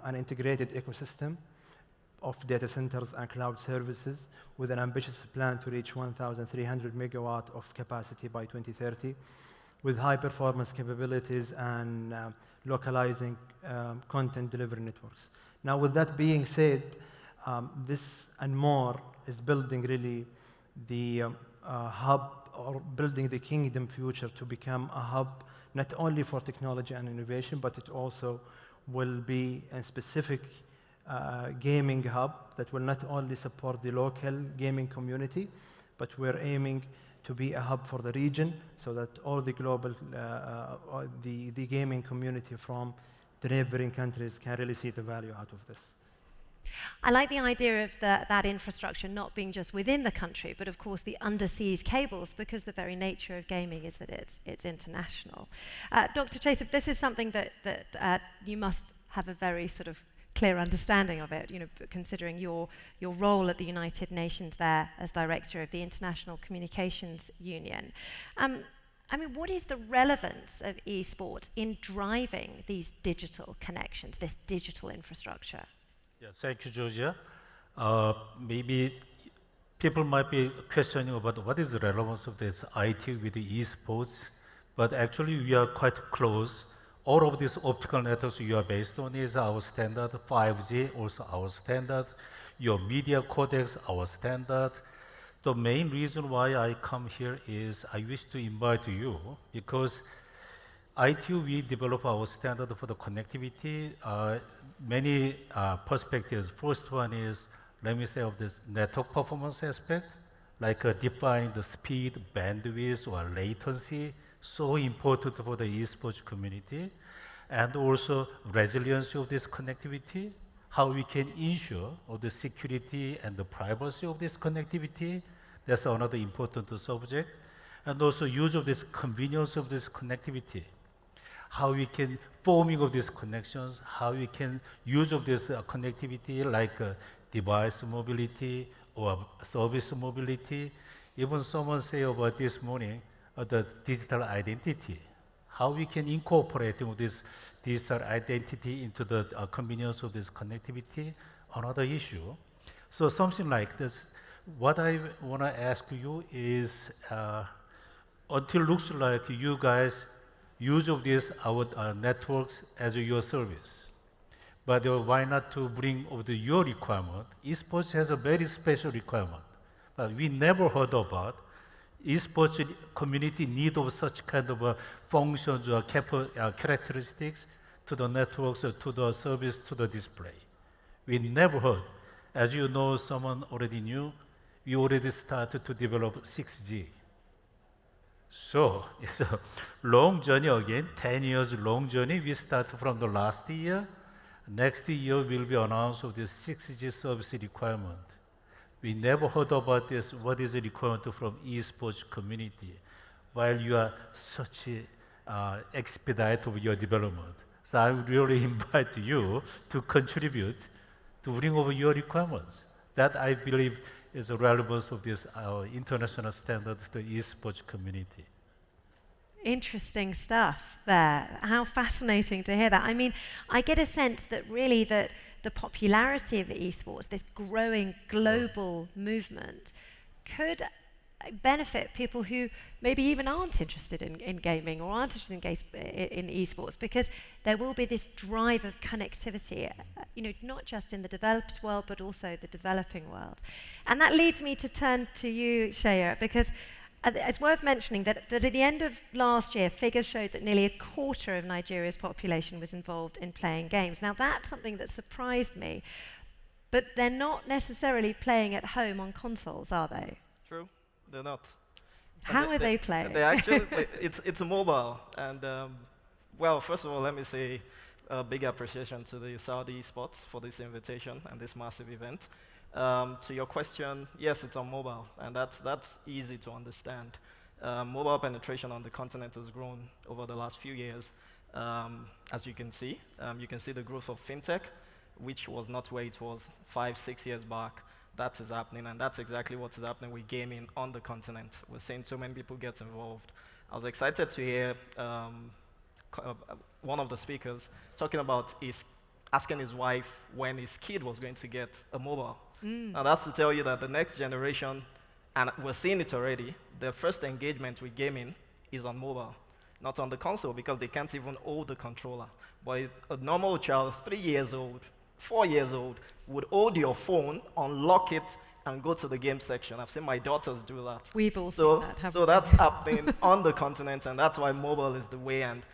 an integrated ecosystem of data centers and cloud services with an ambitious plan to reach 1,300 megawatt of capacity by 2030 with high performance capabilities and localizing content delivery networks. Now, with that being said, this and more is building really the hub, or building the Kingdom future to become a hub not only for technology and innovation, but it also will be a specific gaming hub that will not only support the local gaming community, but we're aiming to be a hub for the region so that all the global, the gaming community from the neighboring countries can really see the value out of this. I like the idea of that infrastructure not being just within the country, but of course the underseas cables, because the very nature of gaming is that it's international. Dr. Chasif, this is something that you must have a very sort of clear understanding of it, you know, considering your role at the United Nations there as director of the International Communications Union. I mean, what is the relevance of esports in driving these digital connections, this digital infrastructure? Yeah, thank you, Georgia. Maybe people might be questioning about what is the relevance of this IT with the esports, but actually we are quite close. All of these optical networks you are based on is our standard, 5G also our standard, your media codecs our standard. The main reason why I come here is I wish to invite you because ITU, we develop our standard for the connectivity. Many perspectives. First one is, let me say, of this network performance aspect, like define the speed, bandwidth, or latency, so important for the esports community, and also resilience of this connectivity, how we can ensure of the security and the privacy of this connectivity. That's another important subject. And also use of this convenience of this connectivity, how we can forming of these connections, how we can use of this connectivity like device mobility or service mobility. Even someone say about this morning, the digital identity, how we can incorporate this digital identity into the convenience of this connectivity, another issue. So something like this. What I want to ask you is, until looks like you guys use of these our networks as your service, but why not to bring over your requirement? Esports has a very special requirement, but we never heard about esports community need of such kind of functions or characteristics to the networks, or to the service, to the display. We never heard. As you know, someone already knew, we already started to develop 6G. So it's a long journey again, 10 years long journey. We start from the last year. Next year will be announced of this 6G service requirement. We never heard about this, what is the requirement from esports community, while you are such a expedite of your development. So I would really invite you to contribute to bring over your requirements. That I believe is the relevance of this international standard to the esports community. Interesting stuff there. How fascinating to hear that. I mean, I get a sense that really that the popularity of esports, this growing global movement, could benefit people who maybe even aren't interested in gaming or aren't interested in esports, because there will be this drive of connectivity, not just in the developed world, but also the developing world. And that leads me to turn to you, Shaya, because it's worth mentioning that at the end of last year, figures showed that nearly a quarter of Nigeria's population was involved in playing games. Now, that's something that surprised me, but they're not necessarily playing at home on consoles, are they? True, they're not. How are they playing? They actually, it's a mobile, and well, first of all, let me say a big appreciation to the Saudi Esports for this invitation and this massive event. To your question, yes, it's on mobile, and that's easy to understand. Mobile penetration on the continent has grown over the last few years, as you can see. You can see the growth of fintech, which was not where it was 5-6 years back. That is happening, and that's exactly what is happening with gaming on the continent. We're seeing so many people get involved. I was excited to hear one of the speakers talking about asking his wife when his kid was going to get a mobile. Now that's to tell you that the next generation, and we're seeing it already, their first engagement with gaming is on mobile, not on the console, because they can't even hold the controller. But a normal child, 3 years old, 4 years old, would hold your phone, unlock it, and go to the game section. I've seen my daughters do that. We've all seen that, haven't we? So that's happening on the continent, and that's why mobile is the way. And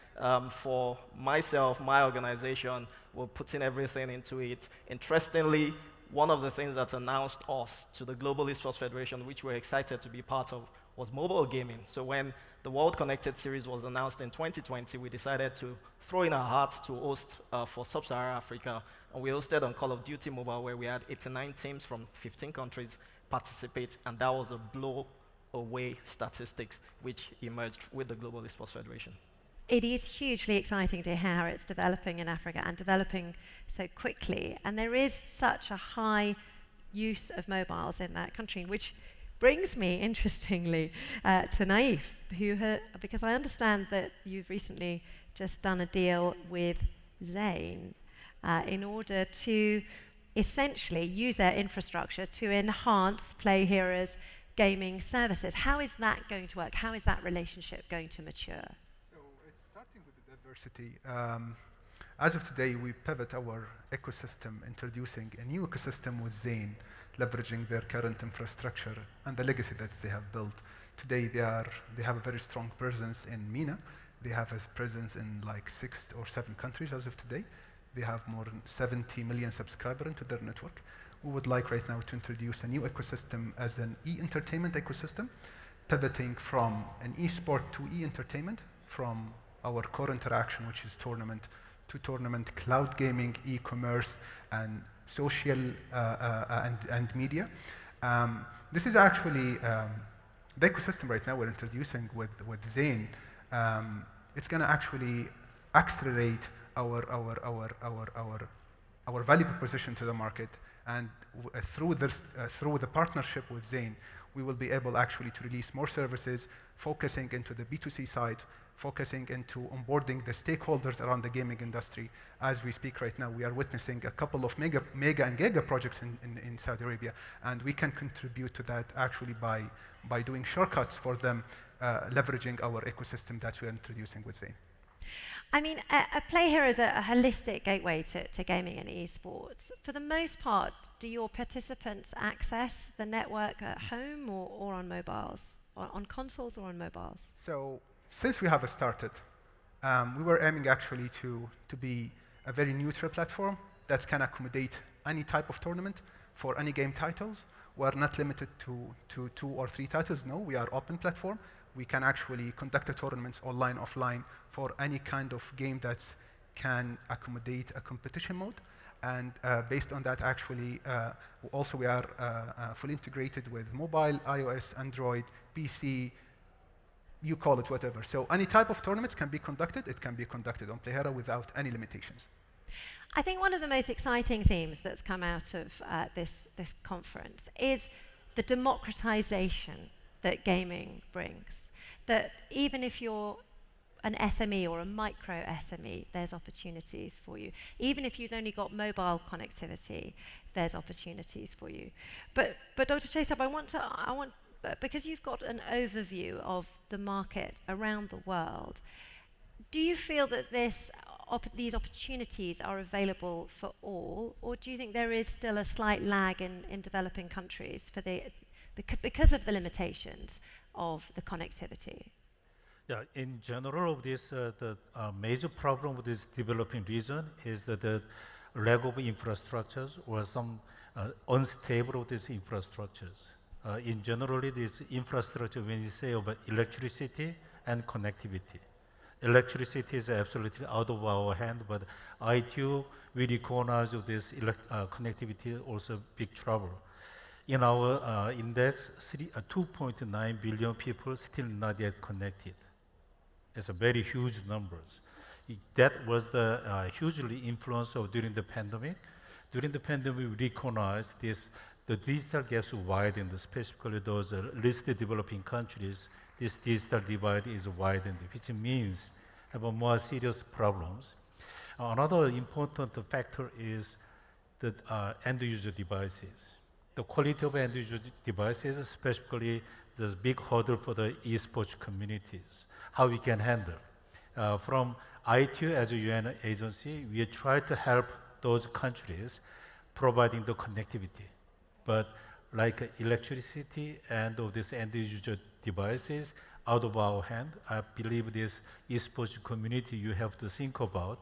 for myself, my organization, we're putting everything into it. Interestingly, one of the things that announced us to the Global Esports Federation, which we're excited to be part of, was mobile gaming. So when the World Connected Series was announced in 2020, we decided to throw in our hat to host for Sub-Saharan Africa, and we hosted on Call of Duty Mobile, where we had 89 teams from 15 countries participate, and that was a blow-away statistics which emerged with the Global Esports Federation. It is hugely exciting to hear how it's developing in Africa and developing so quickly. And there is such a high use of mobiles in that country, which brings me, interestingly, to Naif, because I understand that you've recently just done a deal with Zain in order to essentially use their infrastructure to enhance PlayHero's gaming services. How is that going to work? How is that relationship going to mature? Starting with the diversity, as of today, we pivot our ecosystem, introducing a new ecosystem with Zain, leveraging their current infrastructure and the legacy that they have built. Today, they have a very strong presence in MENA. They have a presence in like 6 or 7 countries as of today. They have more than 70 million subscribers into their network. We would like right now to introduce a new ecosystem as an e-entertainment ecosystem, pivoting from an e-sport to e-entertainment, from our core interaction, which is tournament, to tournament, cloud gaming, e-commerce, and social and media. This is actually the ecosystem right now we're introducing with Zain. It's going to actually accelerate our value proposition to the market, and through the partnership with Zain, we will be able actually to release more services, focusing into the B2C side, focusing into onboarding the stakeholders around the gaming industry. As we speak right now, we are witnessing a couple of mega and giga projects in Saudi Arabia, and we can contribute to that actually by doing shortcuts for them, leveraging our ecosystem that we are introducing with Zain. I mean, a Play here is a holistic gateway to gaming and esports. For the most part, do your participants access the network at home or on mobiles, or on consoles or on mobiles? So, since we have started, we were aiming actually to be a very neutral platform that can accommodate any type of tournament for any game titles. We're not limited to 2 or 3 titles. No, we are open platform. We can actually conduct the tournaments online, offline, for any kind of game that can accommodate a competition mode. And based on that, actually, also we are fully integrated with mobile, iOS, Android, PC, you call it whatever. So any type of tournaments can be conducted. It can be conducted on Playhero without any limitations. I think one of the most exciting themes that's come out of this conference is the democratization that gaming brings. That even if you're an SME or a micro SME, there's opportunities for you. Even if you've only got mobile connectivity, there's opportunities for you. But Dr. Chesab, I want because you've got an overview of the market around the world, do you feel that these opportunities are available for all, or do you think there is still a slight lag in developing countries because of the limitations of the connectivity? Yeah, in general, the major problem with this developing region is that the lack of infrastructures or some unstable of these infrastructures. In general, this infrastructure, when you say about electricity and connectivity, electricity is absolutely out of our hand, but ITU, we recognize of this connectivity also big trouble. In our index, 2.9 billion people still not yet connected. It's a very huge numbers. That was the hugely influence of during the pandemic. During the pandemic, we recognized the digital gaps widened, specifically those least developing countries. This digital divide is widened, which means have a more serious problems. Another important factor is the end user devices. The quality of end user devices, especially the big hurdle for the esports communities, how we can handle. From ITU as a UN agency, we try to help those countries providing the connectivity. But like electricity and of this end user devices out of our hand, I believe this esports community, you have to think about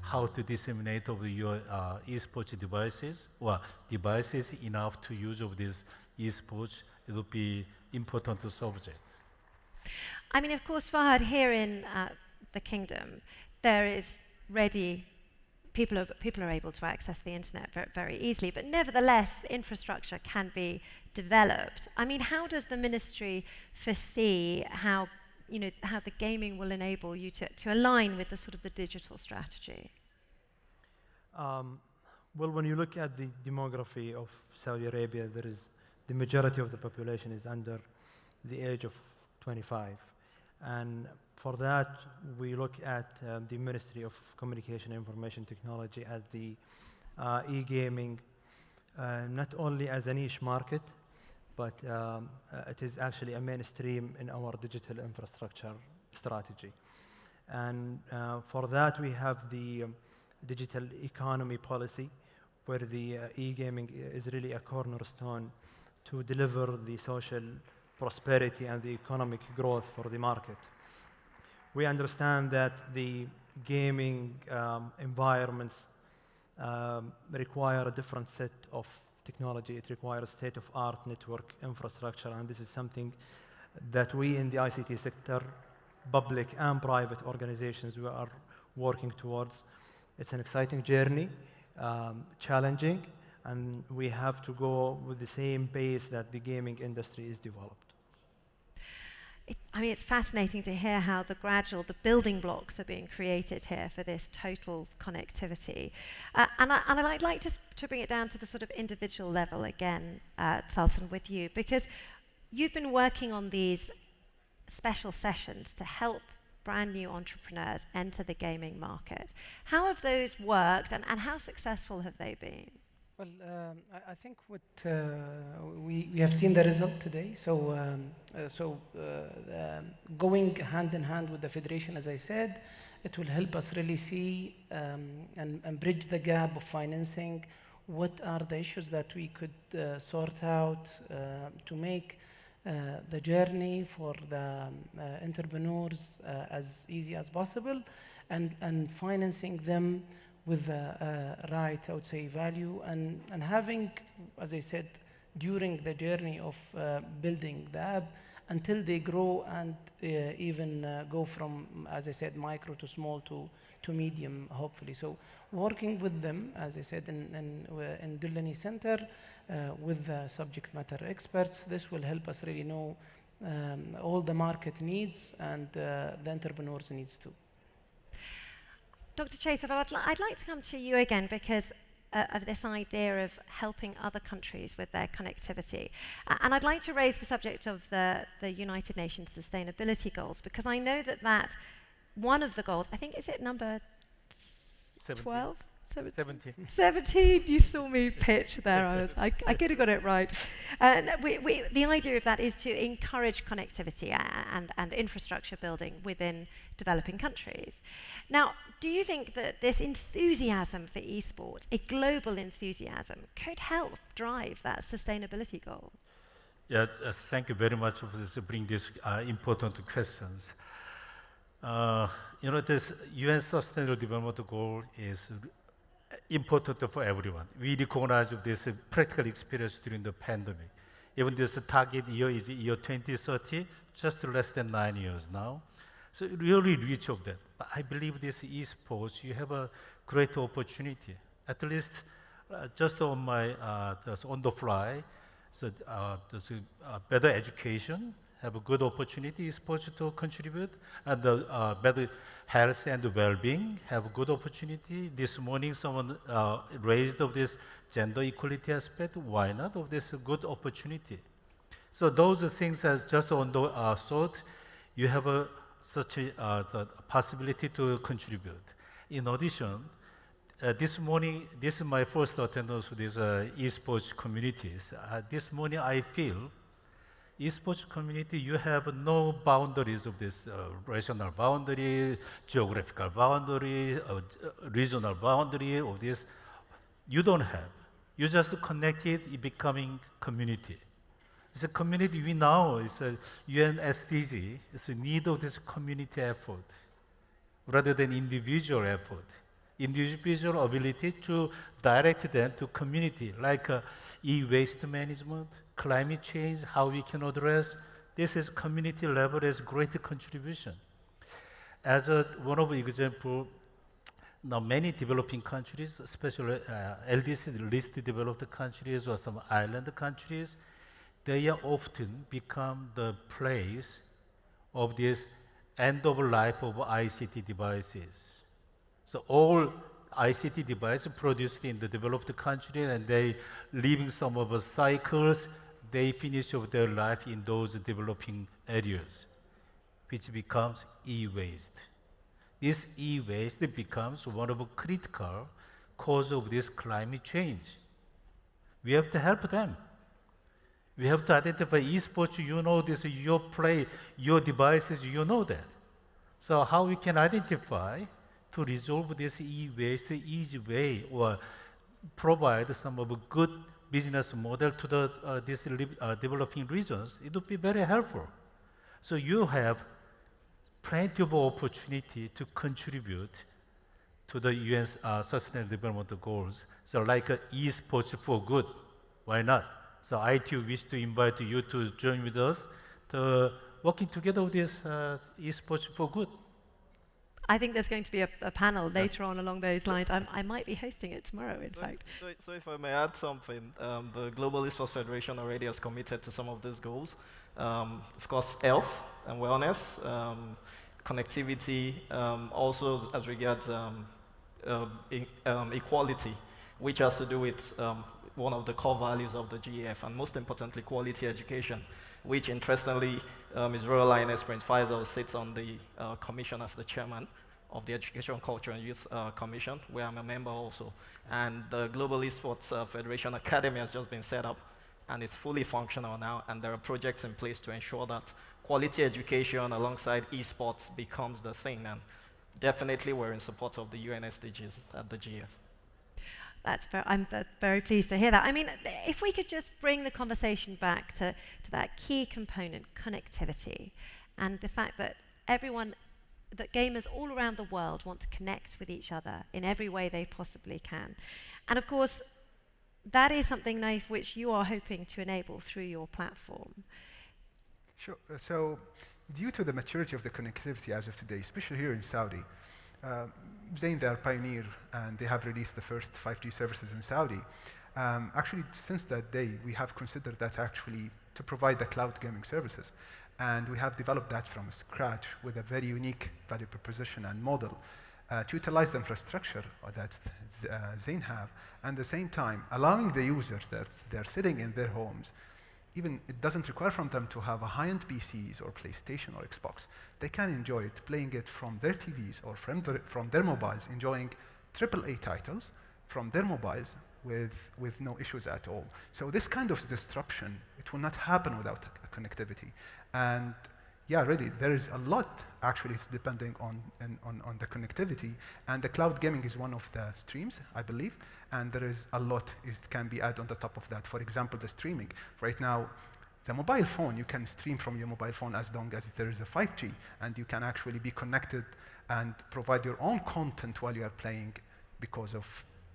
how to disseminate over your esports devices, or devices enough to use of this esports. It will be important subject. I mean, of course, Fahad, here in the Kingdom, there is ready, people are able to access the internet very easily, but nevertheless, the infrastructure can be developed. I mean, how does the ministry foresee how the gaming will enable you to align with the sort of the digital strategy? Well, when you look at the demography of Saudi Arabia, the majority of the population is under the age of 25. And for that, we look at the Ministry of Communication and Information Technology at the e-gaming, not only as a niche market, but it is actually a mainstream in our digital infrastructure strategy. And for that, we have the digital economy policy, where the e-gaming is really a cornerstone to deliver the social prosperity and the economic growth for the market. We understand that the gaming environments require a different set of technology. It requires state-of-art network infrastructure, and this is something that we in the ICT sector, public and private organizations, we are working towards. It's an exciting journey, challenging, and we have to go with the same pace that the gaming industry is developed. I mean, it's fascinating to hear how the building blocks are being created here for this total connectivity. And I'd like to bring it down to the sort of individual level again, Sultan, with you, because you've been working on these special sessions to help brand new entrepreneurs enter the gaming market. How have those worked, and how successful have they been? Well, I think what we have seen the result today. So, going hand in hand with the federation, as I said, it will help us really see and bridge the gap of financing. What are the issues that we could sort out to make the journey for the entrepreneurs as easy as possible, and financing them with the right, I would say, value, and having, as I said, during the journey of building the app until they grow and even go from, as I said, micro to small to medium, hopefully. So working with them, as I said, in Dullani Center with the subject matter experts, this will help us really know all the market needs and the entrepreneurs' needs too. Dr. Chaser, I'd like to come to you again because of this idea of helping other countries with their connectivity. And I'd like to raise the subject of the United Nations Sustainability Goals, because I know that one of the goals, I think, is it number 12? 17. 17, you saw me pitch there. I could have got it right. The idea of that is to encourage connectivity and infrastructure building within developing countries. Now, do you think that this enthusiasm for esports, a global enthusiasm, could help drive that sustainability goal? Yeah, thank you very much for bringing these important questions. This UN Sustainable Development Goal is important for everyone. We recognize this practical experience during the pandemic. Even this target year is year 2030, just less than 9 years now. So really reach of that. But I believe this esports, you have a great opportunity. At least just on my on the fly, so there's better education, have a good opportunity esports to contribute, and better health and well-being, have a good opportunity. This morning someone raised of this gender equality aspect. Why not of this good opportunity? So those things as just on the thought, you have such the possibility to contribute. In addition, this morning, this is my first attendance to these esports communities. This morning I feel esports community, you have no boundaries of this regional boundary, geographical boundary, regional boundary of this. You don't have. You just connected, it becoming community. It's a community we know, it's a UN SDG, it's a need of this community effort rather than individual effort. Individual ability to direct them to community, like e-waste management, climate change, how we can address. This is community level as great contribution. As one of the example, now many developing countries, especially LDC, least developed countries or some island countries, they are often become the place of this end of life of ICT devices. So all ICT devices produced in the developed country, and they leaving some of the cycles, they finish of their life in those developing areas, which becomes e-waste. This e-waste becomes one of the critical cause of this climate change. We have to help them. We have to identify esports, you know this, your play, your devices, you know that. So how we can identify to resolve this e-waste easy way, or provide some of a good business model to the developing regions, it would be very helpful. So you have plenty of opportunity to contribute to the UN's Sustainable Development Goals. So like esports for good, why not? So I too wish to invite you to join with us to working together with this esports for good. I think there's going to be a panel later on along those lines. I might be hosting it tomorrow, in fact. So if I may add something, the Global Esports Federation already has committed to some of these goals. Of course, health and wellness, connectivity, also as regards equality, which has to do with one of the core values of the GEF, and most importantly, quality education, which interestingly His Royal Highness Prince Faisal sits on the commission as the chairman of the Education, Culture and Youth Commission, where I'm a member also. And the Global Esports Federation Academy has just been set up, and it's fully functional now, and there are projects in place to ensure that quality education alongside esports becomes the thing, and definitely we're in support of the UN SDGs at the GF. I'm very pleased to hear that. I mean, if we could just bring the conversation back to that key component, connectivity, and the fact that that gamers all around the world want to connect with each other in every way they possibly can. And of course, that is something, Naif, which you are hoping to enable through your platform. Sure. So, due to the maturity of the connectivity as of today, especially here in Saudi, Zain, they are pioneer, and they have released the first 5G services in Saudi. Actually, since that day, we have considered that actually to provide the cloud gaming services. And we have developed that from scratch with a very unique value proposition and model to utilize the infrastructure that Zain have, and at the same time allowing the users that they're sitting in their homes, even it doesn't require from them to have a high-end PCs or PlayStation or Xbox. They can enjoy it, playing it from their TVs or from their mobiles, enjoying AAA titles from their mobiles with no issues at all. So this kind of disruption, it will not happen without connectivity. And yeah, really, there is a lot actually it's depending on the connectivity, and the cloud gaming is one of the streams, I believe, and there is a lot can be added on the top of that. For example, the streaming. Right now, the mobile phone, you can stream from your mobile phone as long as there is a 5G, and you can actually be connected and provide your own content while you are playing because of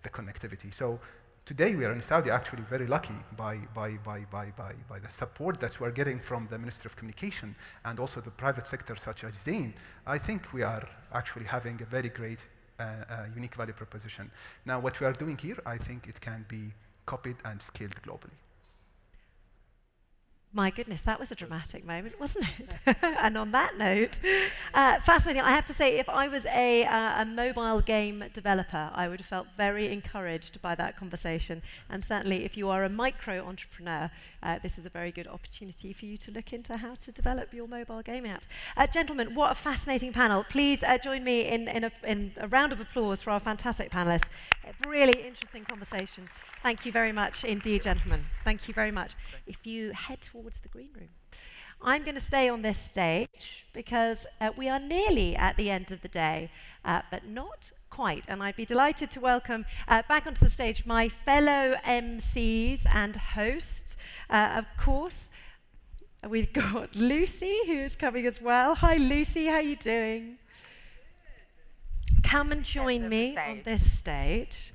the connectivity. So today we are in Saudi actually very lucky by the support that we're getting from the Ministry of Communication and also the private sector such as Zain. I think we are actually having a very great unique value proposition. Now what we are doing here, I think it can be copied and scaled globally. My goodness, that was a dramatic moment, wasn't it? And on that note, fascinating. I have to say, if I was a mobile game developer, I would have felt very encouraged by that conversation. And certainly, if you are a micro entrepreneur, this is a very good opportunity for you to look into how to develop your mobile gaming apps. Gentlemen, what a fascinating panel. Please join me in a round of applause for our fantastic panelists. A really interesting conversation. Thank you very much indeed, gentlemen. Thank you very much. If you head towards the green room. I'm going to stay on this stage because we are nearly at the end of the day, but not quite. And I'd be delighted to welcome back onto the stage my fellow MCs and hosts. Of course, we've got Lucy, who's coming as well. Hi, Lucy. How are you doing? Come and join me on this stage,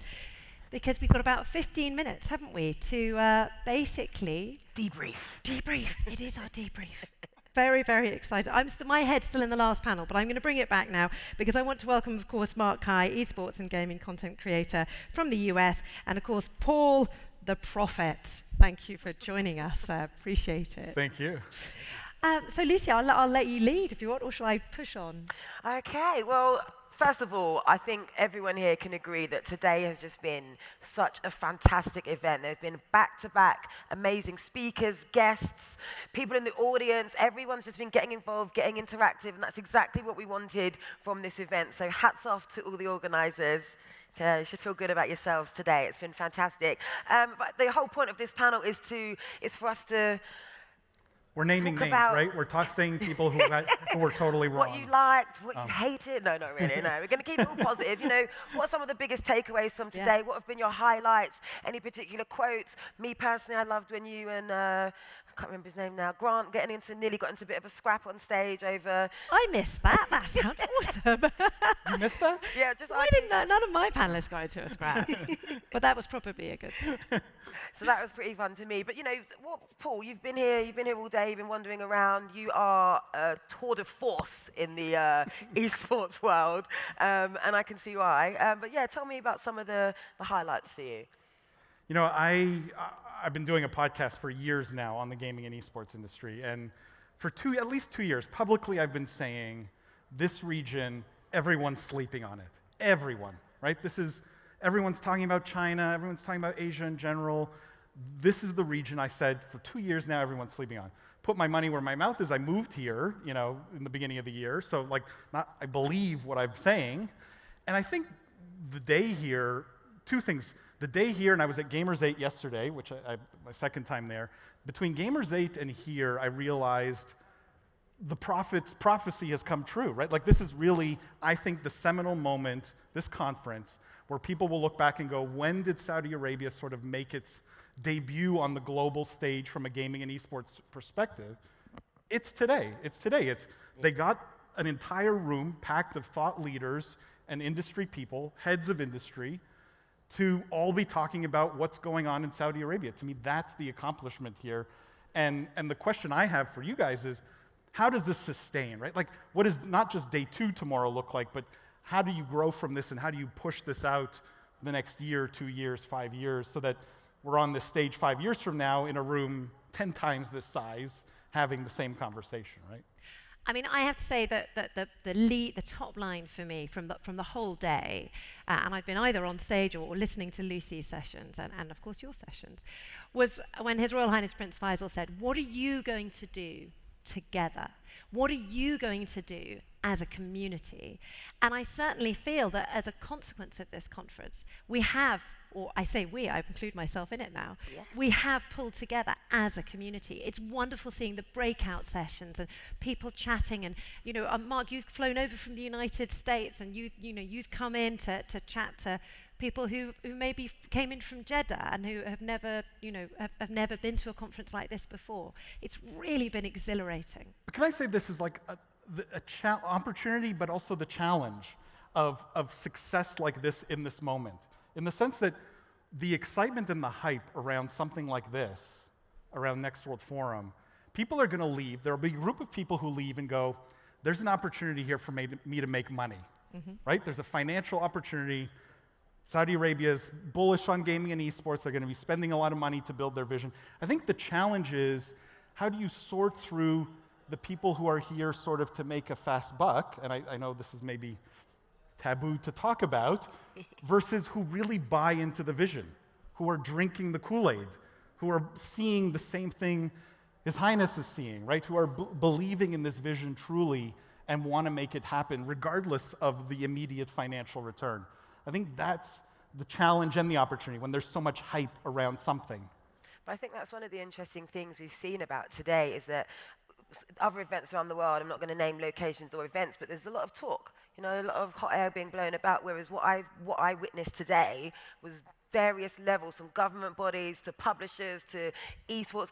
because we've got about 15 minutes, haven't we, to basically debrief. Debrief. It is our debrief. Very, very excited. My head's still in the last panel, but I'm going to bring it back now because I want to welcome, of course, Mark Kai, esports and gaming content creator from the US, and of course, Paul the Prophet. Thank you for joining us. Appreciate it. Thank you. So, Lucy, I'll let you lead if you want, or shall I push on? Okay. Well, first of all, I think everyone here can agree that today has just been such a fantastic event. There's been back-to-back amazing speakers, guests, people in the audience. Everyone's just been getting involved, getting interactive, and that's exactly what we wanted from this event. So hats off to all the organizers. You should feel good about yourselves today. It's been fantastic. But the whole point of this panel is for us to We're naming names, right? We're saying people who were totally wrong. What you liked, what you hated. No, not really, no. We're going to keep it all positive. You know, what are some of the biggest takeaways from today? What have been your highlights? Any particular quotes? Me personally, I loved when you and, I can't remember his name now, Grant nearly got into a bit of a scrap on stage over... I missed that. That sounds awesome. You missed that? Yeah, just I didn't know. None of my panelists got into a scrap. But that was probably a good thing. So that was pretty fun to me. But, you know, Paul, you've been here all day, you've been wandering around. You are a tour de force in the esports world, and I can see why. But yeah, tell me about some of the highlights for you. You know, I've been doing a podcast for years now on the gaming and esports industry, and for at least 2 years, publicly I've been saying, this region, everyone's sleeping on it. Everyone, right? Everyone's talking about China, everyone's talking about Asia in general. This is the region I said for 2 years now everyone's sleeping on. put my money where my mouth is. I moved here, you know, in the beginning of the year, so like, I believe what I'm saying. And I think the day here, two things. The day here, and I was at Gamers 8 yesterday, which my second time there. Between Gamers 8 and here, I realized the prophecy has come true, right? Like this is really, I think, the seminal moment, this conference, where people will look back and go, when did Saudi Arabia sort of make its debut on the global stage from a gaming and esports perspective? It's today. They got an entire room packed of thought leaders and industry people, heads of industry, to all be talking about what's going on in Saudi Arabia. To me, that's the accomplishment here. And the question I have for you guys is, how does this sustain, right? Like, what does not just day 2 tomorrow look like, but how do you grow from this and how do you push this out the next year, 2 years, 5 years, so that we're on this stage 5 years from now in a room 10 times this size having the same conversation, right? I mean, I have to say that the top line for me from the whole day, and I've been either on stage or listening to Lucy's sessions and of course your sessions, was when His Royal Highness Prince Faisal said, what are you going to do together? What are you going to do as a community? And I certainly feel that as a consequence of this conference, we have, or I say we, I include myself in it now, we have pulled together as a community. It's wonderful seeing the breakout sessions and people chatting. And, you know, Mark, you've flown over from the United States and you've come in to chat to people who maybe came in from Jeddah and who have never, have never been to a conference like this before. It's really been exhilarating. But can I say this is like a opportunity, but also the challenge of success like this in this moment, in the sense that the excitement and the hype around something like this, around Next World Forum, people are going to leave. There will be a group of people who leave and go, there's an opportunity here for me to make money, right? There's a financial opportunity. Saudi Arabia is bullish on gaming and esports. They're going to be spending a lot of money to build their vision. I think the challenge is, how do you sort through the people who are here sort of to make a fast buck, and I know this is maybe taboo to talk about, versus who really buy into the vision, who are drinking the Kool-Aid, who are seeing the same thing His Highness is seeing, right? Who are believing in this vision truly and want to make it happen regardless of the immediate financial return. I think that's the challenge and the opportunity when there's so much hype around something. But I think that's one of the interesting things we've seen about today is that other events around the world, I'm not going to name locations or events, but there's a lot of talk, a lot of hot air being blown about, whereas what I witnessed today was various levels, from government bodies to publishers to esports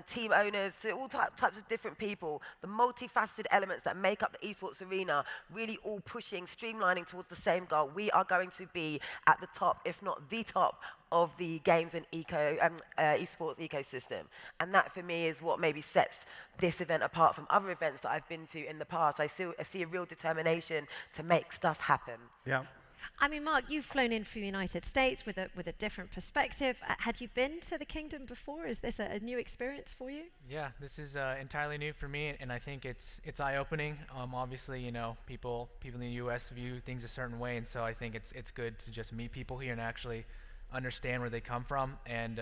team owners to all types of different people, the multifaceted elements that make up the esports arena really all pushing, streamlining towards the same goal. We are going to be at the top, if not the top, of the games and esports ecosystem. And that for me is what maybe sets this event apart from other events that I've been to in the past. I see a real determination to make stuff happen. Yeah. I mean, Mark, you've flown in from the United States with a different perspective. Had you been to the Kingdom before? Is this a new experience for you? Yeah, this is entirely new for me, and I think it's eye-opening. Obviously, people in the U.S. view things a certain way, and so I think it's good to just meet people here and actually understand where they come from. And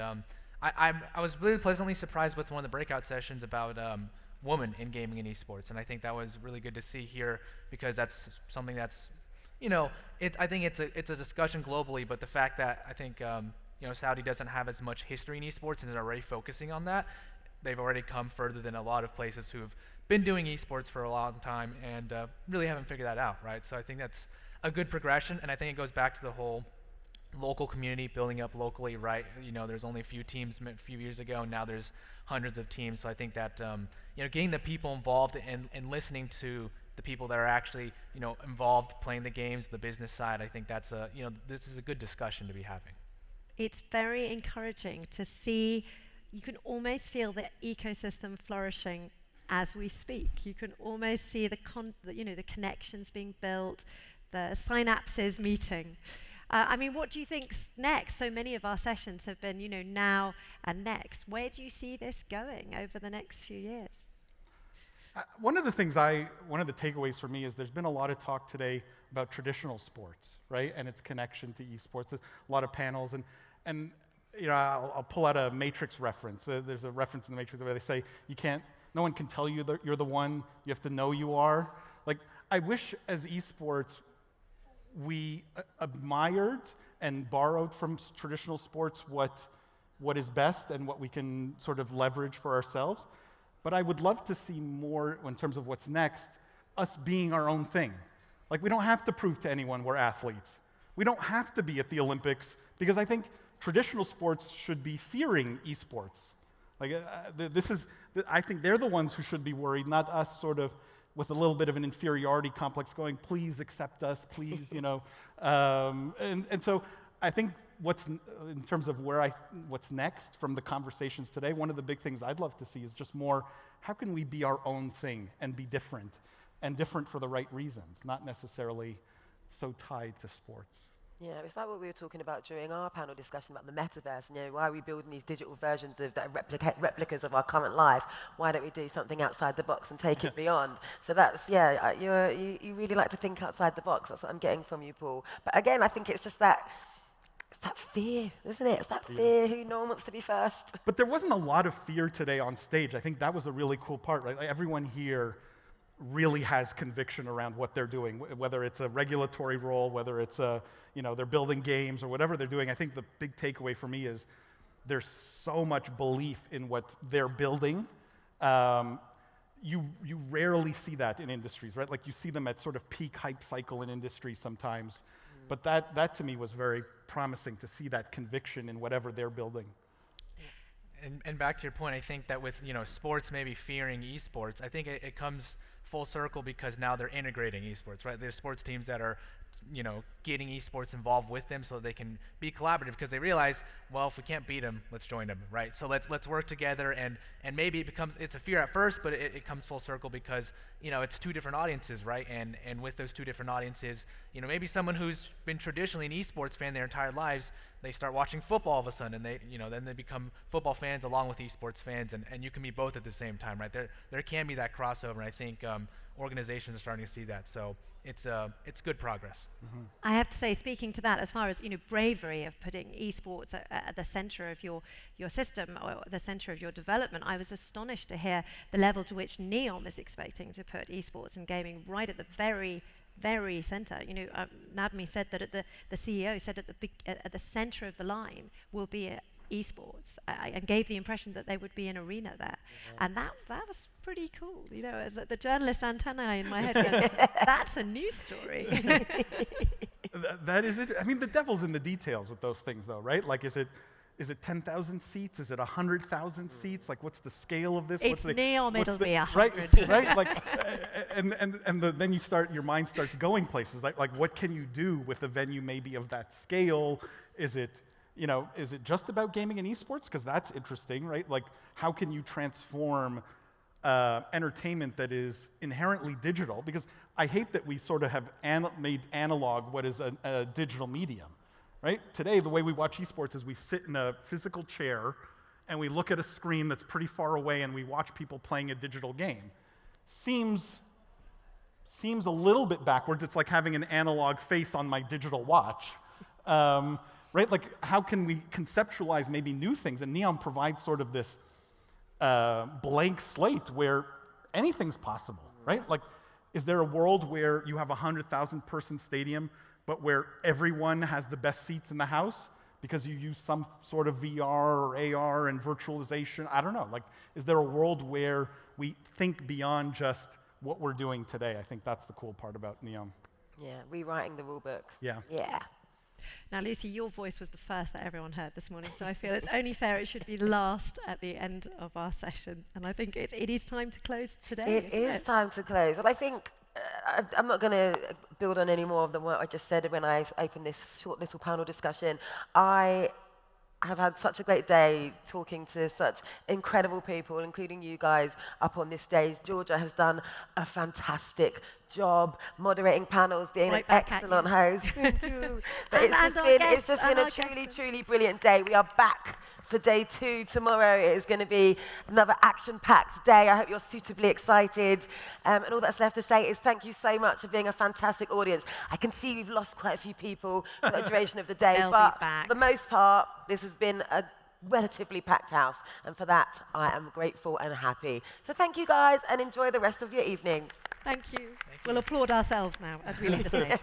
I was really pleasantly surprised with one of the breakout sessions about women in gaming and esports, and I think that was really good to see here, because that's something that's I think it's a discussion globally, but the fact that I think Saudi doesn't have as much history in esports and is already focusing on that, they've already come further than a lot of places who've been doing esports for a long time and really haven't figured that out, right? So I think that's a good progression, and I think it goes back to the whole local community building up locally, right? There's only a few teams a few years ago, and now there's hundreds of teams. So I think that getting the people involved and listening to the people that are actually, involved playing the games, the business side, I think that's this is a good discussion to be having. It's very encouraging to see. You can almost feel the ecosystem flourishing as we speak. You can almost see the connections being built, the synapses meeting. I mean, what do you think's next? So many of our sessions have been, now and next. Where do you see this going over the next few years? One of the takeaways for me is there's been a lot of talk today about traditional sports, right, and its connection to esports. There's a lot of panels, and I'll pull out a Matrix reference. There's a reference in the Matrix where they say you can't No one can tell you that you're the one. You have to know you are. Like, I wish as esports we admired and borrowed from traditional sports what is best and what we can sort of leverage for ourselves. But I would love to see more in terms of what's next, us being our own thing. Like, we don't have to prove to anyone we're athletes. We don't have to be at the Olympics, because I think traditional sports should be fearing esports. Like, I think they're the ones who should be worried, not us sort of with a little bit of an inferiority complex going, please accept us, please, you know. And so I think in terms of what's next from the conversations today, one of the big things I'd love to see is just more, how can we be our own thing and be different, and different for the right reasons, not necessarily so tied to sports. Yeah, it's like what we were talking about during our panel discussion about the metaverse. You know, why are we building these digital versions of that replicas of our current life? Why don't we do something outside the box and take it beyond? So that's, yeah, you really like to think outside the box. That's what I'm getting from you, Paul. But again, I think it's just that fear, isn't it? It's that fear, who no one wants to be first. But there wasn't a lot of fear today on stage. I think that was a really cool part, right? Like, everyone here really has conviction around what they're doing, whether it's a regulatory role, whether it's they're building games or whatever they're doing. I think the big takeaway for me is there's so much belief in what they're building. You rarely see that in industries, right? Like, you see them at sort of peak hype cycle in industry sometimes. But that to me was very promising, to see that conviction in whatever they're building. And back to your point, I think that with sports maybe fearing esports, I think it comes full circle because now they're integrating esports, right? There's sports teams that are getting esports involved with them so they can be collaborative, because they realize, well, if we can't beat them, let's join them, right? So let's work together, and maybe it's a fear at first, but it comes full circle because it's two different audiences, right? And with those two different audiences, maybe someone who's been traditionally an esports fan their entire lives, they start watching football all of a sudden, and then they become football fans along with esports fans, and you can be both at the same time, right? There can be that crossover, and I think organizations are starting to see that. So it's good progress. Mm-hmm. I have to say, speaking to that, as far as bravery of putting esports at the center of your system, or the center of your development, I was astonished to hear the level to which NEOM is expecting to put esports and gaming right at the very center. Nadmi said that the CEO said at the center of the line will be esports, and gave the impression that there would be an arena there, and that was pretty cool. As the journalist antennae in my head going, that's a news story. That is it. I mean, the devil's in the details with those things, though, right? Like, is it 10,000 seats? Is it 100,000 seats? Like, what's the scale of this? It's NEOM, it'll be 100. Right? Like, then your mind starts going places. Like, what can you do with a venue maybe of that scale? Is it just about gaming and esports? Because that's interesting, right? Like, how can you transform entertainment that is inherently digital? Because I hate that we sort of have made analog what is a digital medium. Right? Today, the way we watch esports is we sit in a physical chair and we look at a screen that's pretty far away and we watch people playing a digital game. Seems a little bit backwards. It's like having an analog face on my digital watch. Right? Like, how can we conceptualize maybe new things? And NEOM provides sort of this blank slate where anything's possible, right? Like, is there a world where you have a 100,000 person stadium, but where everyone has the best seats in the house because you use some sort of VR or AR and virtualization? I don't know. Like, is there a world where we think beyond just what we're doing today? I think that's the cool part about NEOM. Yeah, rewriting the rule book. Yeah. Now, Lucy, your voice was the first that everyone heard this morning, so I feel it's only fair it should be last at the end of our session. And I think it is time to close today. It is time to close. But I think I'm not going to build on any more of what I just said when I opened this short little panel discussion. I have had such a great day talking to such incredible people, including you guys up on this stage. Georgia has done a fantastic job moderating panels, being an excellent host. Thank you. But it's just been a truly brilliant day. We are back for day 2 tomorrow. It is going to be another action-packed day. I hope you're suitably excited. And all that's left to say is thank you so much for being a fantastic audience. I can see we've lost quite a few people for the duration of the day, but for the most part, this has been a relatively packed house. And for that, I am grateful and happy. So thank you guys, and enjoy the rest of your evening. Thank you. We'll applaud ourselves now as we leave the stage.